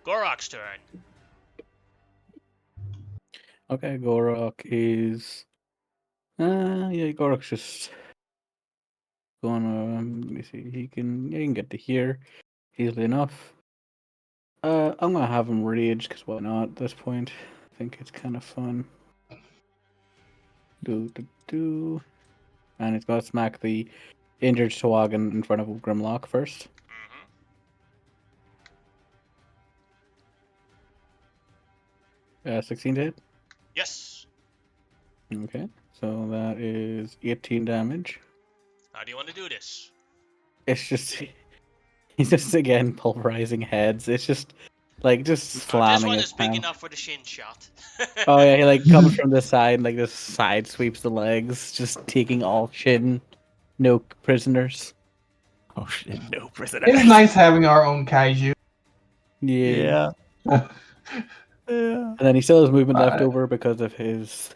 Gorok's turn. Okay, Gorok is. Yeah, Gorok's just gonna. Let me see. He can get to here easily enough. I'm gonna have him rage because why not? At this point, I think it's kind of fun. And he's gonna smack the injured Tawagan in front of Grimlock first. Mm-hmm. 16 to hit. Yes. Okay, so that is 18 damage. How do you want to do this? It's just he's just again pulverizing heads. It's just slamming. This one his is big hand. enough for the shin shot. Oh yeah, he like comes from the side, like just side sweeps the legs, just taking all shin, no prisoners. Oh shit, no prisoners. It's nice having our own kaiju. Yeah. Yeah. And then he still has movement left over because of he's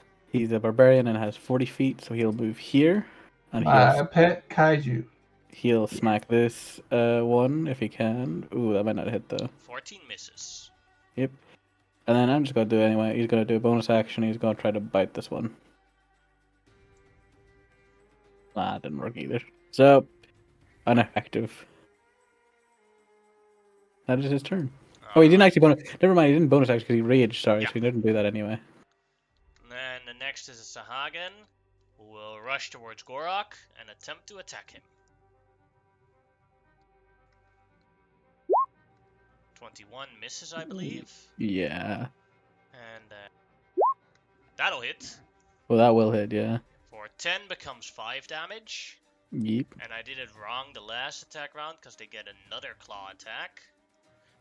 a barbarian and has 40 feet, so he'll move here and My pet kaiju. he'll smack this one if he can. Ooh, that might not hit though. 14 misses. Yep. And then I'm just gonna do it anyway. He's gonna do a bonus action. He's gonna try to bite this one. That didn't work either. So ineffective. That is his turn. Oh, he didn't actually bonus. Never mind. He didn't bonus action because he raged. Sorry, Yeah. so he didn't do that anyway. And then the next is a Sahagan, who will rush towards Gorok and attempt to attack him. 21 misses, I believe. Yeah. And that'll hit. Well, that will hit. Yeah. For 10 becomes 5 damage. Yep. And I did it wrong the last attack round because they get another claw attack.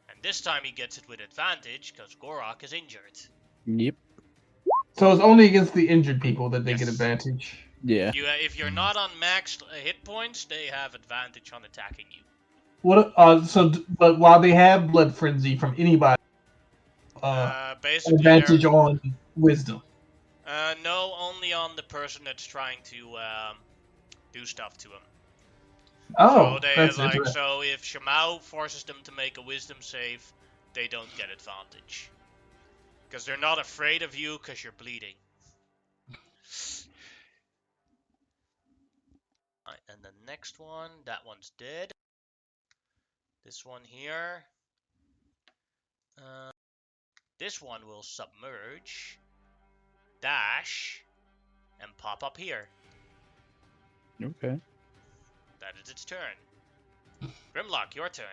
And this time he gets it with advantage because Gorok is injured. Yep. So it's only against the injured people that they Yes. get advantage. Yeah. If you're not on max hit points, they have advantage on attacking you. What? But while they have blood frenzy from anybody, Basically, advantage on wisdom. no, only on the person that's trying to do stuff to him. Oh, so that's interesting. so if Shamao forces them to make a wisdom save, they don't get advantage. Because they're not afraid of you because you're bleeding. Alright, and the next one, that one's dead. This one here. This one will submerge, dash, and pop up here. Okay. That is its turn. Grimlock, your turn.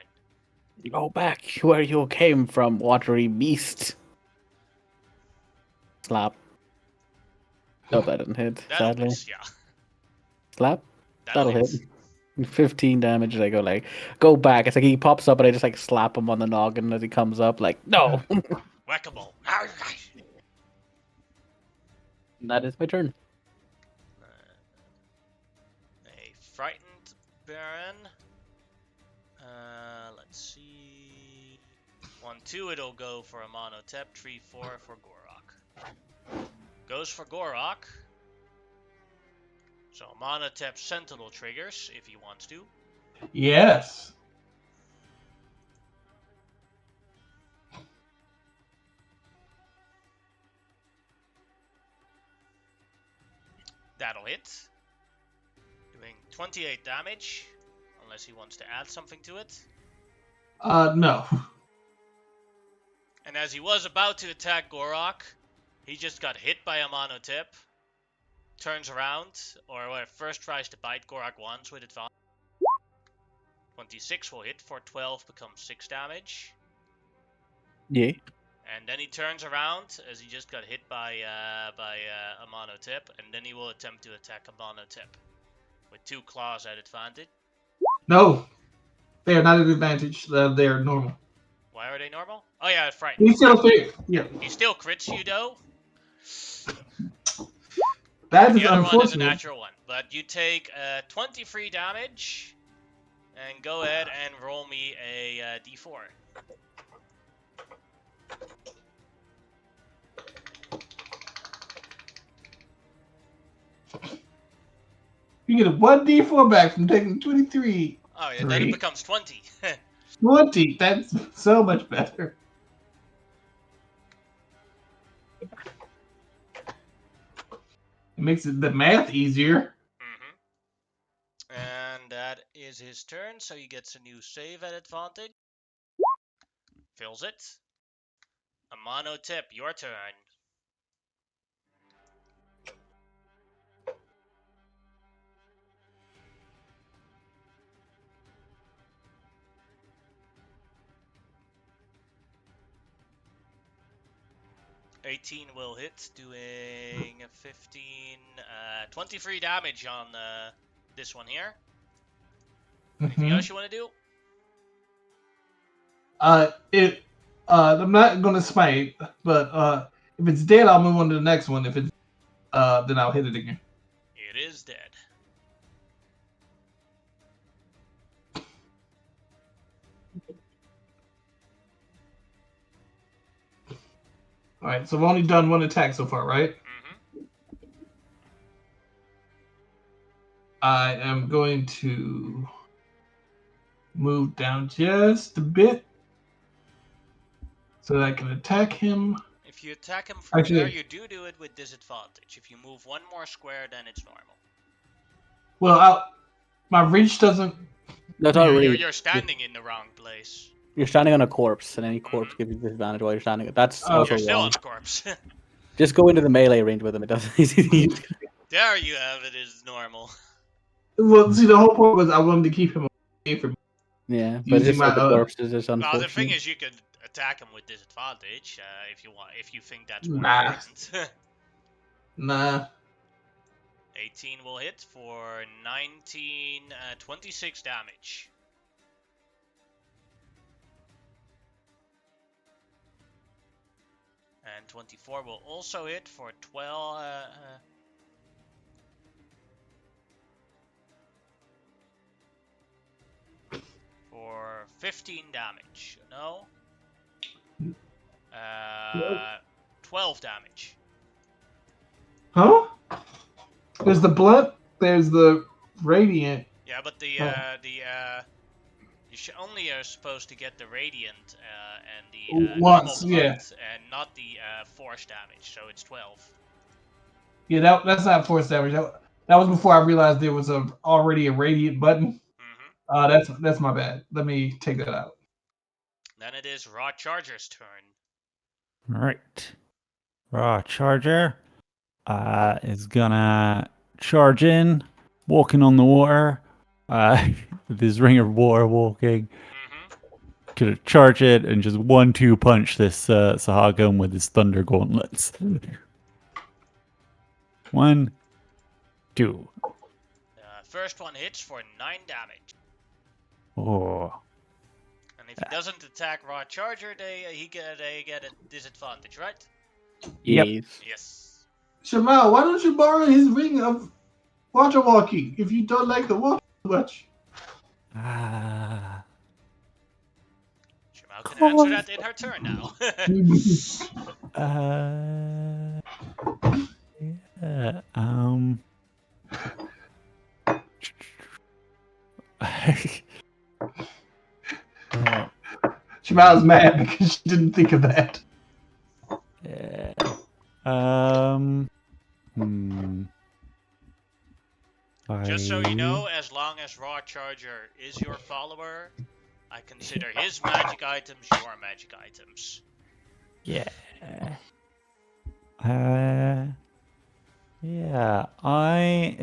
Go back where you came from, watery beast. Slap. Oh, that didn't hit. That'll Sadly. miss, yeah. Slap. That'll hit. hit. 15 damage. I go back. It's like he pops up and I just slap him on the noggin as he comes up. No. Whack-a-mole. That is my turn. A frightened Baron. Let's see. 1-2, it'll go for Omanotep. 3-4 for Gorok. Goes for Gorok. So Omanotep Sentinel triggers if he wants to. Yes. That'll hit. Doing 28 damage. Unless he wants to add something to it. No. And as he was about to attack Gorok, he just got hit by Omanotep. Turns around, or first tries to bite Gorok once with advantage. 26 will hit for 12, becomes 6 damage. Yeah. And then he turns around as he just got hit by Omanotep, and then he will attempt to attack Omanotep with 2 claws at advantage. No. They are not at advantage. They are normal. Why are they normal? Oh yeah, frightened. He still crits you though. That The is other one is a unfortunate. natural one, but you take 23 damage, and go ahead and roll me a d4. You get a 1d4 back from taking 23. Oh, yeah, then it 3. becomes 20. 20. That's so much better. It makes the math easier. And that is his turn, so he gets a new save at advantage. Fills it. Amano Tip, your turn. '18 will hit, doing 15, 23 damage on this one here. Anything else you want to do? I'm not gonna smite, but if it's dead, I'll move on to the next one. If it's then I'll hit it again. It is dead. All right, so I've only done one attack so far, right? I am going to move down just a bit so that I can attack him. If you attack him from Actually- there, you do it with disadvantage. If you move one more square, then it's normal. Well, my reach doesn't. That's not really. You're standing in the wrong place. You're standing on a corpse, and any corpse gives you disadvantage while you're standing. That's Oh, also You're still wrong. on the corpse. Just go into the melee range with him. It doesn't. There you have it, is normal. Well, see, the whole point was I wanted to keep him away from. Yeah, but Using just like my, the corpses is Well, unfortunate. the thing is, you could attack him with disadvantage if you want, if you think that's more Nah. important. Nah. 18 will hit for 19, 26 damage. And 24 will also hit for 12. For 15 damage. No. 12 damage. Huh? There's the blunt. There's the radiant. Yeah, but you only are supposed to get the radiant and the Once, normal yeah. blunt, and not the force damage. So it's 12. Yeah, that's not force damage. That was before I realized there was already a radiant button. That's my bad. Let me take that out. Then it is Raw Charger's turn. All right. Raw Charger is gonna charge in, walking on the water, with his ring of water walking. Gonna charge it and just 1-2 punch this Sahagun with his thunder gauntlets. 1, 2. First one hits for 9 damage. Oh. And if he doesn't attack Raw Charger, they get a disadvantage, right? Yep. Yes. Shamal, why don't you borrow his ring of water walking if you don't like the water much? Ah. Shamal can answer that in her turn now. Yeah. Shamal's mad because she didn't think of that. Yeah. Just so you know, as long as Raw Charger is your follower, I consider his magic items your magic items. Yeah. Yeah. I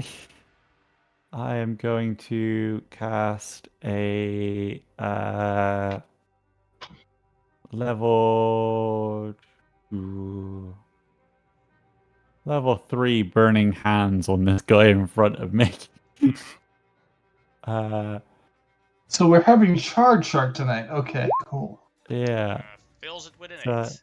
am going to cast a level 3 burning hands on this guy in front of me. So we're having Charge Shark tonight. Okay, cool. Yeah. Fills it with an So- 8.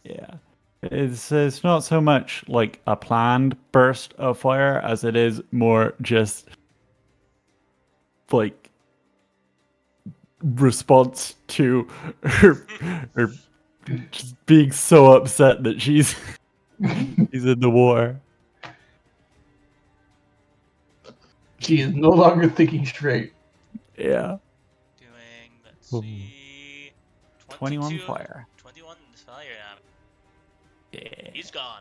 Yeah. It's not so much like a planned burst of fire as it is more just like response to her just being so upset that she's in the war. She is no longer thinking straight. Yeah. Doing, let's Ooh. see, 21 fire. 21 fire damage. Yeah. He's gone.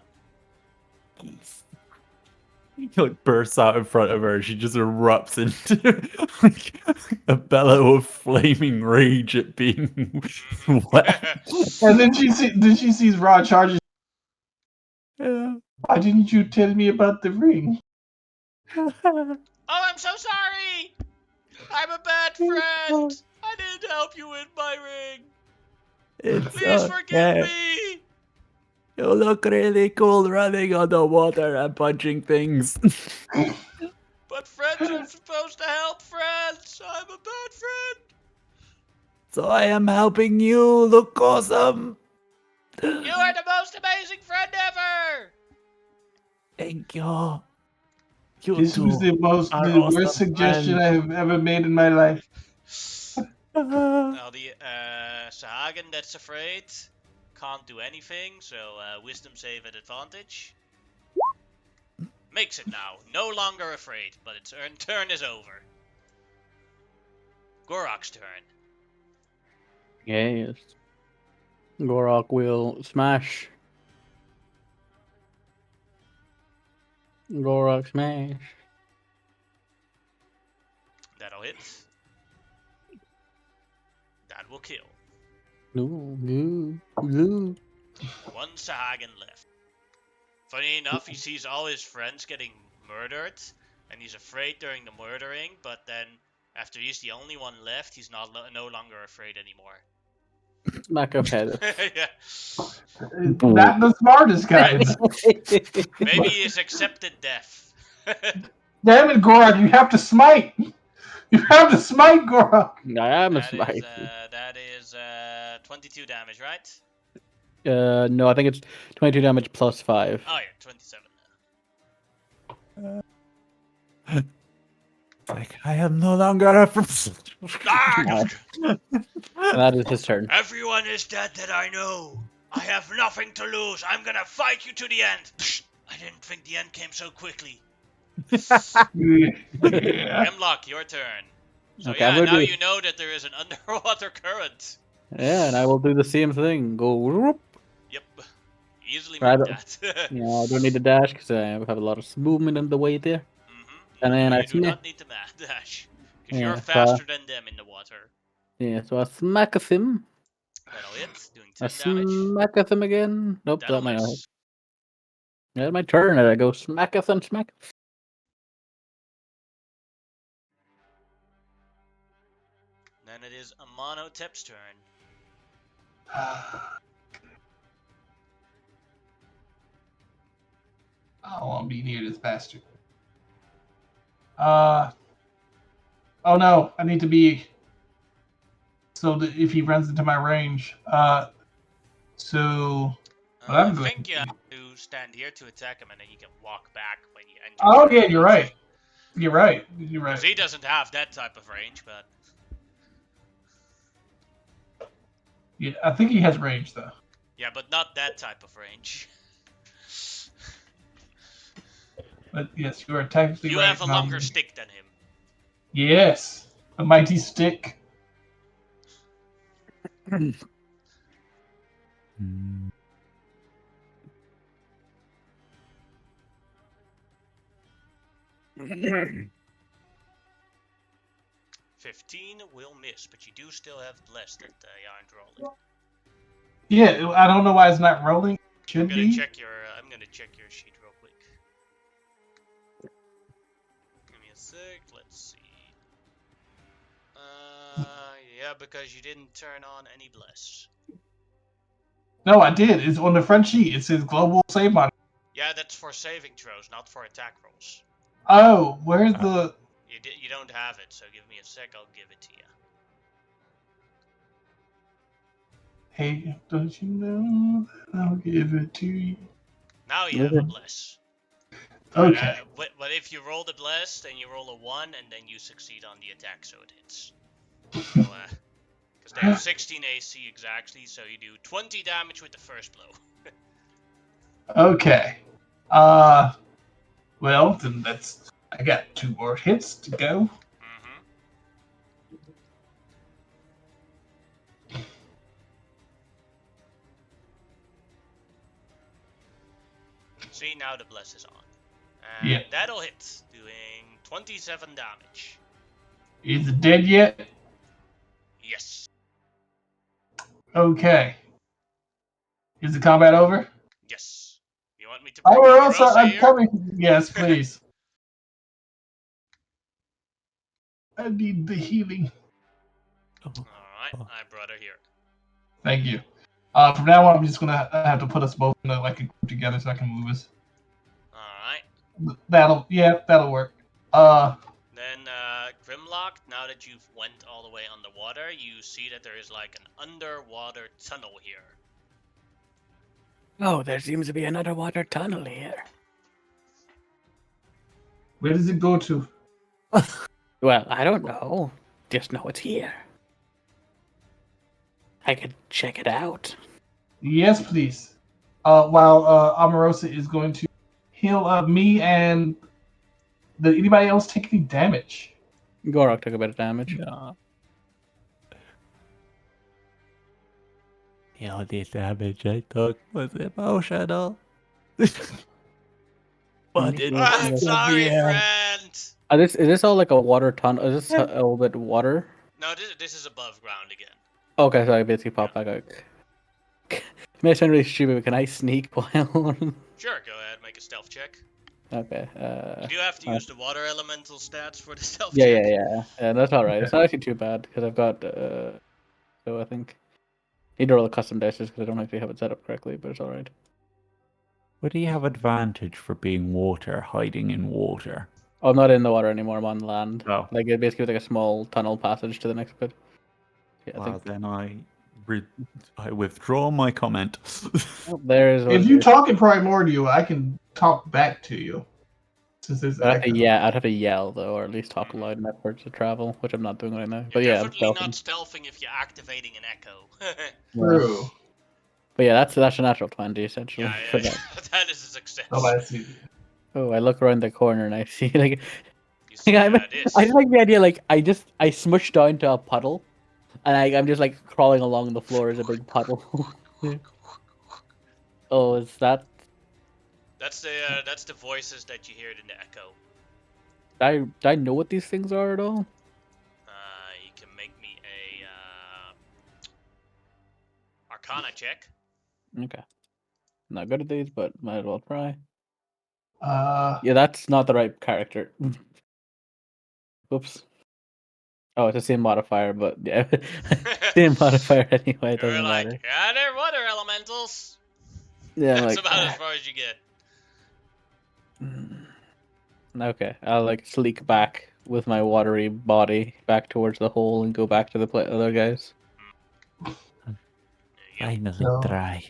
He like bursts out in front of her. She just erupts into like a bellow of flaming rage at being wet. And then she sees Rod charges. Yeah. Why didn't you tell me about the ring? Oh, I'm so sorry! I'm a bad friend! I didn't help you win my ring! It's Please forgive okay. me! You look really cool running on the water and punching things. But friends are supposed to help friends! I'm a bad friend! So I am helping you look awesome. You are the most amazing friend ever! Thank you. You This was two are the awesome worst suggestion friends. I have ever made in my life. Now the Sahagan that's afraid can't do anything, so wisdom save at advantage. Makes it now. No longer afraid, but its turn is over. Gorok's turn. Yes. Gorok will smash. Gorok smash. That'll hit. That will kill. Ooh. One Sahagan left. Funny enough, he sees all his friends getting murdered, and he's afraid during the murdering, but then after he's the only one left, he's no longer afraid anymore. Smack of head. Yeah. Not the smartest guys. Maybe he's accepted death. Damn it, Gorok, you have to smite. You have to smite, Gorok. I am a That smite. is 22 damage, right? No, I think it's 22 damage plus 5. Oh yeah, 27. Like I am no longer a Ah! That is his turn. Everyone is dead that I know. I have nothing to lose. I'm gonna fight you to the end. Psh, I didn't think the end came so quickly. Yeah. Hemlock, your turn. So Okay, I'm yeah, gonna now do- you know that there is an underwater current. Yeah, and I will do the same thing. Go. Whoop. Yep. Easily Right. make that. Yeah, I don't need to dash because I have a lot of movement in the way there. And then No, I you do smack. not need to dash. Because Yeah, you're so- faster than them in the water. Yeah, so I smack of him. That'll hit, doing I 10 damage. smack of him again. Nope, That'll that might not hit. miss. Yeah, my turn, and I go smack of him, smack. Then it is Amonotep's turn. I don't want to be near this bastard. Oh no, I need to be. So that if he runs into my range, so. Well, I I'm good. think you have to stand here to attack him, and then you can walk back when you enter. Oh the yeah, you're range. right. You're right. You're Because right. he doesn't have that type of range, but Yeah, I think he has range though. yeah, but not that type of range. But yes, you are technically You right. have a longer stick than him. Yes, a mighty stick. Hmm. 15 will miss, but you do still have blessed that you aren't rolling. Yeah, I don't know why it's not rolling. Should I'm gonna be. check your. I'm gonna check your sheet real quick. Give me a sec. Let's see. Yeah, because you didn't turn on any bless. No, I did. It's on the front sheet. It says global save monitor. Yeah, that's for saving throws, not for attack rolls. Oh, where's the? You don't have it, so give me a sec. I'll give it to you. Hey, don't you know that I'll give it to you? Now you have a bless. Okay. But if you roll the bless, then you roll a 1, and then you succeed on the attack, so it hits. So, because they have 16 AC exactly, so you do 20 damage with the first blow. Okay. Well, then that's. I got 2 more hits to go. Mm-hmm. See, now the bless is on. And Yeah. that'll hit, doing 27 damage. Is it dead yet? Yes. Okay. Is the combat over? Yes. You want me to bring Omarosa I'm here? coming. Yes, please. I need the healing. Alright, I brought her here. Thank you. From now on, I'm just gonna have to put us both in a group together so I can move us. Alright. That'll work. Then, Grimlock, now that you've went all the way underwater, you see that there is like an underwater tunnel here. Oh, there seems to be an underwater tunnel here. Where does it go to? Well, I don't know. Just know it's here. I could check it out. Yes, please. While Omarosa is going to heal me and did anybody else take any damage? Gorok took a bit of damage. Yeah. The only damage I took was emotional. But it I'm was sorry, severe. friend! Is this all like a water tunnel? Is this a little bit water? No, this is above ground again. Okay, so I basically pop back out. May sound really stupid, but can I sneak while Sure, go ahead, make a stealth check. Okay. You do have to use the water elemental stats for the stealth Yeah, check. yeah. That's alright. It's not actually too bad because I've got so I think need to roll a custom dice just because I don't actually have it set up correctly, but it's alright. Would he have advantage for being water, hiding in water? Oh, I'm not in the water anymore. I'm on land. Oh. Like it basically was like a small tunnel passage to the next bit. Yeah, I Well, think. then I withdraw my comment. Oh, there is. If you talk in primordial, I can talk back to you. Since there's echo. I'd have to yell though, or at least talk loud enough for it to travel, which I'm not doing right now. You're But yeah, I'm definitely stealthing. not stealthing if you're activating an echo. True. But yeah, that's a natural 20 essentially. Yeah, For yeah, that. that is a success. Oh, I see. Oh, I look around the corner and I see like You see this. I just like the idea like I smushed down to a puddle, and I'm just like crawling along the floor as a big puddle. Oh, is that? That's the voices that you hear in the echo. Do I know what these things are at all? You can make me a Arcana check. Okay. Not good at these, but might as well try. Uh, Yeah, that's not the right character. Oops. Oh, it's the same modifier, but yeah, same modifier anyway. It You're doesn't like, matter. yeah, they're water elementals. Yeah, I'm That's like, about as far as you get. Okay, I'll like sleek back with my watery body back towards the hole and go back to the other guys. Finally No. dry.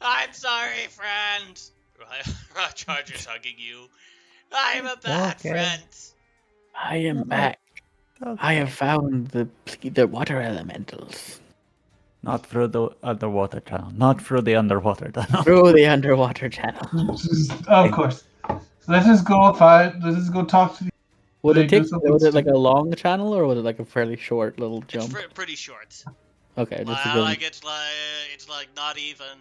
I'm sorry, friend. Charger's hugging you. I'm a bad Okay. friend. I am back. I have found the water elementals Not through the underwater tunnel. Not through the underwater tunnel. through the underwater channel. of course. Let's just go find. Let's just go talk to. Was They do something it like a stupid. long channel or was it like a fairly short little jump? It's pretty short. Okay, just to go. It's like not even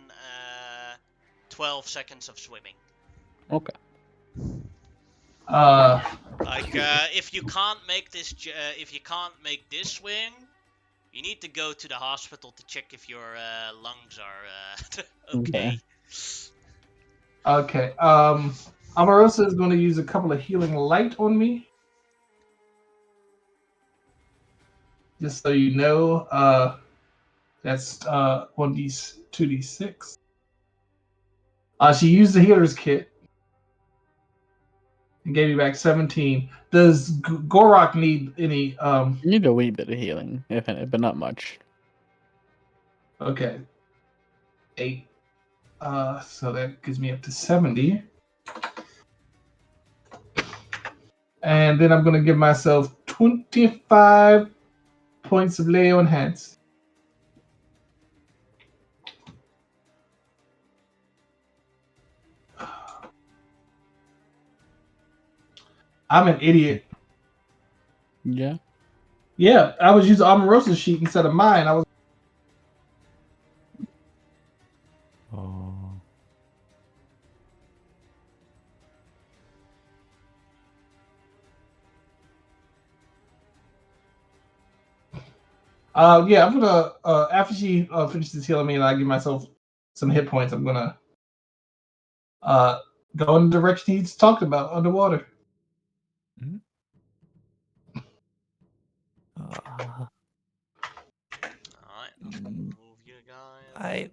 12 seconds of swimming. Okay. Like if you can't make this swing, you need to go to the hospital to check if your lungs are okay. Okay. Omarosa is going to use a couple of healing light on me. Just so you know, that's 2d6. She used the healer's kit and gave me back 17. Does Gorok need any? You need a wee bit of healing, if any, but not much. Okay. 8. So that gives me up to 70. And then I'm gonna give myself 25 points of lay on hands. I'm an idiot. Yeah. Yeah, I was using Omarosa's sheet instead of mine. I was. Oh. Yeah, I'm gonna after she finishes healing me and I give myself some hit points, I'm gonna go in the direction he's talked about underwater. Mm. Alright, Mm. move you guys. I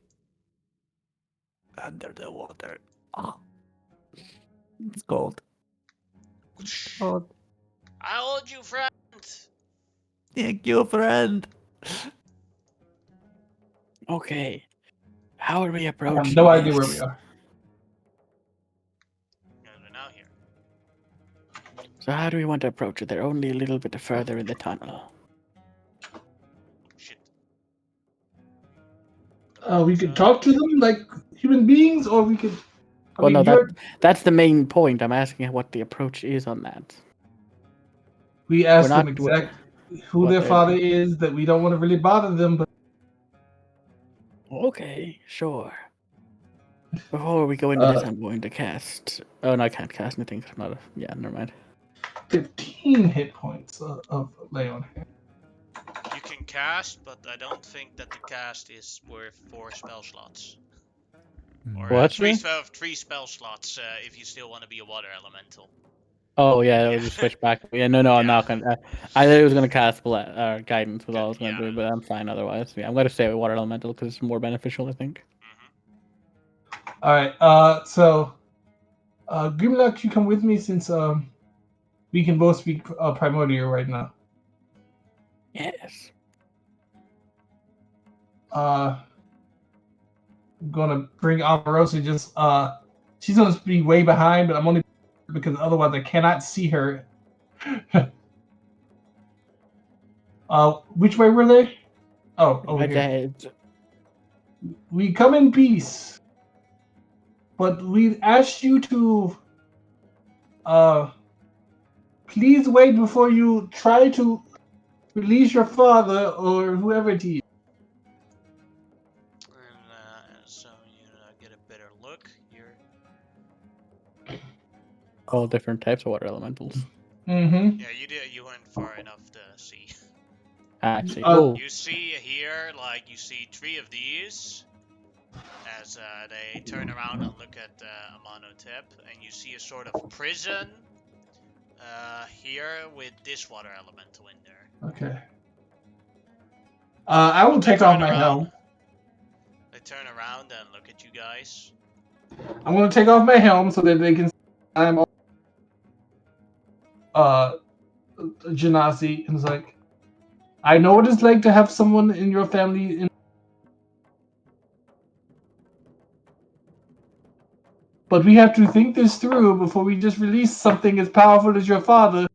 under the water. Oh, it's cold. Cold. I hold you, friend. Thank you, friend. Okay. How are we I approaching have no idea where we this? are. And we're now here. So how do we want to approach it? They're only a little bit further in the tunnel. Shit. We could talk to them like human beings, or we could. I Well, mean, no, that's the main point. I'm asking what the approach is on that. we asked not- them exactly who what their they're- father is. That we don't want to really bother them, but Okay, sure. Before we go into this, I'm going to cast. Oh no, I can't cast anything. 'Cause I'm not a... Yeah, never mind. 15 hit points of lay on hands. You can cast, but I don't think that the cast is worth 4 spell slots. Or What? three spell slots if you still want to be a water elemental. Oh yeah, Yeah. I'll just switch back. Yeah, no, I'm Yeah. not gonna. I thought I was gonna cast guidance was all I was gonna Yeah. do, but I'm fine otherwise. Yeah, I'm gonna stay with water elemental because it's more beneficial, I think. All right. So, Grimlock, you come with me since we can both speak primordial right now. Yes. I'm gonna bring Omarosa. She's gonna be way behind, but I'm only because otherwise I cannot see her. Which way were they? Oh, over My here. dad. We come in peace, but we asked you to please wait before you try to release your father or whoever it is. And so you get a better look. You're All different types of water elementals. Mm-hmm. yeah, you weren't far enough to see. Actually, You see here, like you see 3 of these. As they turn around and look at Amonotep, and you see a sort of prison here with this water elemental in there. Okay. I will take off my helm. They turn around and look at you guys. I'm gonna take off my helm so that they can. I'm Genasi, and it's like, I know what it's like to have someone in your family in. But we have to think this through before we just release something as powerful as your father,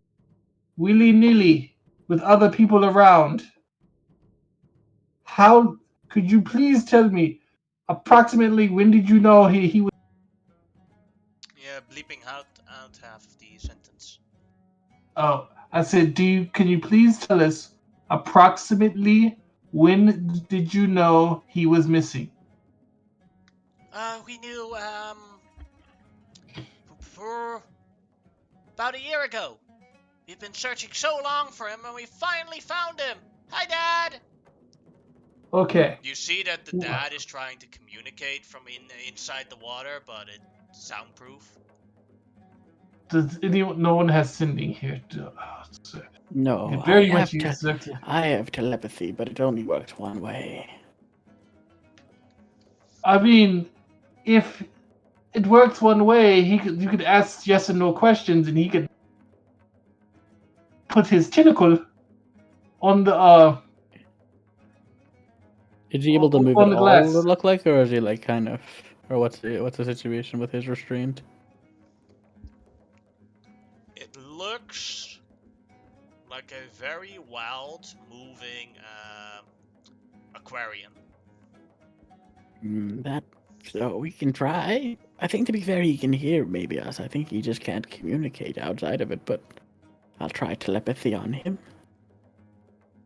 willy-nilly, with other people around. How could you please tell me approximately when did you know he was? Yeah, bleeping out half of the sentence. Oh, I said, can you please tell us approximately when did you know he was missing? We knew for about a year ago. We've been searching so long for him, and we finally found him. Hi, Dad. Okay. You see that the dad is trying to communicate from inside the water, but it's soundproof. Does anyone? No one has sending here. no, It very much uses. I have telepathy, but it only works one way. I mean, if it works one way, you could ask yes and no questions, and he could put his tentacle on the Is he able to move On at the all? glass. It look like, or is he like kind of, or what's the situation with his restraint? It looks like a very wild, moving aquarium. That so we can try. I think to be fair, he can hear maybe us. I think he just can't communicate outside of it. But I'll try telepathy on him.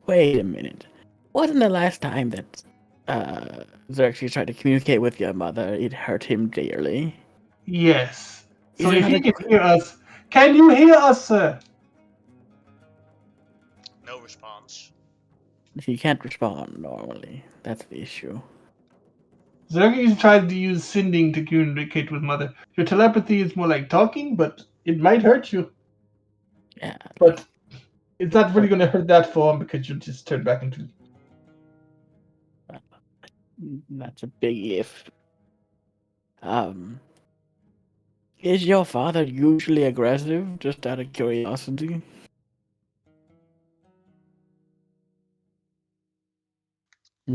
Wait a minute. Wasn't the last time that Xerxes tried to communicate with your mother, it hurt him dearly? Yes. So Is there if he not a can hear us, can you hear us, sir? No response. He can't respond normally. That's the issue. Xerxes tried to use sending to communicate with mother. Your telepathy is more like talking, but it might hurt you. Yeah, But it's not really going to hurt that form because you'll just turn back into. that's a big if. Is your father usually aggressive? Just out of curiosity.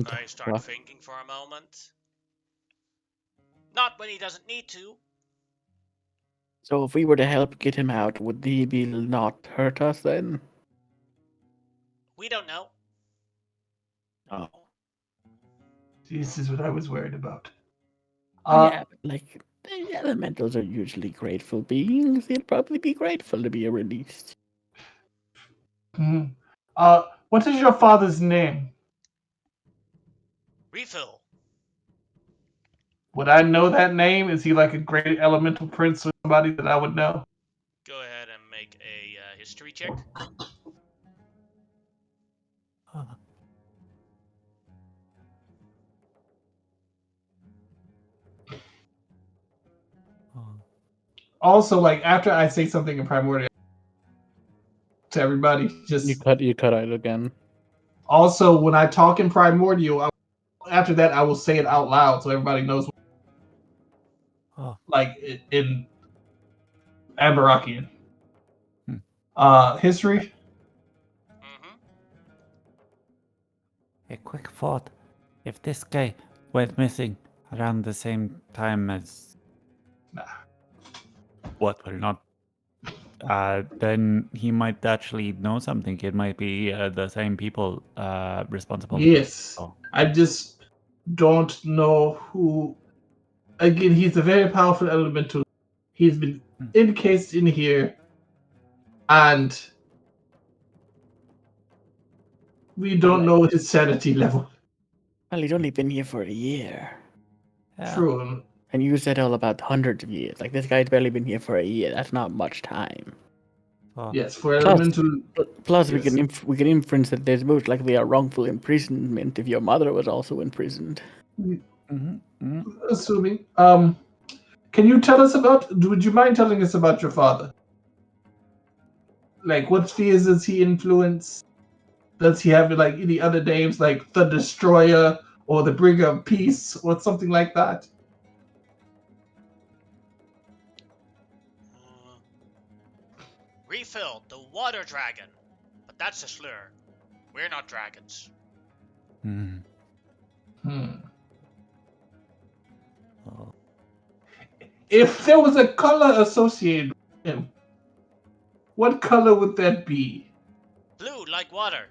I start thinking for a moment. Not when he doesn't need to. So if we were to help get him out, would he be not hurt us then? We don't know. Oh. This is what I was worried about. Yeah, but like the elementals are usually grateful beings. They'll probably be grateful to be released. Mhm. What is your father's name? Refill. Would I know that name? Is he like a great elemental prince or somebody that I would know? Go ahead and make a history check. Also, like after I say something in primordial to everybody, just You cut out again. also when I talk in primordial, after that I will say it out loud so everybody knows. Like in Ambarakian. History. Mm-hmm. A quick thought. If this guy went missing around the same time as what we're not, then he might actually know something. It might be the same people responsible. Yes. Oh. I just don't know who. Again, he's a very powerful elemental. He's been encased in here, and we don't know his sanity level. Well, he's only been here for a year. Yeah. True. And you said all about hundreds of years. Like this guy's barely been here for a year. That's not much time. Oh. Yes, for elemental. Plus, Yes. we can inference that there's most likely a wrongful imprisonment if your mother was also imprisoned. Assuming. Can you tell us about? Would you mind telling us about your father? Like, what spheres does he influence? Does he have like any other names, like the Destroyer or the Bringer of Peace or something like that? Refill, the water dragon. But that's a slur. We're not dragons. Oh. If there was a color associated with him, what color would that be? Blue, like water.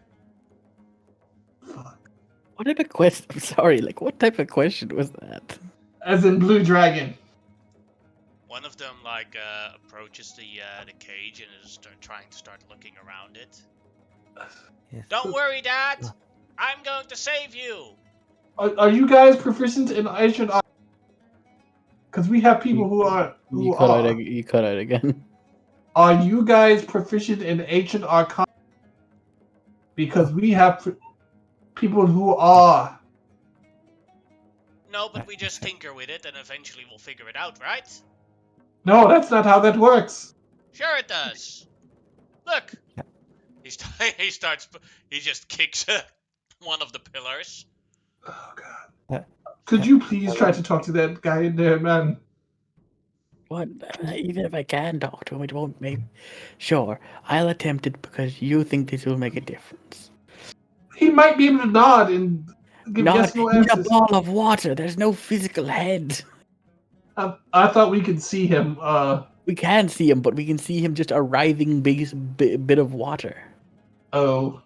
Fuck. What type of question? I'm sorry. Like, what type of question was that? As in Blue Dragon. One of them approaches the cage and is trying to start looking around it. Yes. Don't worry, Dad. I'm going to save you. Are you guys proficient in ancient art? Because we have people who are. You cut out again. Are you guys proficient in ancient arcana? Because we have people who are. No, but we just tinker with it and eventually we'll figure it out, right? No, that's not how that works. Sure it does. Look. He just kicks one of the pillars. Oh god. Could you please try to talk to that guy in there, man? What? Even if I can talk to him, it won't make. Sure, I'll attempt it because you think this will make a difference. He might be able to nod and give God, yes no he's a answers. ball of water. There's no physical head. I thought we could see him. We can see him, but we can see him just a writhing bit of water. Oh,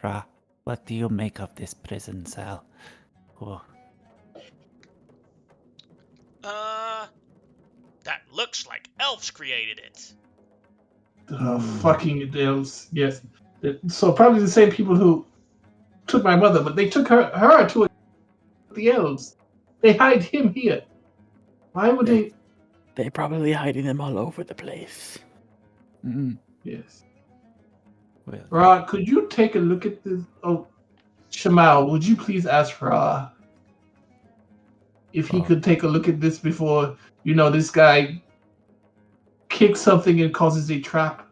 Ra, what do you make of this prison cell? Oh, That looks like elves created it. fucking elves. Yes. So probably the same people who took my mother, but they took her to the elves. They hide him here. Why would they? They're probably hiding them all over the place. Yes. well, Ra, could you take a look at this? Oh, Shamal, would you please ask Ra if he could take a look at this before, this guy kicks something and causes a trap?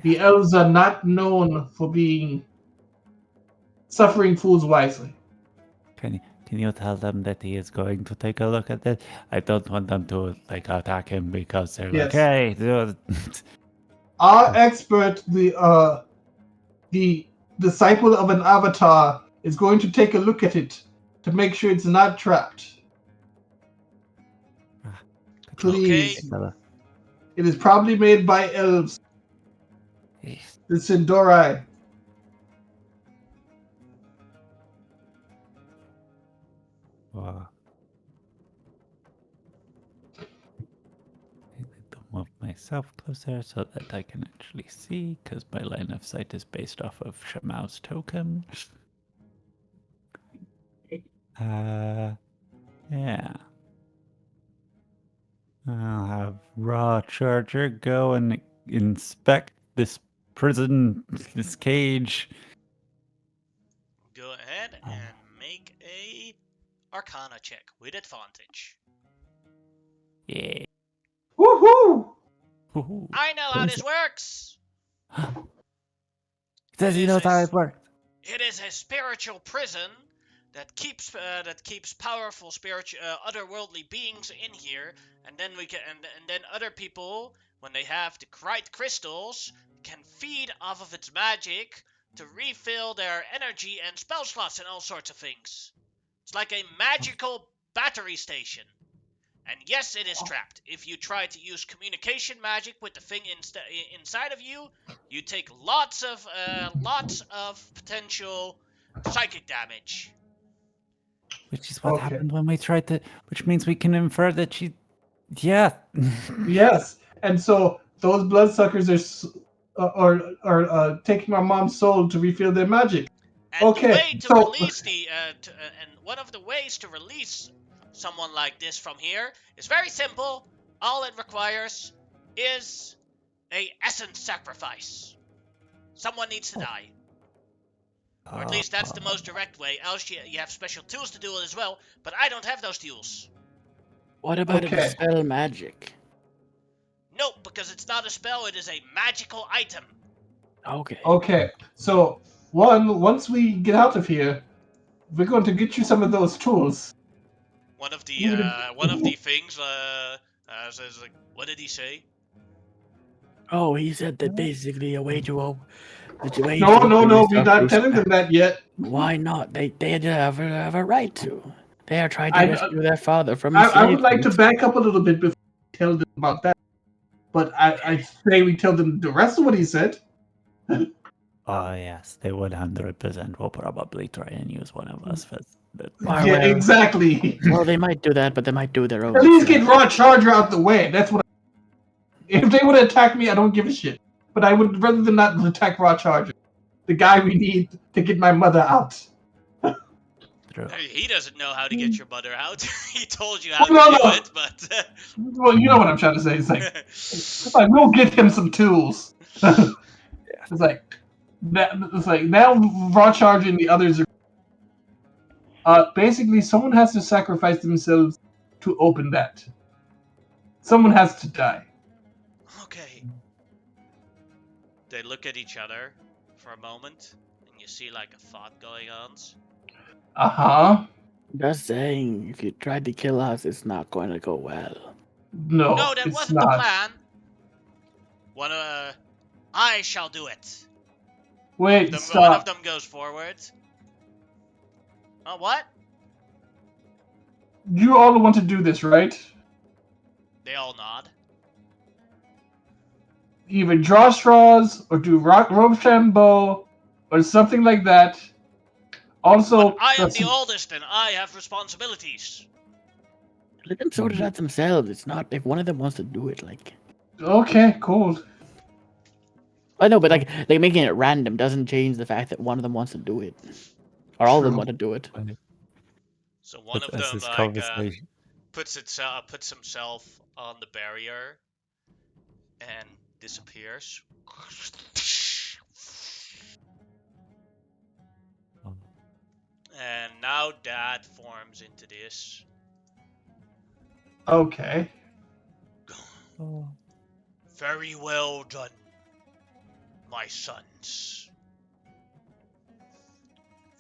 The elves are not known for suffering fools wisely. Can you tell them that he is going to take a look at it? I don't want them to attack him because they're like, Yes. hey, Our expert, the disciple of an avatar, is going to take a look at it to make sure it's not trapped. Please. Okay. It is probably made by elves. Yes. The Sindorai. Wow. I need to move myself closer so that I can actually see, because my line of sight is based off of Shamao's token. Yeah. I'll have Raw Charger go and inspect this prison, this cage. Go ahead and make a Arcana check with advantage. Yeah. Woohoo! Woohoo. I know how this works. Says he knows how it works. It is a spiritual prison that keeps powerful spiritual otherworldly beings in here, and then and then other people, when they have the right crystals, can feed off of its magic to refill their energy and spell slots and all sorts of things. It's like a magical battery station. And yes, it is trapped. If you try to use communication magic with the thing inside of you, you take lots of potential psychic damage. Which is what happened when we tried to. Which means we can infer that she. Yeah. Yes, and so those bloodsuckers are taking my mom's soul to refill their magic. And the way to so release and one of the ways to release someone like this from here is very simple. All it requires is a essence sacrifice. Someone needs to die. Or at least that's the most direct way. Else you have special tools to do it as well, but I don't have those tools. What about if it's spell magic? Nope, because it's not a spell, it is a magical item. Okay. Okay, so once we get out of here, we're going to get you some of those tools. One of the things says like, what did he say? Oh, he said that basically a way to No, we're not telling them that yet. Why not? They have a right to. They are trying to rescue their father from I would like to back up a little bit before we tell them about that. But I say we tell them the rest of what he said. Oh, yes, they 100% will probably try and use one of us for the. Yeah, exactly. Well, they might do that, but they might do their own. At least get Raw Charger out the way. That's what. If they would attack me, I don't give a shit. But I would rather than not attack Raw Charger, the guy we need to get my mother out. He doesn't know how to get your mother out. He told you how to do it, but. Well, you know what I'm trying to say. It's like we'll get him some tools. It's like now Raw Charger and the others are. Basically, someone has to sacrifice themselves to open that. Someone has to die. Okay. They look at each other for a moment, and you see like a thought going on. Just saying, if you tried to kill us, it's not going to go well. No, that wasn't the plan. I shall do it. Wait, One stop. of them goes forward. What? You all want to do this, right? They all nod. Either draw straws or do Rochambeau or something like that. Also, But I am the oldest and I have responsibilities. Let them sort it out themselves. It's not if one of them wants to do it, like. okay, cool. I know, but like making it random doesn't change the fact that one of them wants to do it, or all of them True. want to do it. So one of As them this like conversation, puts himself on the barrier and disappears. And now Dad forms into this. Okay. Very well done, my sons.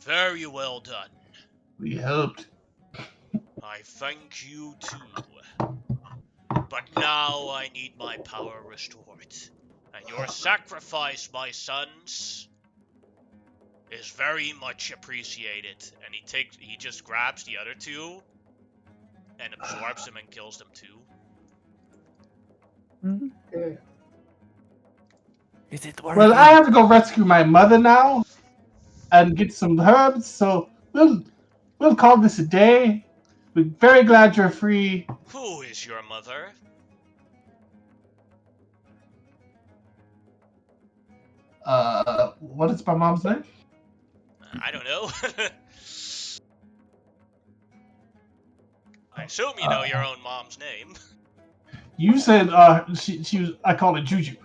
Very well done. We helped. I thank you too. But now I need my power restored. And your sacrifice, my sons, is very much appreciated. And he just grabs the other two and absorbs them and kills them too. Okay. Is it Well, working? I have to go rescue my mother now and get some herbs, so we'll call this a day. We're very glad you're free. Who is your mother? What is my mom's name? I don't know. I assume you know your own mom's name. You said she was. I call it Juju.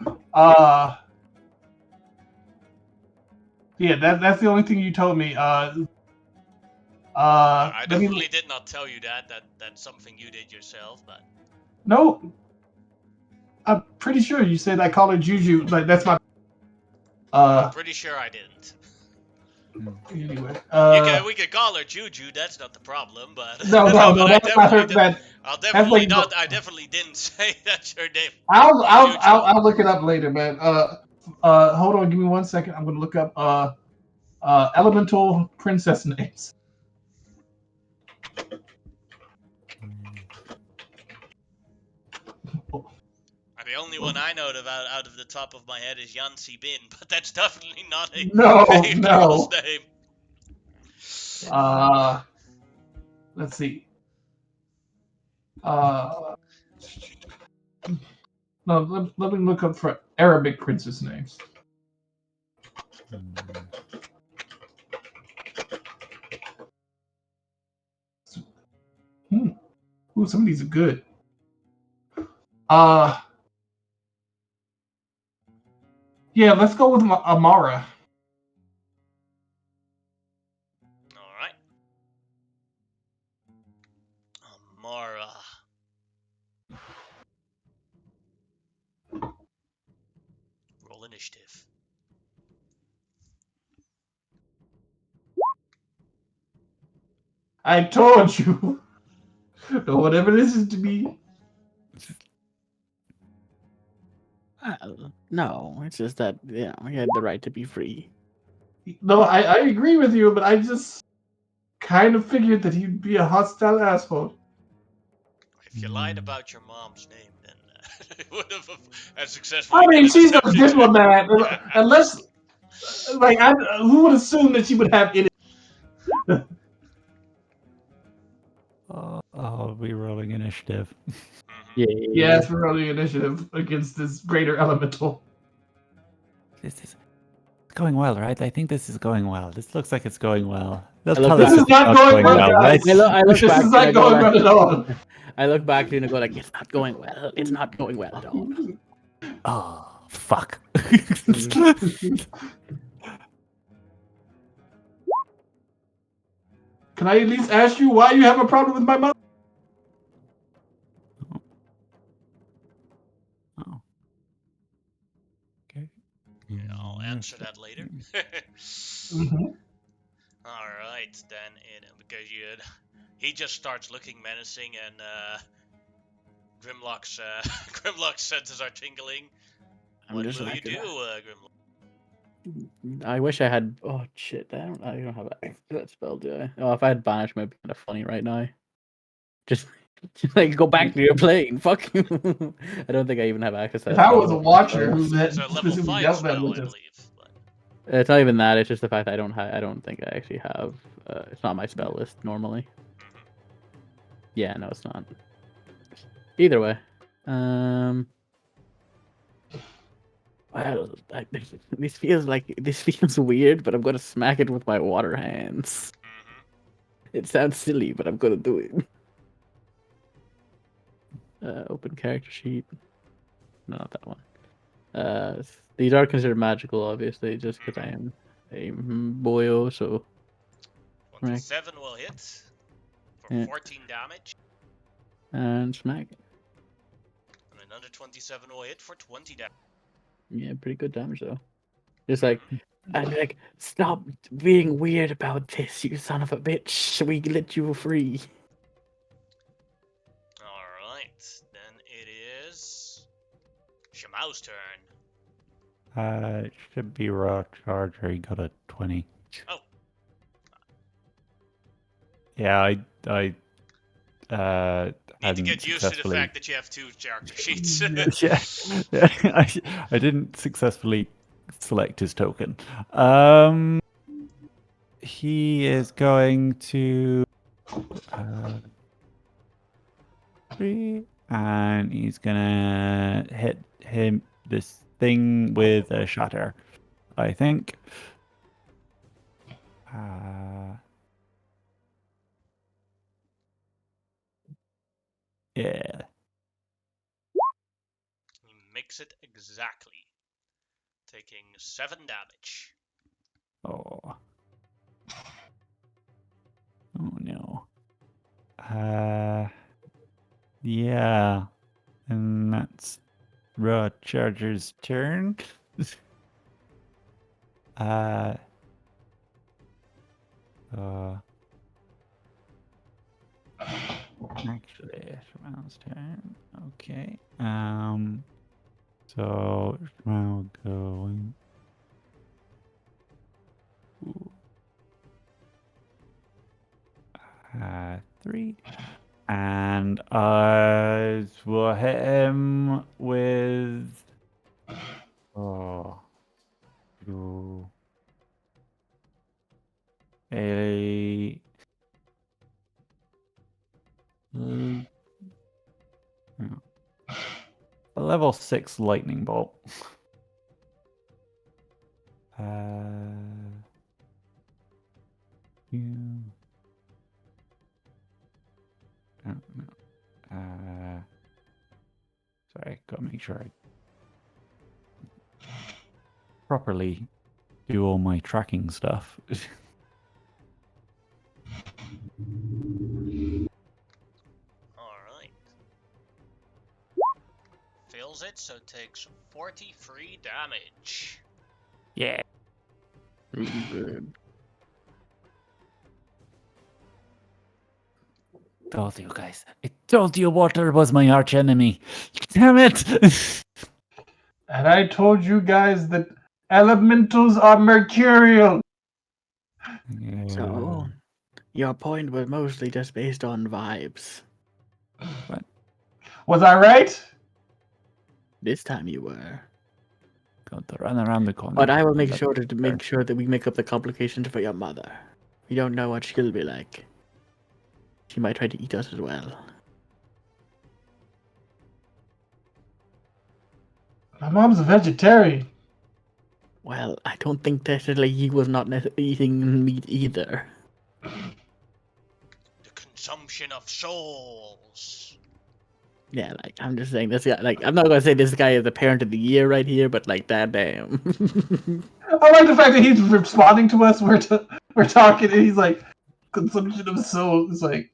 Yeah, that's the only thing you told me. I Let me- definitely did not tell you that. That's something you did yourself, but No, I'm pretty sure you said I call her Juju. Like that's my. I'm pretty sure I didn't. Anyway. We could call her Juju. That's not the problem, but No, but I that's not her. definitely That I definitely didn't say that's your name. I'll look it up later, man. Hold on, give me 1 second. I'm gonna look up elemental princess names. The only one I know about out of the top of my head is Yancy Bin, but that's definitely not a No, girl's no. name. Let's see. No, let me look up for Arabic princess names. Ooh, some of these are good. Yeah, let's go with Amara. Alright. Amara. Roll initiative. I told you. No, whatever this is to me. No, it's just that he had the right to be free. No, I agree with you, but I just kind of figured that he'd be a hostile asshole. If you lied about your mom's name, then it would have successfully I mean, been she's a subject. diplomat. Unless, like, who would assume that she would have it? I'll be rolling initiative. Yeah. Yes, we're on the initiative against this greater elemental. This is going well, right? I think this is going well. This looks like it's going well. They'll I look tell back- us This if is not it's going well, right? guys. I look This back is and I not go going like- well at all. I look back to you and I go like, it's not going well. It's not going well at all. Oh, fuck. Can I at least ask you why you have a problem with my mother? Oh. Okay. I'll answer that later. Mm-hmm. Alright, then, because he just starts looking menacing and Grimlock's senses are tingling. I'm What just will you like, do, Grimlock? I wish I had. Oh shit! I don't have that spell, do I? Oh, if I had banishment, it'd be kind of funny right now. Just, just like go back to your plane. Fuck you. I don't think I even have access to If that I spell. was a watcher who had It's a level specifically 5 dealt that spell, with I this, believe. But It's not even that. It's just the fact that I don't have. I don't think I actually have. It's not my spell list normally. Yeah, no, it's not. Either way, well, this feels weird, but I'm gonna smack it with my water hands. It sounds silly, but I'm gonna do it. Open character sheet. No, not that one. These are considered magical, obviously, just because I am a boyo. So 27 will hit for Yeah. 14 damage. and smack. And another 27 will hit for 20 damage. Yeah, pretty good damage though. Just like, I'm like, stop being weird about this, you son of a bitch. We let you free. Alright, then it is Shimau's turn. It should be raw charger. He got a 20. Oh. Yeah, I Need to hadn't get used to the successfully. fact that you have 2 character sheets. Yeah, I didn't successfully select his token. He is going to and he's gonna hit this thing with a shatter, I think. Yeah. He makes it exactly, taking 7 damage. Oh. Oh no. Yeah. And that's Raw Charger's turn. uh Actually, Shmuel's turn. Okay. So Shmuel going. Ooh. 3. And I will hit him with. Oh. Ooh. A. A level 6 lightning bolt. Yeah. Sorry, gotta make sure I properly do all my tracking stuff. Alright. Fails it, so takes 43 damage. Yeah. Really good. Told you guys. I told you water was my arch enemy. Damn it! and I told you guys that elementals are mercurial. So, your point was mostly just based on vibes. What? Was I right? This time you were. Got to run around the corner. But I will make That's sure to fair. make sure that we make up the complications for your mother. We don't know what she'll be like. She might try to eat us as well. My mom's a vegetarian. Well, I don't think technically he was not eating meat either. The consumption of souls. Yeah, like I'm just saying this guy. Like I'm not gonna say this guy is the parent of the year right here, but like that damn. I like the fact that he's responding to us. We're talking, and he's like, consumption of soul. It's like,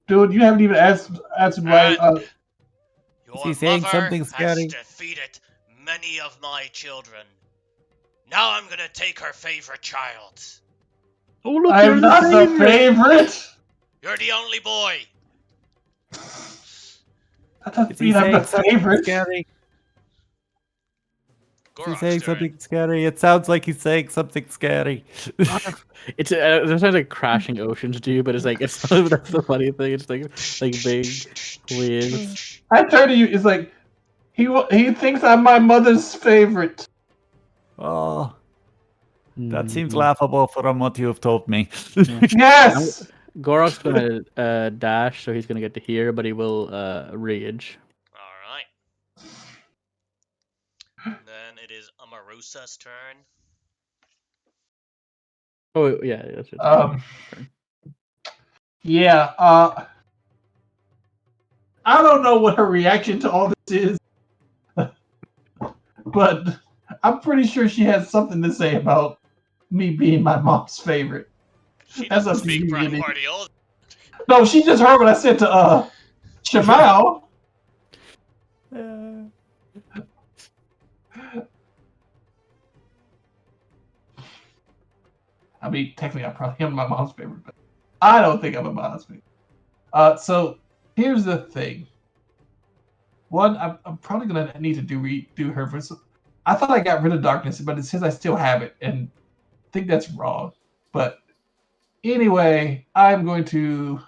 dude, you haven't even answered my. And Is your he saying mother something has scary? defeated many of my children. Now I'm gonna take her favorite child. Oh look, I'm you're not the favorite. You're the only boy. That doesn't Is he mean I'm the saying something favorite. scary? Gorok's saying turn. something scary? It sounds like he's saying something scary. It's it sounds like crashing oceans do, but it's like it's that's the funny thing. It's like big waves. I turn to you. It's like he thinks I'm my mother's favorite. Oh, that seems Mhm. laughable from what you have told me. Yes. Gorok's gonna dash, so he's gonna get to here, but he will rage. All right. Then it is Amarusa's turn. Oh yeah, that's your Um. turn. Yeah. I don't know what her reaction to all this is, but I'm pretty sure she has something to say about me being my mom's favorite. She That's doesn't up to speak you, Yiddy. primordial. No, she just heard what I said to Shamal. I mean, technically, I probably am my mom's favorite, but I don't think I'm a mom's favorite. So here's the thing. One, I'm probably gonna need to redo her verse. I thought I got rid of darkness, but it says I still have it, and I think that's wrong. But anyway, I'm going to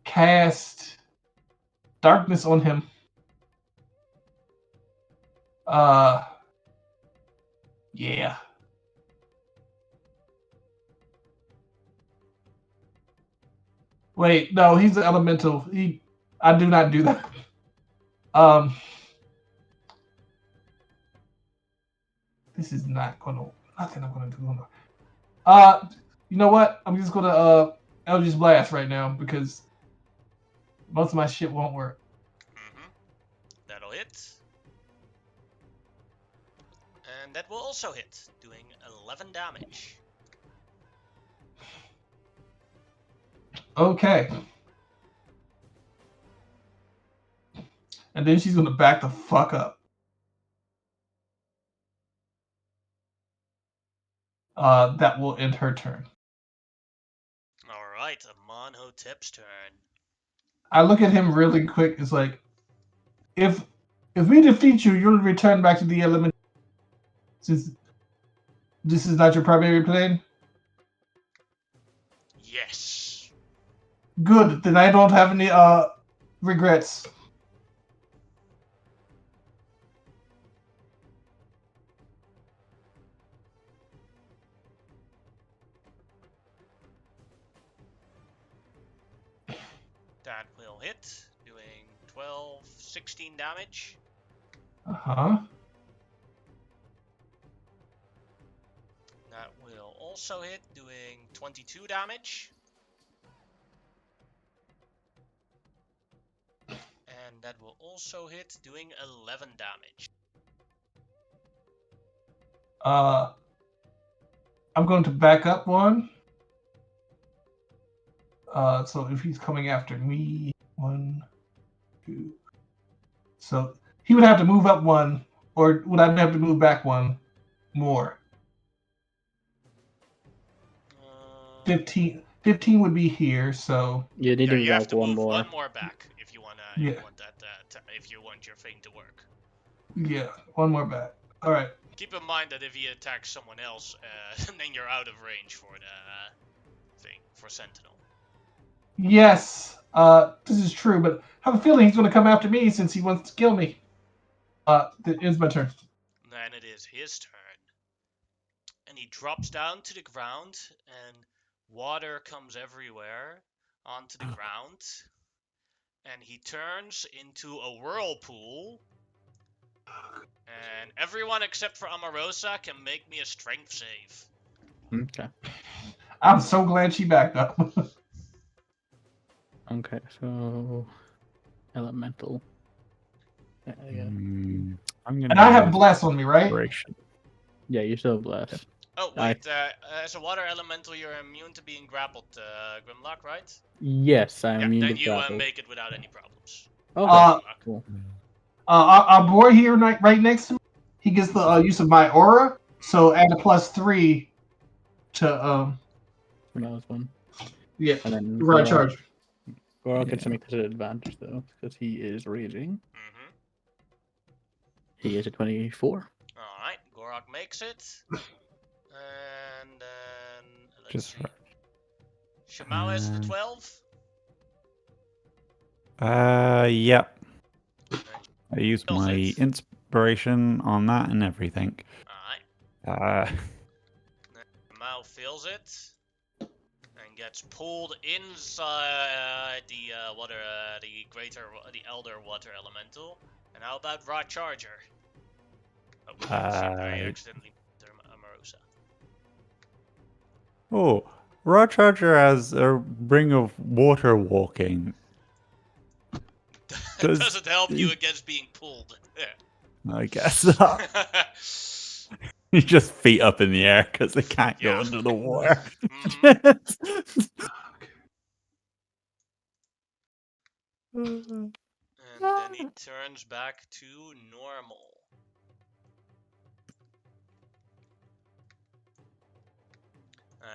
cast darkness on him. Yeah. Wait, no, he's an elemental. I do not do that. This is not gonna. Nothing I'm gonna do. You know what? I'm just gonna Eldritch Blast right now because most of my shit won't work. That'll hit. And that will also hit, doing 11 damage. Okay. And then she's gonna back the fuck up. That will end her turn. Alright, Amonhotep's turn. I look at him really quick. It's like, if we defeat you, you'll return back to the element. Since this is not your primary plane. Yes. Good. Then I don't have any regrets. That will hit, doing 12, 16 damage. Uh-huh. That will also hit, doing 22 damage. And that will also hit, doing 11 damage. I'm going to back up one. So if he's coming after me, 1, 2. So he would have to move up one, or would I have to move back one more? 15 would be here, so You need Yeah, to you have back to one move more. one more back if you wanna. Yeah. If you want that. If you want your thing to work. yeah, one more back. All right. Keep in mind that if he attacks someone else, then you're out of range for the thing for Sentinel. Yes, this is true, but I have a feeling he's going to come after me since he wants to kill me. It is my turn. Then it is his turn. And he drops down to the ground, and water comes everywhere onto the ground. And he turns into a whirlpool. And everyone except for Amarosa can make me a strength save. Okay. I'm so glad she backed up. Okay. So elemental. Yeah. I'm gonna And I have use bless on me, right? inspiration. Yeah. You still have bless. Oh, wait, as a water elemental, you're immune to being grappled, Grimlock, right? Yes, I'm Yeah, immune then to you grapple. make it without any problems. Okay. Uh, Cool. our boy here right next to me, he gets the use of my aura, so add a +3 to That was one. yeah, And then right charge. Gorok gets to make this an advantage though, because he is raging. Mm-hmm. He is a 24. Alright, Gorok makes it. And then, let's Just see. right. Shimao has the 12. Yep. And I used Kills my it. inspiration on that and everything. Alright, Shimao feels it. And gets pulled inside the the elder water elemental. And how about Raw Charger? Oh, shit, I accidentally Amarosa. Oh, Raw Charger has a ring of water walking. Does it help you against being pulled? I guess not. You just feet up in the air because they can't go Yeah. under the water. And then he turns back to normal.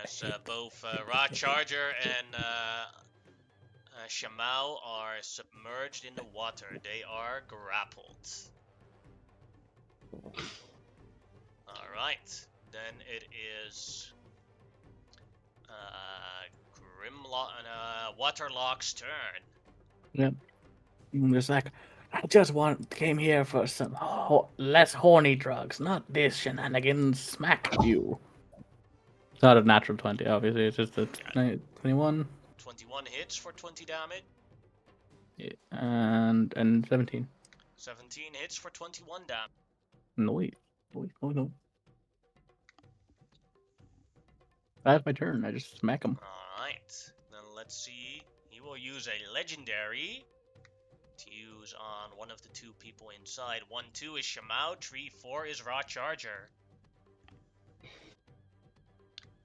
As both Raw Charger and Shimao are submerged in the water. They are grappled. Alright. Then it is Waterlock's turn. Yep. Just like, I just came here for some less horny drugs, not this shenanigans. Smack you. It's not a natural 20, obviously. It's just a 21. 21 hits for 20 damage. Yeah, and 17. 17 hits for 21 damage. No, wait. No. That's my turn. I just smack him. Alright. Then let's see. He will use a legendary to use on one of the two people inside. 1-2 is Shimao. 3-4 is Raw Charger.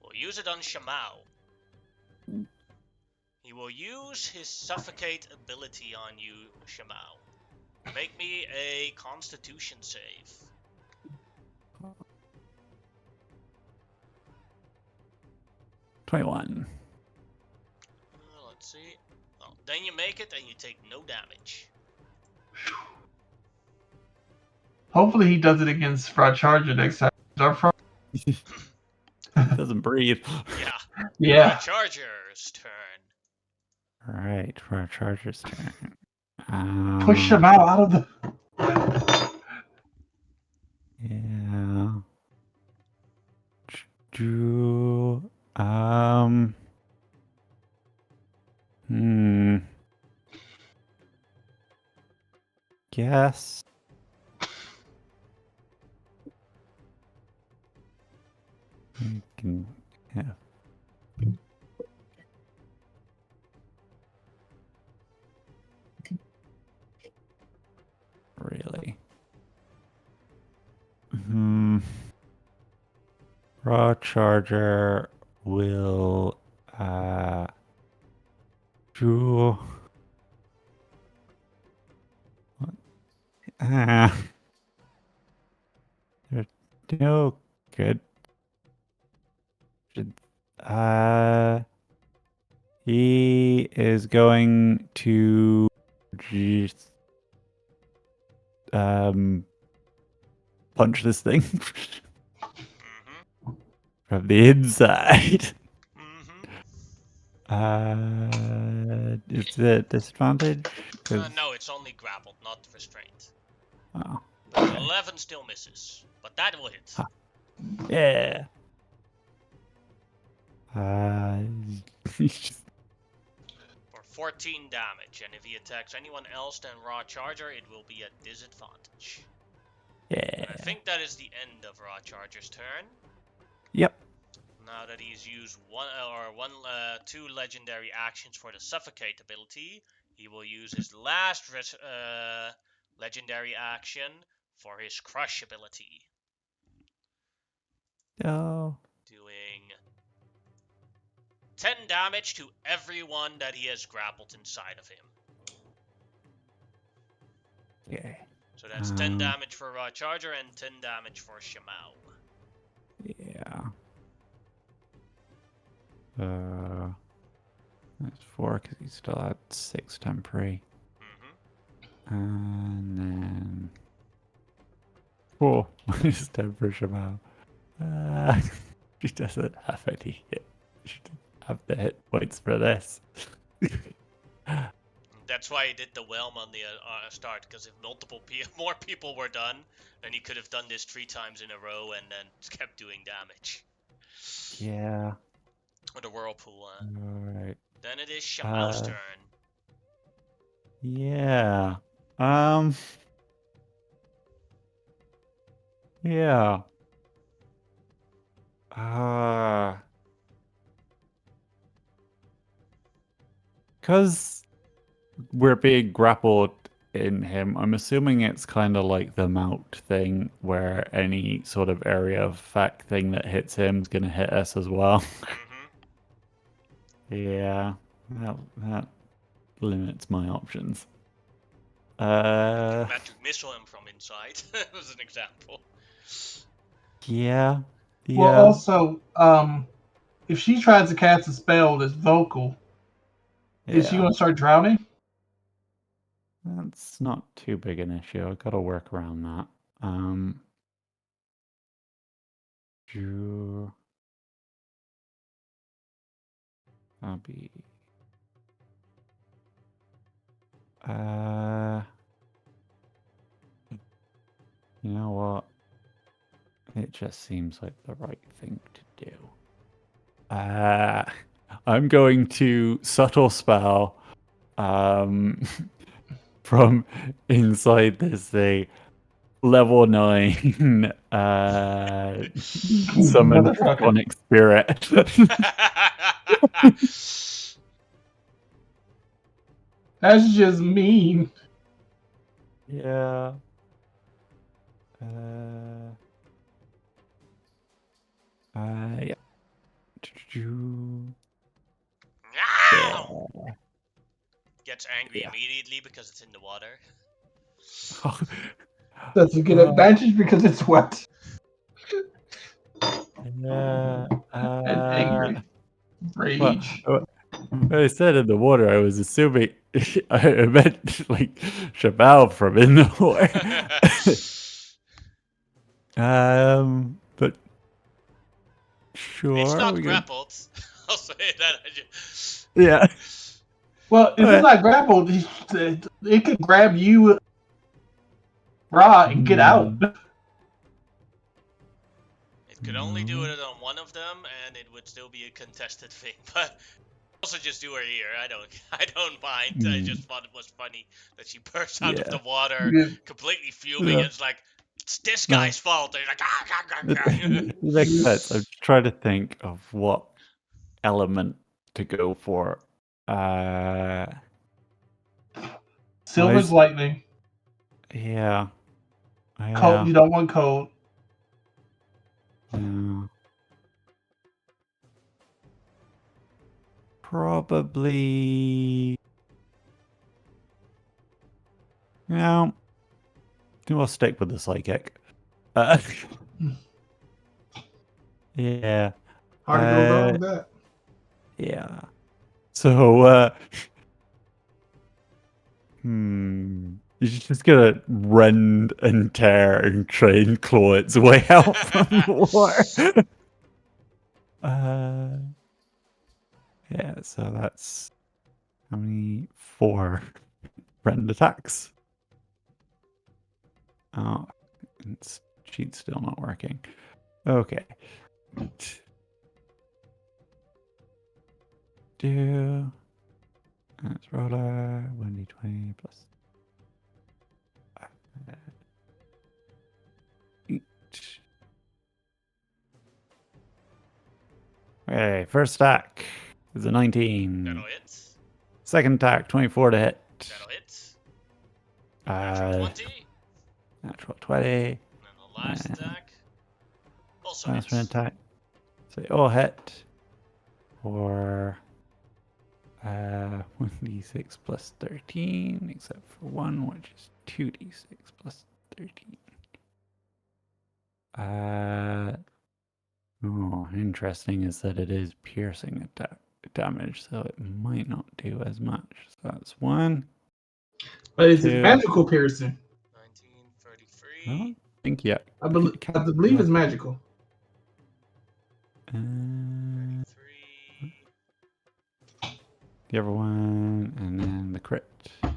We'll use it on Shimao. He will use his Suffocate ability on you, Shimao. Make me a Constitution save. $21. Let's see. Oh, then you make it and you take no damage. Hopefully he does it against Fraud Charger next time. He doesn't breathe. Yeah. Yeah. Charger's turn. Alright, for our Charger's turn. Push him out of the. Yeah. Do Guess. You can have. Really? Raw Charger will do there's no good. He is going to just punch this thing from the inside. Is it disadvantage? No, it's only grappled, not restrained. Oh. 11 still misses, but that will hit. Yeah. For 14 damage, and if he attacks anyone else than Raw Charger, it will be at disadvantage. Yeah. I think that is the end of Raw Charger's turn. Yep. Now that he's used two legendary actions for the Suffocate ability, he will use his last legendary action for his Crush ability. Oh. Doing 10 damage to everyone that he has grappled inside of him. Yeah. So that's 10 damage for Raw Charger and 10 damage for Shimao. Yeah. That's 4 because he's still at 6 temporary. And then 4 minus 10 for Shamal. She doesn't have any hit. She doesn't have the hit points for this. That's why he did the whelm on the start, because if more people were done, then he could have done this 3 times in a row and then kept doing damage. Yeah. Or the whirlpool. Alright. Then it is Shamal's turn. Yeah. Yeah. Because we're being grappled in him, I'm assuming it's kind of like the mount thing, where any sort of area of effect thing that hits him is going to hit us as well. Yeah, that limits my options. Magic missile him from inside, as an example. Yeah. Well, also, if she tries to cast a spell that's vocal, is she Yeah. going to start drowning? That's not too big an issue. I've got to work around that. I'll be. You know what? It just seems like the right thing to do. I'm going to subtle spell from inside this thing. Level 9 summon Motherfucker. Draconic Spirit. That's just mean. Yeah. Yeah. Yeah. Gets angry immediately because it's in the water. Does it get advantage because it's wet? And angry. Rage. Well, when I said in the water, I was assuming I meant like Shabal from in the water. But sure. It's not we grappled. I'll say that. Yeah. Well, if it's not grappled, it could grab you raw and get out. It could only do it on one of them, and it would still be a contested thing. But also just do her here. I don't mind. I just thought it was funny that she bursts out of the water, completely fuming. And it's like, it's this guy's fault. And he's like, It makes sense. I'm trying to think of what element to go for. Silver's lightning. Yeah. Cold. You don't want cold. Yeah. Probably. No. We'll stick with the psychic. Yeah. Hard to go wrong with that. Yeah. So, he's just gonna rend and tear and try and claw its way out from the water. Yeah, so that's how many? 4 rend attacks. Oh, sheet's still not working. Okay. Let's roll a 1d20 plus 8. Okay, first attack is a 19. that'll hit. Second attack, 24 to hit. That'll hit. Natural 20. Natural 20. And then the last attack. Also Last hits. one attack. So they all hit for 1d6 plus 13, except for one, which is 2d6 plus 13. Oh, interesting is that it is piercing attack damage, so it might not do as much. So that's 1. But it's magical piercing. 1933. think yeah. I believe it's magical. Uh, 33. the other one, and then the crit. 42,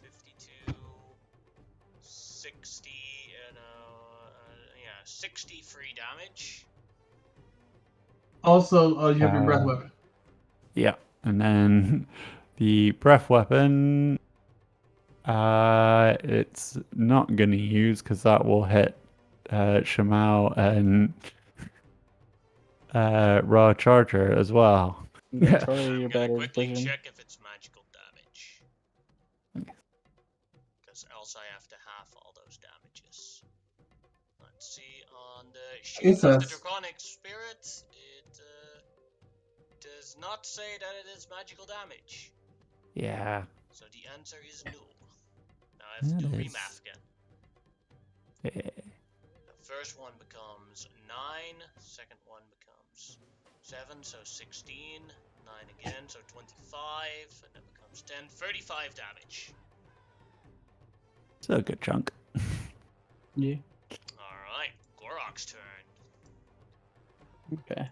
52, 60, yeah, 63 damage. Also, you have your breath weapon. Yeah, and then the breath weapon. It's not gonna use because that will hit Shamal and Raw Charger as well. Yeah, Troy, I'm your gonna better quickly decision. check if it's magical damage. Because else I have to half all those damages. Let's see, on the Shield It's of a the Draconic Spirit, it does not say that it is magical damage. Yeah, So the answer is no. Now I have to do that is. remath again. Yeah. The first one becomes 9, second one becomes 7, so 16, 9 again, so 25, and that becomes 10, 35 damage. It's a good chunk. Yeah. Alright, Gorok's turn. Okay.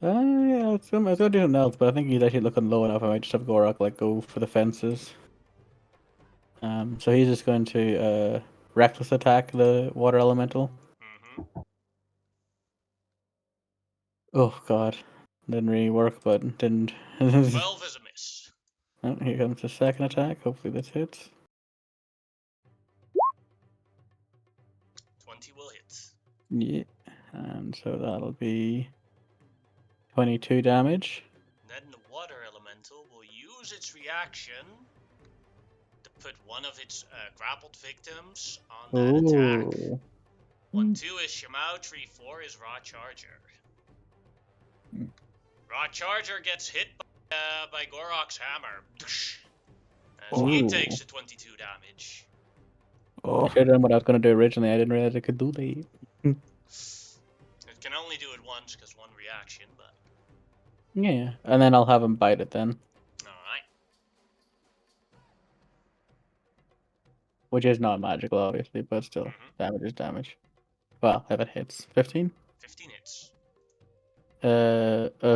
Yeah, I was gonna do something else, but I think he's actually looking low enough. I might just have Gorak like go for the fences. So he's just going to reckless attack the water elemental. Mm-hmm. Oh god, didn't really work, but didn't. 12 is a miss. Oh, here comes the second attack. Hopefully this hits. 20 will hit. Yeah, and so that'll be 22 damage. Then the water elemental will use its reaction to put one of its grappled victims on that attack. Oh. 1-2 is Shimao, 3-4 is Raw Charger. Raw Charger gets hit by Gorok's hammer. As he Ooh. takes the 22 damage. I should have done what I was going to do originally. I didn't realize I could do that. It can only do it once because one reaction, but... Yeah, and then I'll have him bite it then. Alright. Which is not magical, obviously, but still, damage is damage. Well, if it hits. 15? 15 hits.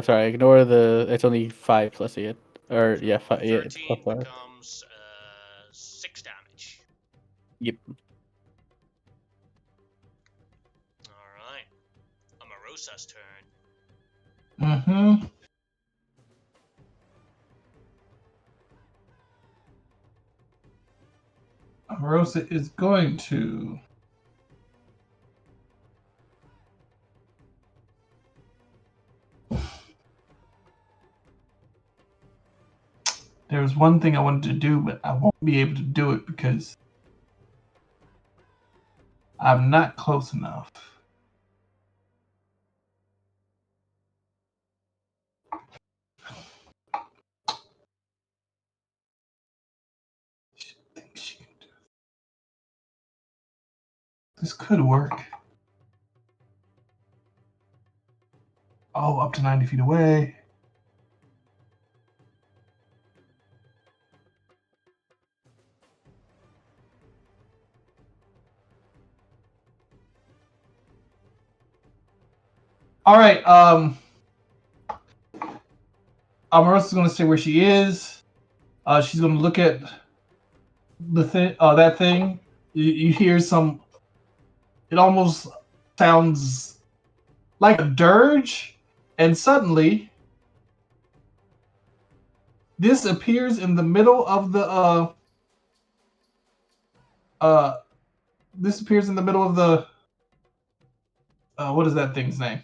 Sorry, ignore the... It's only 5 plus 8. Or, yeah, 5, yeah, it's 13 plus 5. becomes 6 damage. Yep. Alright. Amarosa's turn. Mm-hmm. Amarosa is going to there was one thing I wanted to do, but I won't be able to do it because I'm not close enough. This could work. Oh, up to 90 feet away. All right. Amarosa's going to stay where she is. She's going to look at the thing. That thing. You hear some. It almost sounds like a dirge, and suddenly this appears in the middle of the this appears in the middle of the what is that thing's name?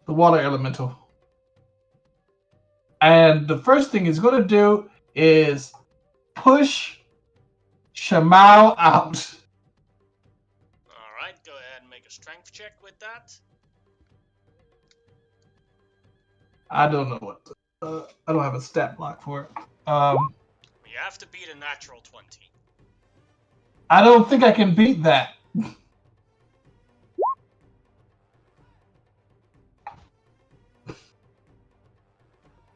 The water elemental. And the first thing it's going to do is push Shamal out. Alright, go ahead and make a strength check with that. I don't know what. I don't have a stat block for it. You have to beat a natural 20. I don't think I can beat that.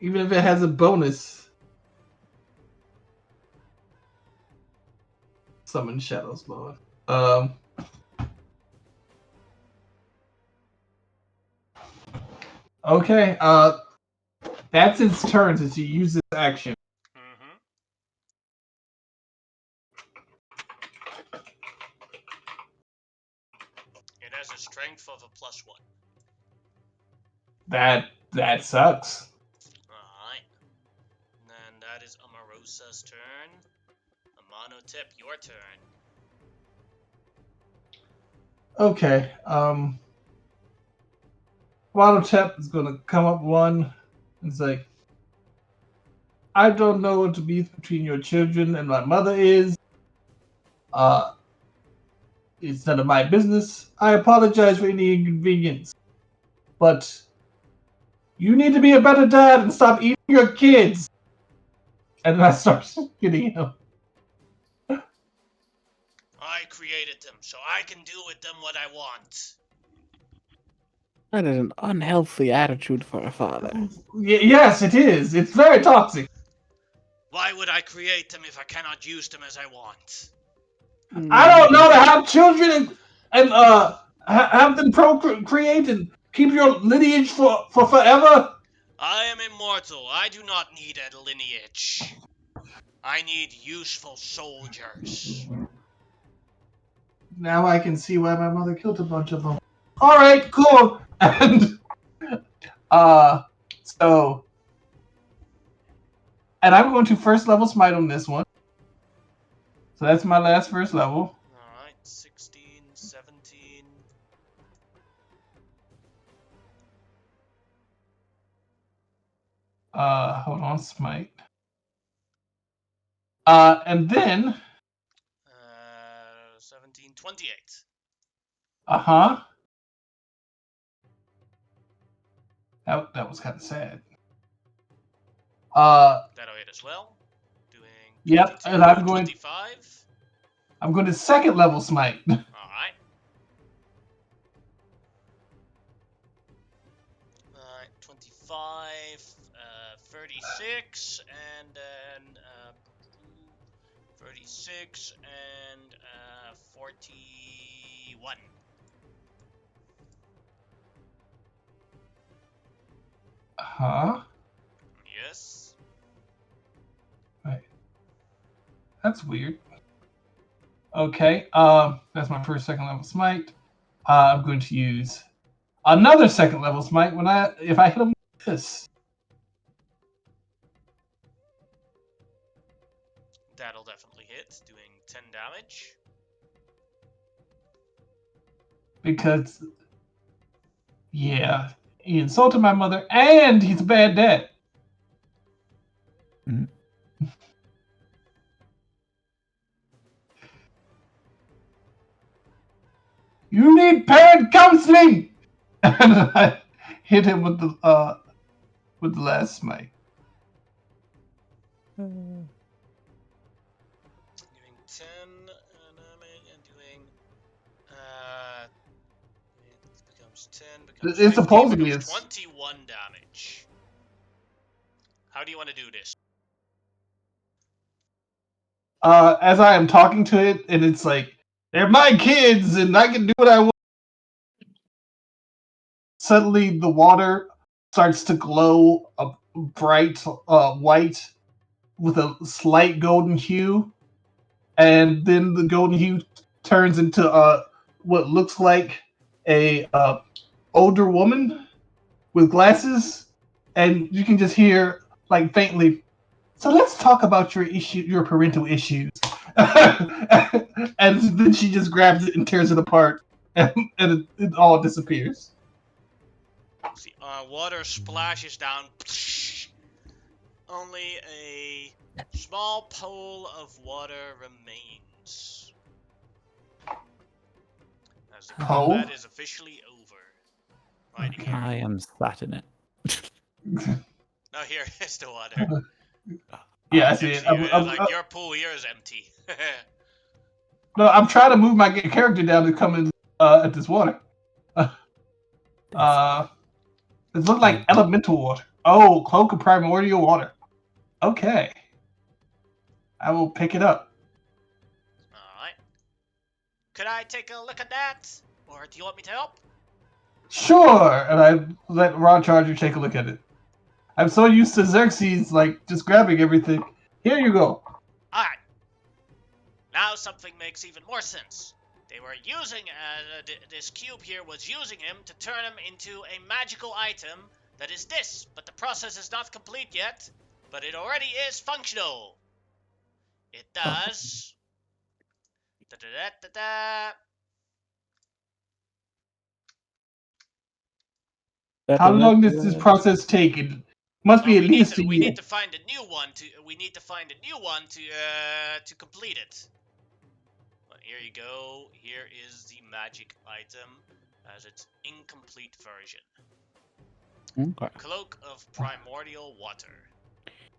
Even if it has a bonus. summon shadows mode. Okay. That's its turn since you use this action. Mm-hmm. It has a strength of a +1. That sucks. Alright. Then that is Amarosa's turn. Amonotep, your turn. Okay. Monotep is gonna come up one. It's like, I don't know what the beef between your children and my mother is. It's none of my business. I apologize for any inconvenience. But you need to be a better dad and stop eating your kids. And then I start hitting him. I created them, so I can do with them what I want. That is an unhealthy attitude for a father. Yes, it is. It's very toxic. Why would I create them if I cannot use them as I want? I don't know to have children and have them procreate and keep your lineage for forever. I am immortal. I do not need a lineage. I need useful soldiers. Now I can see why my mother killed a bunch of them. All right, cool. And so, and I'm going to first level smite on this one. So that's my last first level. Alright, 16, 17. Hold on, smite. And then 17, 28. uh-huh. That was kind of sad. That'll hit as well. Doing Yep, 22, and I'm going 25. to second level smite. Alright. Alright, 25, 36, and then 36 and 41. Huh? Yes. Right. That's weird. Okay. That's my first second level smite. I'm going to use another second level smite if I hit him with this. That'll definitely hit, doing 10 damage. Because yeah, he insulted my mother and he's a bad dad. Mhm. You need parent counseling. And I hit him with the last smite. Doing 10 damage and doing it becomes 10, becomes It's 15, supposedly becomes it's 21 damage. How do you want to do this? as I am talking to it, and it's like, they're my kids, and I can do what I want. Suddenly, the water starts to glow a bright white with a slight golden hue, and then the golden hue turns into what looks like a older woman with glasses, and you can just hear like faintly. So let's talk about your parental issues. And then she just grabs it and tears it apart, and it all disappears. See, water splashes down. Only a small pool of water remains. As the combat Oh? is officially over. Fighting here. I am sat in it. No, here is the water. Yeah, I It's see it. empty. Like your pool here is empty. No, I'm trying to move my character down to come in at this water. It looked like elemental water. Oh, cloak of primordial water. Okay. I will pick it up. could I take a look at that? Or do you want me to help? Sure, and I let Raw Charger take a look at it. I'm so used to Xerxes, like, just grabbing everything. Here you go. Alright. Now something makes even more sense. They were using, this cube here was using him to turn him into a magical item that is this, but the process is not complete yet, but it already is functional. It does... Da-da-da-da-da. How long does this process take? It must be Well, at least a we year. need to find a new one to complete it. Well, here you go. Here is the magic item as its incomplete version. Okay. Cloak of Primordial Water.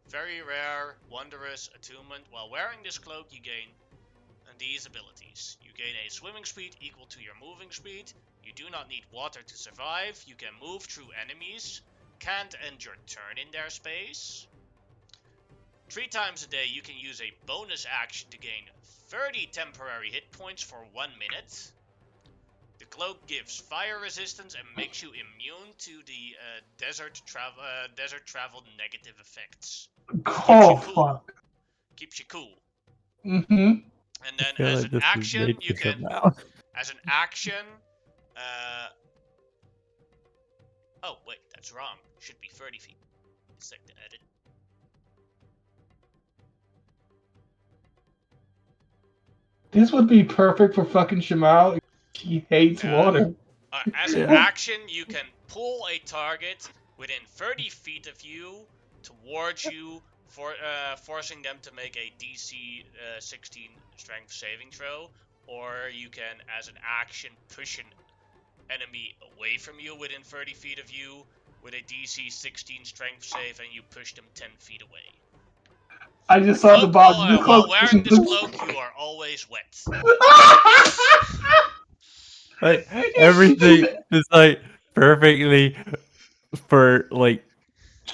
Very rare, wondrous attunement. While wearing this cloak, you gain these abilities. You gain a swimming speed equal to your moving speed. You do not need water to survive. You can move through enemies. Can't end your turn in their space. 3 times a day, you can use a bonus action to gain 30 temporary hit points for 1 minute. The cloak gives fire resistance and makes you immune to the desert travel negative effects. Oh, cool. fuck. Keeps you cool. Mm-hmm. And then feel as like an this is action, made you for can... Shabal. As an action... Oh, wait, that's wrong. Should be 30 feet. Select the edit. This would be perfect for fucking Shamal. He hates water. As an action, you can pull a target within 30 feet of you towards you, forcing them to make a DC 16 strength saving throw. Or you can, as an action, push an enemy away from you within 30 feet of you with a DC 16 strength save, and you push them 10 feet away. I just saw the bottom. While wearing this cloak, you are always wet. Like everything is like perfectly for like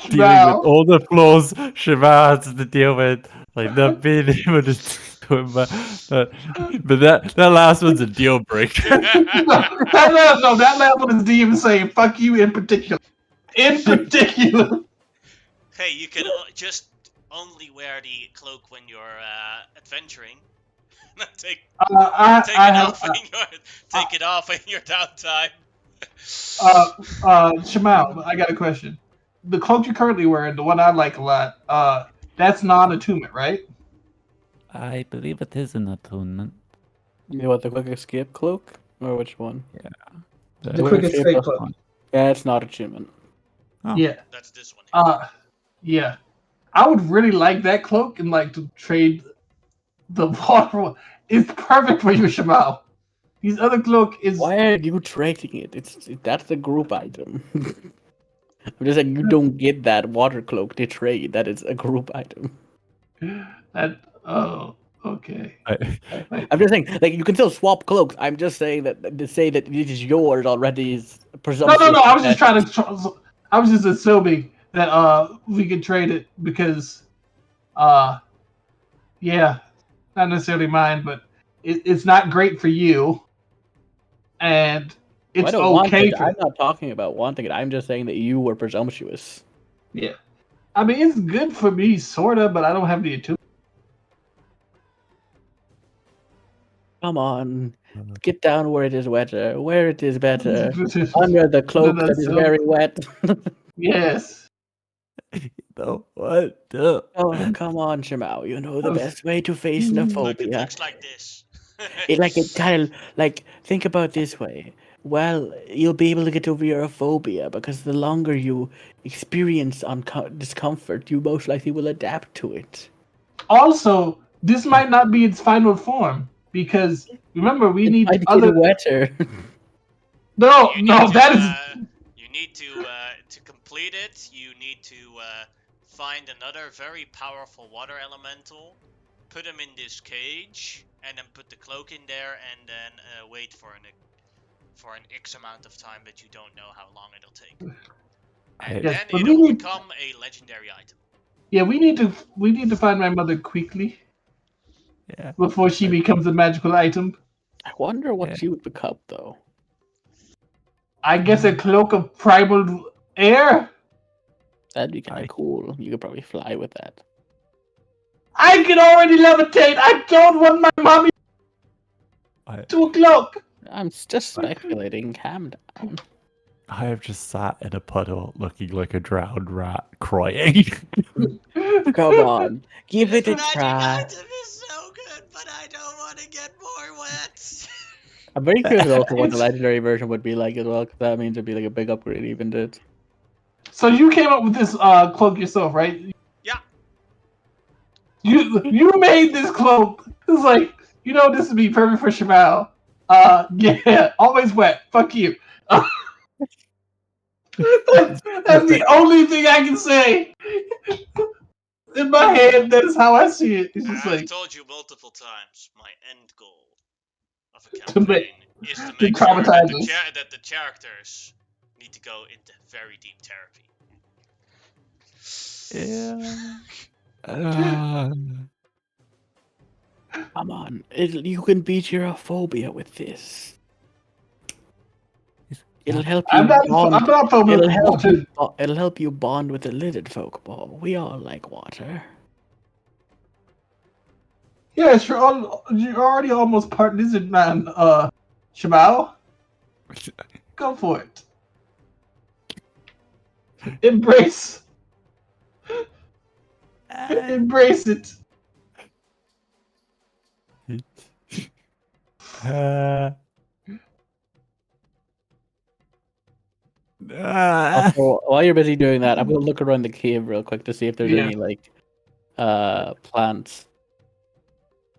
dealing with Wow. all the flaws Shiva has to deal with, like not being able to swim. But that last one's a deal breaker. No, that level is DM saying "fuck you" in particular. In particular. Hey, you can just only wear the cloak when you're adventuring. take it off in your downtime. Shamal, I got a question. The cloak you're currently wearing, the one I like a lot, that's non-attunement, right? I believe it is an attunement. You want the quick escape cloak? Or which one? Yeah. The quick escape cloak. Yeah, it's not achievement. Oh. Yeah. That's this one. Yeah. I would really like that cloak and like to trade the water one. It's perfect for you, Shamal. His other cloak is. Why are you trading it? That's a group item. I'm just saying you don't get that water cloak to trade. That is a group item. Okay. I'm just saying, like, you can still swap cloaks. I'm just saying that to say that it is yours already is presumptuous. No. I was just trying to. I was just assuming that we could trade it because yeah, not necessarily mine, but it's not great for you, and it's okay. I'm not talking about wanting it. I'm just saying that you were presumptuous. Yeah, I mean it's good for me, sorta, but I don't have the attunement. Come on, get down where it is wetter, where it is better, under the cloak that is very wet. Yes. No, what? No. Oh, come on, Shimao. You know the best way to face Look, nephobia. it looks like this. it kind of like think about this way. Well, you'll be able to get over your phobia because the longer you experience discomfort, you most likely will adapt to it. Also, this might not be its final form because remember we need might other. Get wetter. No, that is. You need to complete it. You need to find another very powerful water elemental, put him in this cage, and then put the cloak in there, and then wait for an X amount of time that you don't know how long it'll take. And Yes, then it'll become a legendary item. Yeah, we need to find my mother quickly. Yeah. Before she becomes a magical item. I wonder what Yeah. you would become, though. I guess a cloak of primal air. That'd be kind I- of cool. You could probably fly with that. I can already levitate. I don't want my mommy I to a cloak. I'm just speculating. Calm down. I have just sat in a puddle looking like a drowned rat, crying. Come on, give This it a magic try. item is so good, but I don't want to get more wet. I'm very curious also what the It's- legendary version would be like as well, because that means it'd be like a big upgrade even to it. So you came up with this cloak yourself, right? Yeah. You made this cloak. It's like, this would be perfect for Shamal. Yeah, always wet. Fuck you. That's the only thing I can say. In my head, that is how I see it. It's just I've like told you multiple times, my end goal of a to make campaign is to to make sure that traumatize us. that the characters need to go into very deep therapy. Yeah. Come on, you can beat your phobia with this. It'll help you I'm not. bond. I'm not from It'll help water. you. It'll help you bond with the lidded folk ball. We all like water. Yes, you're already almost part lizard man. Shamal, go for it. Embrace it. Also, while you're busy doing that, I'm gonna look around the cave real quick to see if there's Yeah. any like plants.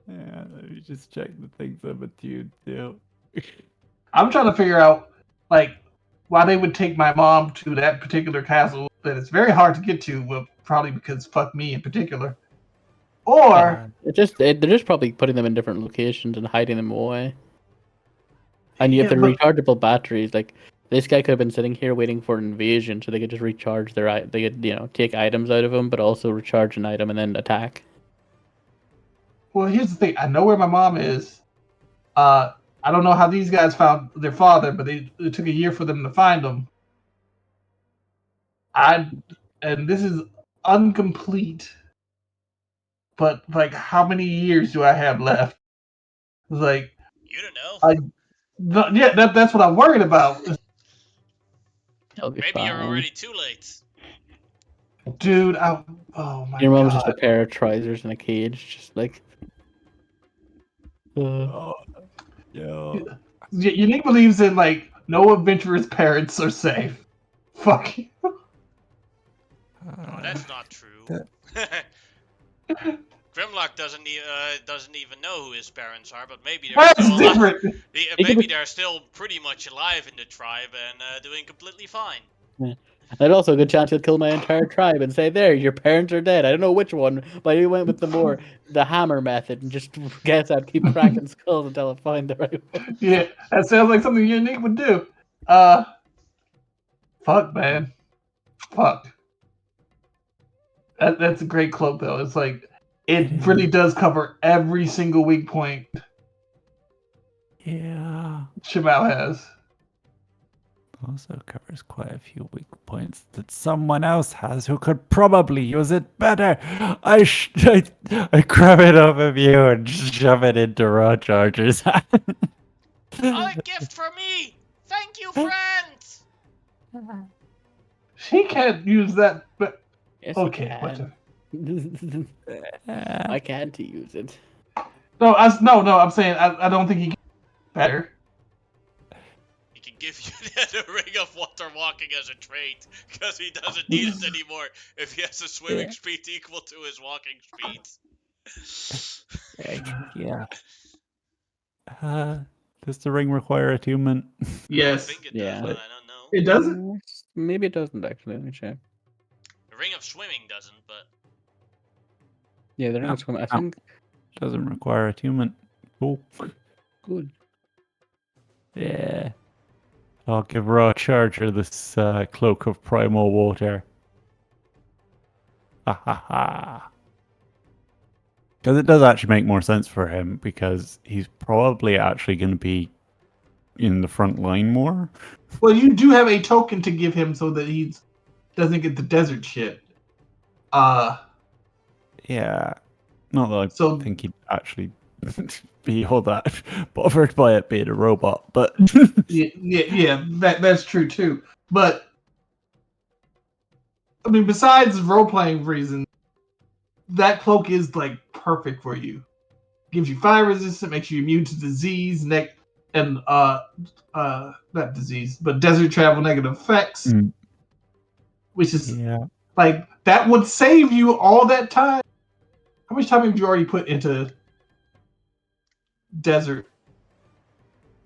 Yeah, let me just check the things I'm attuned to. I'm trying to figure out like why they would take my mom to that particular castle that it's very hard to get to. Well, probably because fuck me in particular. Or They're just probably putting them in different locations and hiding them away. And you have Yeah, the but- rechargeable batteries. Like this guy could have been sitting here waiting for an invasion, so they could just recharge they could take items out of him, but also recharge an item and then attack. well, here's the thing. I know where my mom is. I don't know how these guys found their father, but it took a year for them to find him. And this is incomplete. But like, how many years do I have left? Like, You don't know. yeah, that's what I'm worried about, That'll be Maybe you're fine. already too late. dude. Oh my Your mom's god. just a pair of trousers in a cage, just like. Oh, yo. Unique believes in like no adventurous parents are safe. Fuck you. Oh, that's not true. that- Grimlock doesn't even know who his parents are, but maybe they're That's still alive. different. Maybe they're still pretty much alive in the tribe and doing completely fine. There's also a good chance he'll kill my entire tribe and say, "There, your parents are dead." I don't know which one, but he went with the hammer method and just guess I'd keep cracking skulls until I find the right one. Yeah, that sounds like something Unique would do. Fuck, man. Fuck. That's a great cloak, though. It's like it really does cover every single weak point Yeah. Shamal has. Also covers quite a few weak points that someone else has who could probably use it better. I grab it off of you and just shove it into Raw Charger's hand. Oh, a gift for me! Thank you, friends! She can't use that, but Yes, okay, he whatever. can. Why can't he use it? No, no. I'm saying I don't think he can better. He can give you the ring of water walking as a trait, because he doesn't need it anymore if he has a swimming speed equal to his walking speed. Yeah. Does the ring require attunement? I Yes, think it Yeah. does, but I don't know. it doesn't. Maybe it doesn't actually. Let me check. The ring of swimming doesn't, but Yeah, they're not coming. I think Doesn't require attunement. Cool. good. Yeah. I'll give Raw Charger this cloak of primal water. Ha ha ha. Because it does actually make more sense for him because he's probably actually going to be in the front line more. Well, you do have a token to give him so that he doesn't get the desert shit. Yeah. Not that I So think he'd actually be all that bothered by it being a robot, but yeah, that's true too. But I mean, besides role playing reasons, that cloak is like perfect for you. Gives you fire resistance, makes you immune to disease, and not disease, but desert travel negative effects, which is yeah. like that would save you all that time. How much time have you already put into desert?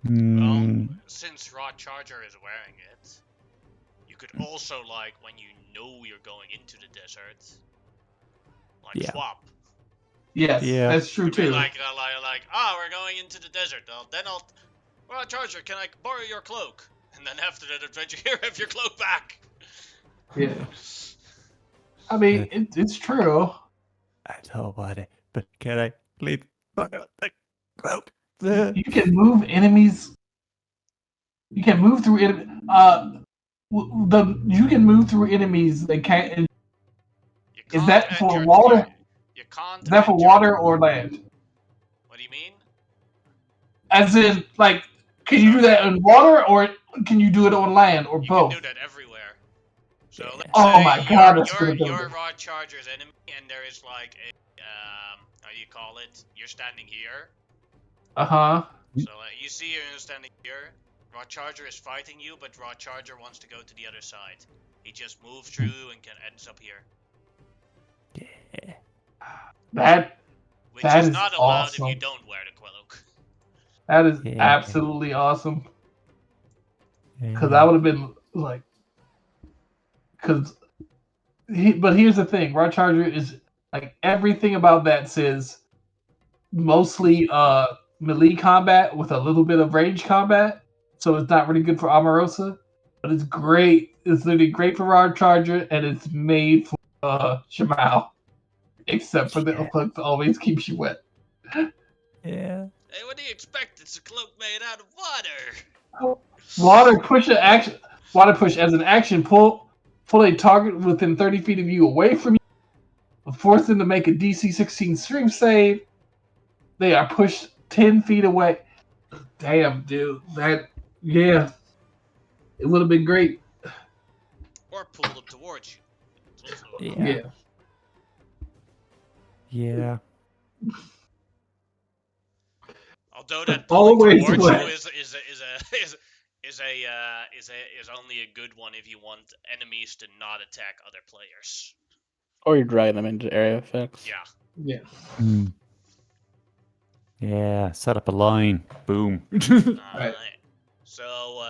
Well, Mm, since Raw Charger is wearing it, you could also, like, when you know you're going into the desert, like, Yeah. swap. Yes, Yeah. that's true Could be too. like, we're going into the desert. Then Raw Charger, can I borrow your cloak? And then after that adventure, here, have your cloak back. Yeah, I mean it's true. I don't about it, but can I please fuck out the cloak? You can move enemies. You can move through you can move through enemies. They can't. You Is can't that for enter. water? You can't Is that for enter. water or land? What do you mean? As in, like, can So you do that on water or can you do it on land or you can both? do that everywhere. So let's Oh say my you're god, that's you're gonna be you're Raw Charger's enemy, and there is like a how do you call it? You're standing here. Uh-huh. So you see you're standing here. Raw Charger is fighting you, but Raw Charger wants to go to the other side. He just moves through and ends up here, Yeah. which That is is not allowed if you awesome. don't wear the cloak. That is Yeah. absolutely awesome. Because I Yeah. would have been like, but here's the thing: Raw Charger is like everything about that says mostly melee combat with a little bit of range combat, so it's not really good for Amarosa, but it's great. It's literally great for Raw Charger, and it's made for Shimao, except for the Yeah. hook always keeps you wet. Yeah. Hey, what do you expect? It's a cloak made out of water. Water push as an action. Pull a target within 30 feet of you away from you. Force them to make a DC 16 stream save. They are pushed 10 feet away. Damn, dude. Yeah. It would have been great. Or pull them towards you. It's also an Yeah. option. Yeah. Yeah. Although that pulling Always towards wet. you is only a good one if you want enemies to not attack other players. Or you drag them into area effects. Yeah. Yeah. Mm. Yeah. Set up a line. Boom. Right. So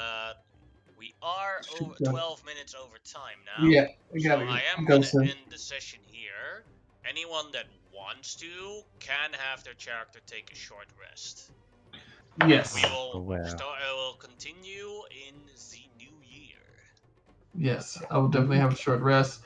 we are over 12 minutes over time now. Yeah. So I am go gonna soon. end the session here. Anyone that wants to can have their character take a short rest. Yes. We will Oh, wow. will continue in the new year. Yes. I will definitely have a short rest.